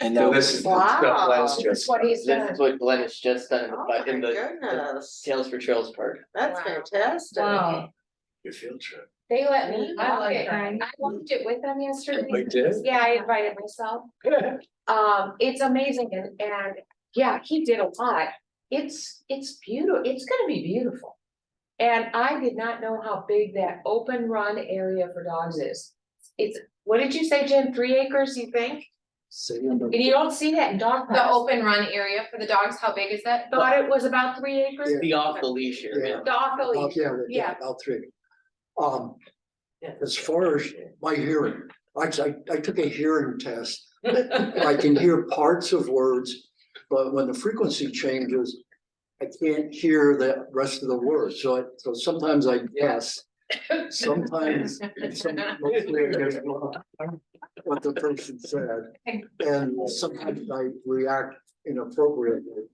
[SPEAKER 4] And
[SPEAKER 2] So
[SPEAKER 4] now
[SPEAKER 2] this is the
[SPEAKER 7] Wow.
[SPEAKER 2] stuff Len's
[SPEAKER 6] That's
[SPEAKER 2] just.
[SPEAKER 6] what he's
[SPEAKER 4] this
[SPEAKER 6] done.
[SPEAKER 4] is what Glenn has just done
[SPEAKER 7] Oh my
[SPEAKER 4] in the
[SPEAKER 7] goodness,
[SPEAKER 4] Tales for Trails part.
[SPEAKER 7] that's
[SPEAKER 6] Wow.
[SPEAKER 7] fantastic.
[SPEAKER 8] Wow.
[SPEAKER 2] Your field trip.
[SPEAKER 6] They let me
[SPEAKER 8] I
[SPEAKER 6] walk
[SPEAKER 8] like
[SPEAKER 6] it.
[SPEAKER 8] that.
[SPEAKER 6] I walked it with them yesterday.
[SPEAKER 2] We did?
[SPEAKER 6] Yeah, I invited myself. It's amazing and yeah, he did a lot. It's beautiful. It's gonna be beautiful. And I did not know how big that open run area for dogs is. It's, what did you say, Jen? 3 acres, you think? And you don't see that in dog
[SPEAKER 1] The
[SPEAKER 6] parks.
[SPEAKER 1] open run area for the dogs, how big is that?
[SPEAKER 6] Thought it was about 3 acres.
[SPEAKER 5] Yeah.
[SPEAKER 4] The off the leash area.
[SPEAKER 6] The off the leash.
[SPEAKER 5] Yeah,
[SPEAKER 6] Yeah.
[SPEAKER 5] about 3. As far as my hearing, I took a hearing test. I can hear parts of words, but when the frequency changes, I can't hear the rest of the words. So sometimes I guess, sometimes mostly I guess what the person said, and sometimes I react inappropriately.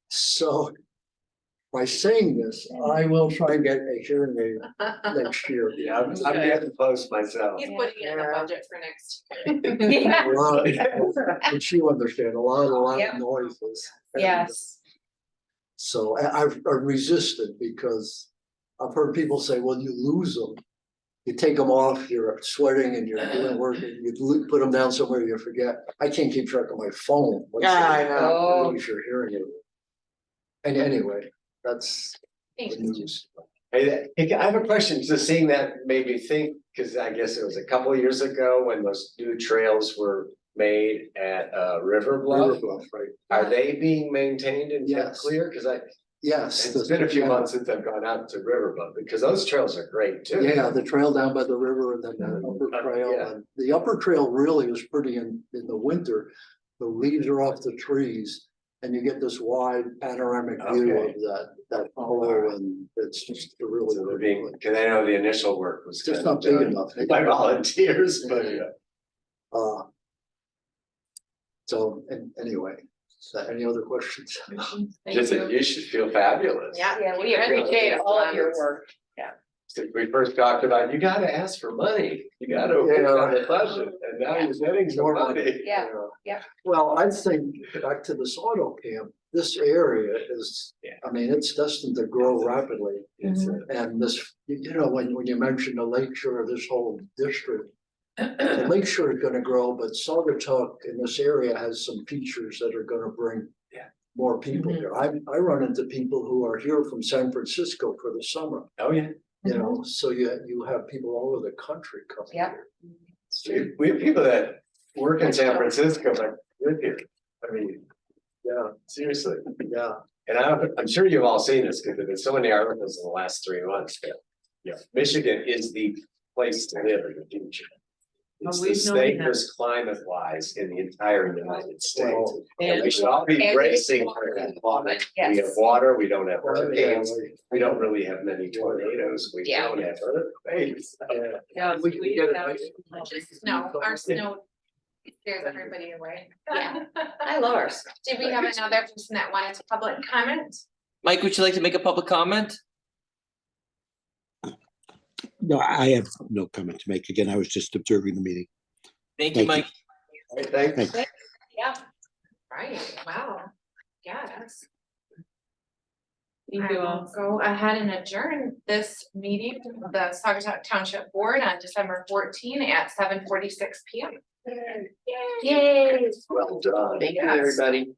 [SPEAKER 5] So by saying this, I will try and get a hearing aid next year.
[SPEAKER 2] Yeah, I'm getting close myself.
[SPEAKER 1] He's putting it in the budget for next.
[SPEAKER 6] Yeah.
[SPEAKER 5] A lot, but you understand, a lot
[SPEAKER 6] Yep.
[SPEAKER 5] of noises. And,
[SPEAKER 6] Yes.
[SPEAKER 5] So I've resisted because I've heard people say, well, you lose them. You take them off, you're sweating and you're doing work, and you put them down somewhere you forget. I can't keep track of my phone. Once
[SPEAKER 7] Yeah, I
[SPEAKER 5] you
[SPEAKER 7] know.
[SPEAKER 5] lose your hearing aid. And anyway, that's the news.
[SPEAKER 2] Hey, I have a question, just seeing that made me think, because I guess it was a couple of years ago when those new trails were made at River Bluff.
[SPEAKER 5] Right?
[SPEAKER 2] Are they being maintained and kept
[SPEAKER 5] Yes.
[SPEAKER 2] clear? Because
[SPEAKER 5] Yes.
[SPEAKER 2] it's been a few
[SPEAKER 5] yeah.
[SPEAKER 2] months since I've gone out to River Bluff, because those trails are great too.
[SPEAKER 5] Yeah, the trail down by the river and then the upper trail.
[SPEAKER 2] Yeah.
[SPEAKER 5] And the upper trail really is pretty in the winter. The leaves are off the trees and you get this wide panoramic view
[SPEAKER 2] Okay.
[SPEAKER 5] of that hollow, and it's just really,
[SPEAKER 2] So they're
[SPEAKER 5] really
[SPEAKER 2] being,
[SPEAKER 5] good.
[SPEAKER 2] because I know the initial work was
[SPEAKER 5] It's just
[SPEAKER 2] kind of
[SPEAKER 5] not big
[SPEAKER 2] done
[SPEAKER 5] enough.
[SPEAKER 2] by volunteers, but
[SPEAKER 5] Uh, So, anyway, any other questions?
[SPEAKER 2] just that you should feel fabulous.
[SPEAKER 6] Yeah, we appreciate all of your work.
[SPEAKER 2] Since we first talked about, you gotta ask for money, you gotta
[SPEAKER 5] Yeah.
[SPEAKER 2] work on the budget, and now you're getting some
[SPEAKER 5] More
[SPEAKER 2] money.
[SPEAKER 6] Yeah, yeah.
[SPEAKER 5] Well, I think back to this auto camp, this area is,
[SPEAKER 2] Yeah.
[SPEAKER 5] I mean, it's destined to grow rapidly.
[SPEAKER 2] It's,
[SPEAKER 5] And this, when you mentioned the Lake Shore, this whole district, the Lake Shore is gonna grow, but Saugatuck in this area has some features that are gonna bring
[SPEAKER 2] Yeah.
[SPEAKER 5] more people here. I run into people who are here from San Francisco for the summer.
[SPEAKER 2] Oh, yeah.
[SPEAKER 5] you know, so you have people all over the country coming
[SPEAKER 6] Yep.
[SPEAKER 5] here.
[SPEAKER 2] We have people that work in San Francisco that live here. I mean, yeah, seriously, yeah. And I'm sure you've all seen this because there's been so many articles in the last 3 months that, yeah, Michigan is the place to live in the future. It's the
[SPEAKER 3] we've known that.
[SPEAKER 2] safest climate wise in the entire United States.
[SPEAKER 5] Well,
[SPEAKER 2] And we should all be
[SPEAKER 6] And-
[SPEAKER 2] bracing for that. We have
[SPEAKER 6] Yes.
[SPEAKER 2] water, we don't have hurricanes,
[SPEAKER 5] Yeah,
[SPEAKER 2] we don't really have many tornadoes, we
[SPEAKER 6] Yeah.
[SPEAKER 2] don't have earthquakes.
[SPEAKER 3] Yeah.
[SPEAKER 5] We can get it.
[SPEAKER 1] No, our snow scares everybody away.
[SPEAKER 6] Yeah. I love ours.
[SPEAKER 1] Did we have another person that wanted to public comment?
[SPEAKER 4] Mike, would you like to make a public comment?
[SPEAKER 9] No, I have no comment to make. Again, I was just observing the meeting.
[SPEAKER 4] Thank you,
[SPEAKER 9] Thank you.
[SPEAKER 4] Mike.
[SPEAKER 2] Right, thanks.
[SPEAKER 6] Yeah.
[SPEAKER 1] Right, wow, yes.
[SPEAKER 3] Thank
[SPEAKER 1] I
[SPEAKER 3] you
[SPEAKER 1] will
[SPEAKER 3] all.
[SPEAKER 1] go ahead and adjourn this meeting of the Saugatuck Township Board on December 14 at 7:46 PM. Yay.
[SPEAKER 2] Well done.
[SPEAKER 4] Thank you, everybody.